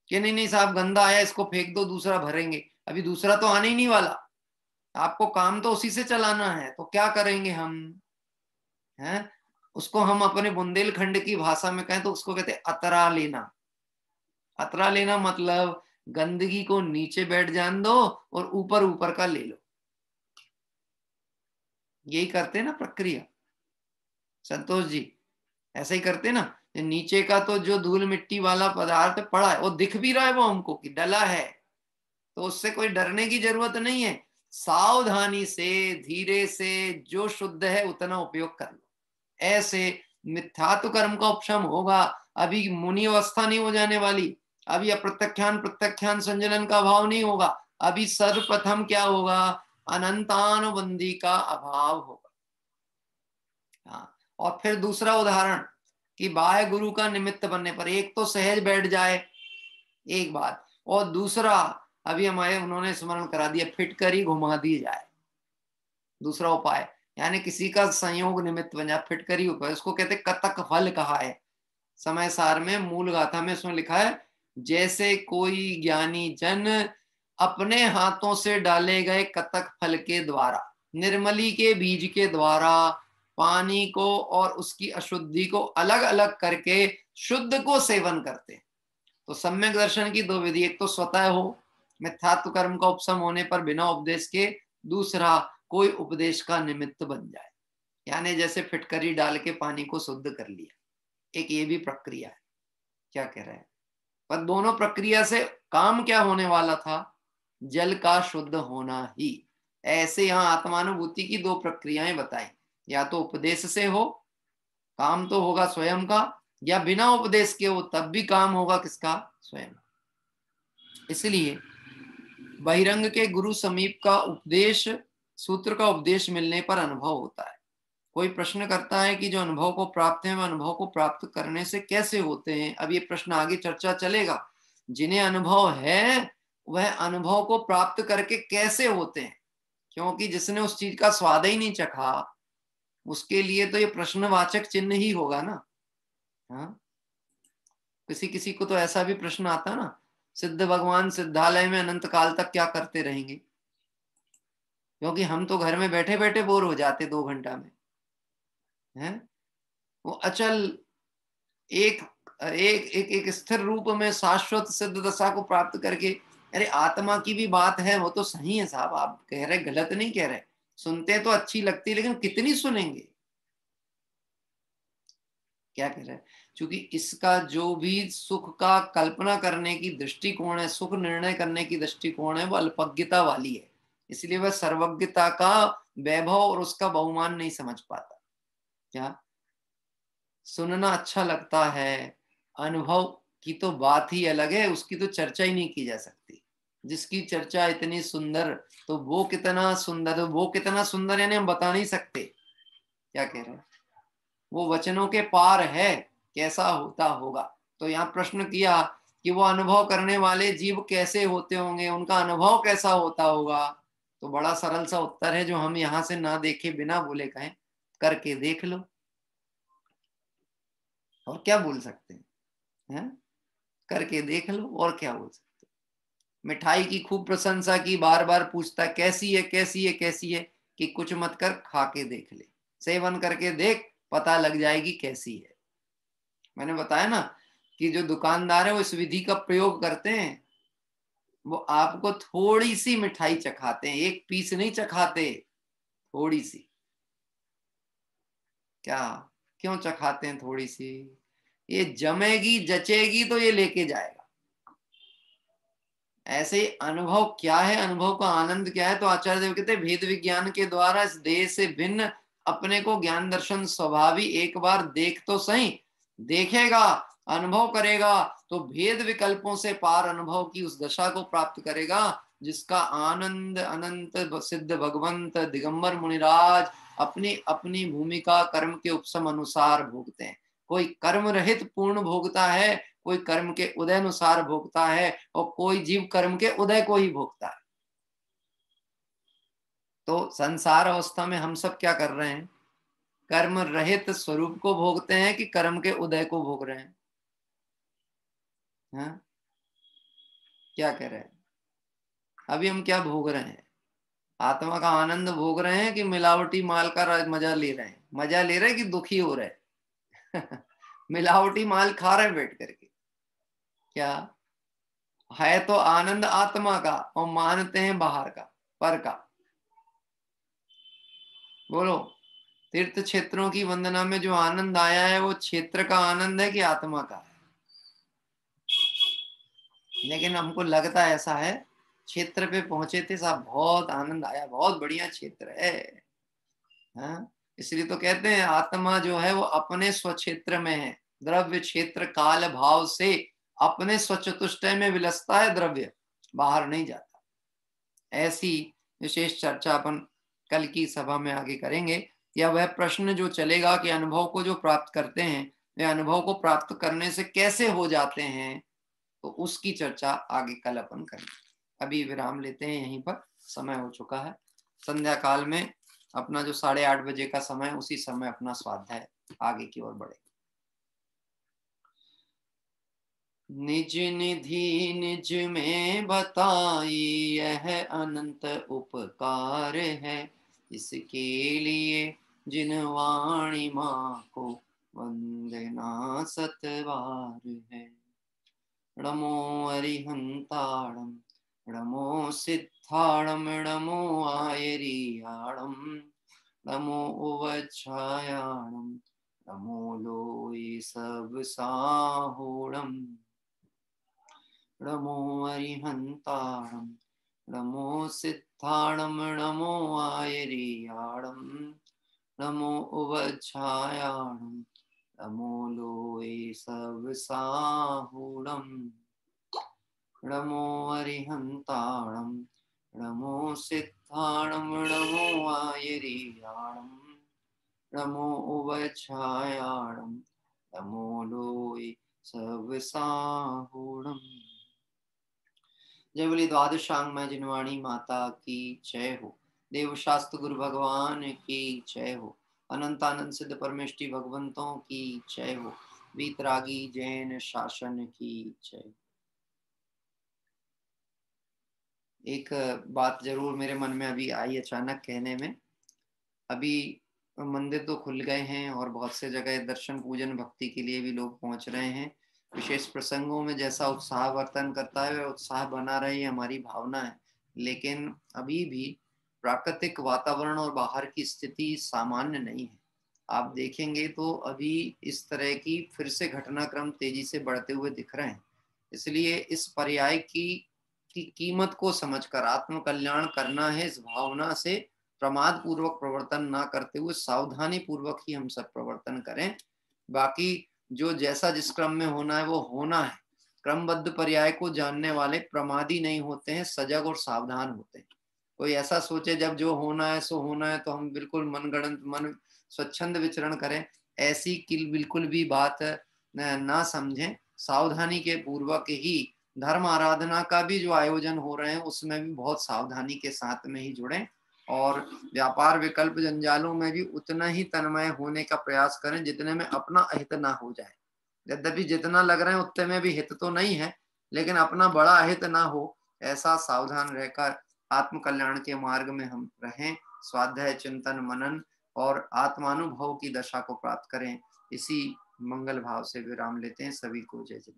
कि नहीं? नहीं साहब, गंदा आया, इसको फेंक दो, दूसरा भरेंगे। अभी दूसरा तो आने ही नहीं वाला, आपको काम तो उसी से चलाना है। तो क्या करेंगे हम? हैं, उसको हम अपने बुंदेलखंड की भाषा में कहें तो उसको कहते हैं अतरा लेना। अतरा लेना मतलब गंदगी को नीचे बैठ जान दो और ऊपर ऊपर का ले लो। यही करते ना प्रक्रिया, संतोष जी, ऐसा ही करते ना। नीचे का तो जो धूल मिट्टी वाला पदार्थ पड़ा है वो दिख भी रहा है, वो हमको कि डला है, तो उससे कोई डरने की जरूरत नहीं है। सावधानी से, धीरे से, जो शुद्ध है उतना उपयोग कर लो। ऐसे मिथ्यात्व कर्म का उपशम होगा। अभी मुनि अवस्था नहीं हो जाने वाली, अभी अप्रत्यक्षान प्रत्यक्षान संजनन का भाव नहीं होगा। अभी सर्वप्रथम क्या होगा? अनंतानुबंधी का अभाव होगा। हाँ, और फिर दूसरा उदाहरण कि बाह्य गुरु का निमित्त बनने पर एक तो सहज बैठ जाए, एक बात, और दूसरा अभी हमारे उन्होंने स्मरण करा दिया, फिटकर ही घुमा दी जाए। दूसरा उपाय यानी किसी का संयोग निमित्त बन जाए, फिटकर ही उपाय, उसको कहते कतक फल कहा है समय सार में, मूल गाथा में उसमें लिखा है, जैसे कोई ज्ञानी जन अपने हाथों से डाले गए कतक फल के द्वारा, निर्मली के बीज के द्वारा पानी को और उसकी अशुद्धि को अलग अलग करके शुद्ध को सेवन करते हैं। तो सम्यक दर्शन की दो विधि, एक तो स्वतः हो, मिथ्यात्व कर्म का उपशम होने पर बिना उपदेश के, दूसरा कोई उपदेश का निमित्त बन जाए, यानी जैसे फिटकरी डाल के पानी को शुद्ध कर लिया, एक ये भी प्रक्रिया है। क्या कह रहे हैं? पर दोनों प्रक्रिया से काम क्या होने वाला था? जल का शुद्ध होना ही। ऐसे यहाँ आत्मानुभूति की दो प्रक्रियाएं बताई, या तो उपदेश से हो, काम तो होगा स्वयं का, या बिना उपदेश के हो तब भी काम होगा किसका? स्वयं। इसलिए बहिरंग के गुरु समीप का उपदेश, सूत्र का उपदेश मिलने पर अनुभव होता है। कोई प्रश्न करता है कि जो अनुभव को प्राप्त है वह अनुभव को प्राप्त करने से कैसे होते हैं? अब ये प्रश्न आगे चर्चा चलेगा। जिन्हें अनुभव है वह अनुभव को प्राप्त करके कैसे होते हैं, क्योंकि जिसने उस चीज का स्वाद ही नहीं चखा उसके लिए तो ये प्रश्नवाचक चिन्ह ही होगा ना। हाँ, किसी किसी को तो ऐसा भी प्रश्न आता ना, सिद्ध भगवान सिद्धालय में अनंत काल तक क्या करते रहेंगे? क्योंकि हम तो घर में बैठे बैठे बोर हो जाते 2 घंटा में, हैं? वो अचल एक एक एक, एक स्थिर रूप में शाश्वत सिद्ध दशा को प्राप्त करके, अरे आत्मा की भी बात है, वो तो सही है साहब, आप कह रहे गलत नहीं कह रहे, सुनते तो अच्छी लगती लेकिन कितनी सुनेंगे? क्या कह रहे हैं? क्योंकि इसका जो भी सुख का कल्पना करने की दृष्टिकोण है, सुख निर्णय करने की दृष्टिकोण है, वो अल्पज्ञता वाली है। इसलिए वह सर्वज्ञता का वैभव और उसका बहुमान नहीं समझ पाता। क्या सुनना अच्छा लगता है, अनुभव की तो बात ही अलग है, उसकी तो चर्चा ही नहीं की जा सकती। जिसकी चर्चा इतनी सुंदर, तो वो कितना सुंदर, तो वो कितना सुंदर यानी हम बता नहीं सकते। क्या कह रहे हैं? वो वचनों के पार है, कैसा होता होगा। तो यहाँ प्रश्न किया कि वो अनुभव करने वाले जीव कैसे होते होंगे, उनका अनुभव कैसा होता होगा। तो बड़ा सरल सा उत्तर है जो हम यहाँ से ना देखे बिना बोले कहें, करके देख लो। और क्या बोल सकते हैं? करके देख लो, और क्या बोल सकते हैं? मिठाई की खूब प्रशंसा की, बार बार पूछता कैसी है कैसी है कैसी है, कि कुछ मत कर, खा के देख ले, सेवन करके देख, पता लग जाएगी कैसी है। मैंने बताया ना कि जो दुकानदार है वो इस विधि का प्रयोग करते हैं, वो आपको थोड़ी सी मिठाई चखाते हैं, एक पीस नहीं चखाते, थोड़ी सी। क्या क्यों चखाते हैं थोड़ी सी? ये जमेगी जचेगी तो ये लेके जाएगा। ऐसे अनुभव क्या है, अनुभव का आनंद क्या है? तो आचार्य देव कहते हैं भेद विज्ञान के द्वारा इस देह से भिन्न अपने को ज्ञान दर्शन स्वभावी एक बार देख तो सही, देखेगा, अनुभव करेगा तो भेद विकल्पों से पार अनुभव की उस दशा को प्राप्त करेगा जिसका आनंद अनंत सिद्ध भगवंत दिगंबर मुनिराज अपनी अपनी भूमिका कर्म के उपशम अनुसार भोगते हैं। कोई कर्म रहित पूर्ण भोगता है, कोई कर्म के उदय अनुसार भोगता है, और कोई जीव कर्म के उदय को ही भोगता है। तो संसार अवस्था में हम सब क्या कर रहे हैं? कर्म रहित स्वरूप को भोगते हैं कि कर्म के उदय को भोग रहे हैं? हाँ? क्या कह रहे हैं? अभी हम क्या भोग रहे हैं? आत्मा का आनंद भोग रहे हैं कि मिलावटी माल का मजा ले रहे हैं? मजा ले रहे हैं कि दुखी हो रहे हैं? मिलावटी माल खा रहे हैं बैठ करके। क्या है? तो आनंद आत्मा का, और मानते हैं बाहर का, पर का। बोलो, तीर्थ क्षेत्रों की वंदना में जो आनंद आया है वो क्षेत्र का आनंद है कि आत्मा का है? लेकिन हमको लगता है ऐसा है, क्षेत्र पे पहुंचे थे साहब, बहुत आनंद आया, बहुत बढ़िया क्षेत्र है। हाँ? इसलिए तो कहते हैं आत्मा जो है वो अपने स्वक्षेत्र में है, द्रव्य क्षेत्र काल भाव से अपने स्वचतुष्टय में विलसता है द्रव्य, बाहर नहीं जाता। ऐसी विशेष चर्चा अपन कल की सभा में आगे करेंगे। या वह प्रश्न जो चलेगा कि अनुभव को जो प्राप्त करते हैं वे अनुभव को प्राप्त करने से कैसे हो जाते हैं, तो उसकी चर्चा आगे कल अपन करेंगे। अभी विराम लेते हैं यहीं पर, समय हो चुका है। संध्या काल में अपना जो 8:30 बजे का समय, उसी समय अपना स्वाध्याय आगे की ओर बढ़े। निज निधि निज में बताई यह अनंत उपकार है, इसके लिए जिन वाणी माँ को वंदना सतवार है। नमो अरिहंताणम नमो सिद्धाणम नमो आयरियाणम नमो उवच्छायाणम नमो लोई सब साहूणम। नमो अरिहंताणम नमो सिद्धाणम नमो आयरियाणम नमो उवच्छायाणम नमो लोई सब साहूणम। नमो अरिहंताणम नमो सिद्धाणम नमो आयरियाणम नमो उवच्छायाणम नमो लोई सब साहूणम। जय बोली द्वादशांग में जिनवाणी माता की जय हो। देव शास्त्र गुरु भगवान की जय हो। अनंत आनंद सिद्ध परमेष्टि भगवंतों की जय हो। वीतरागी जैन शासन की जय। एक बात जरूर मेरे मन में अभी आई अचानक कहने में। अभी मंदिर तो खुल गए हैं और बहुत से जगह दर्शन पूजन भक्ति के लिए भी लोग पहुंच रहे हैं। विशेष प्रसंगों में जैसा उत्साह वर्तन करता है वह उत्साह बना रहे हमारी भावना है। लेकिन अभी भी प्राकृतिक वातावरण और बाहर की स्थिति सामान्य नहीं है। आप देखेंगे तो अभी इस तरह की फिर से घटनाक्रम तेजी से बढ़ते हुए दिख रहे हैं। इसलिए इस पर्याय की कीमत को समझकर आत्म कल्याण करना है। इस भावना से प्रमाद पूर्वक प्रवर्तन ना करते हुए सावधानी पूर्वक ही हम सब प्रवर्तन करें। बाकी जो जैसा जिस क्रम में होना है वो होना है। क्रमबद्ध पर्याय को जानने वाले प्रमादी नहीं होते हैं, सजग और सावधान होते हैं। कोई ऐसा सोचे जब जो होना है सो होना है तो हम बिल्कुल मनगढ़ंत मन स्वच्छंद विचरण करें, ऐसी बिल्कुल भी बात ना समझें। सावधानी के पूर्वक ही धर्म आराधना का भी जो आयोजन हो रहे हैं उसमें भी बहुत सावधानी के साथ में ही जुड़ें और व्यापार विकल्प जंजालों में भी उतना ही तन्मय होने का प्रयास करें जितने में अपना अहित ना हो जाए। यद्यपि जितना लग रहे हैं उतने में भी हित तो नहीं है, लेकिन अपना बड़ा अहित ना हो, ऐसा सावधान रहकर आत्म कल्याण के मार्ग में हम रहें। स्वाध्याय चिंतन मनन और आत्मानुभव की दशा को प्राप्त करें। इसी मंगल भाव से विराम लेते हैं। सभी को जय जय।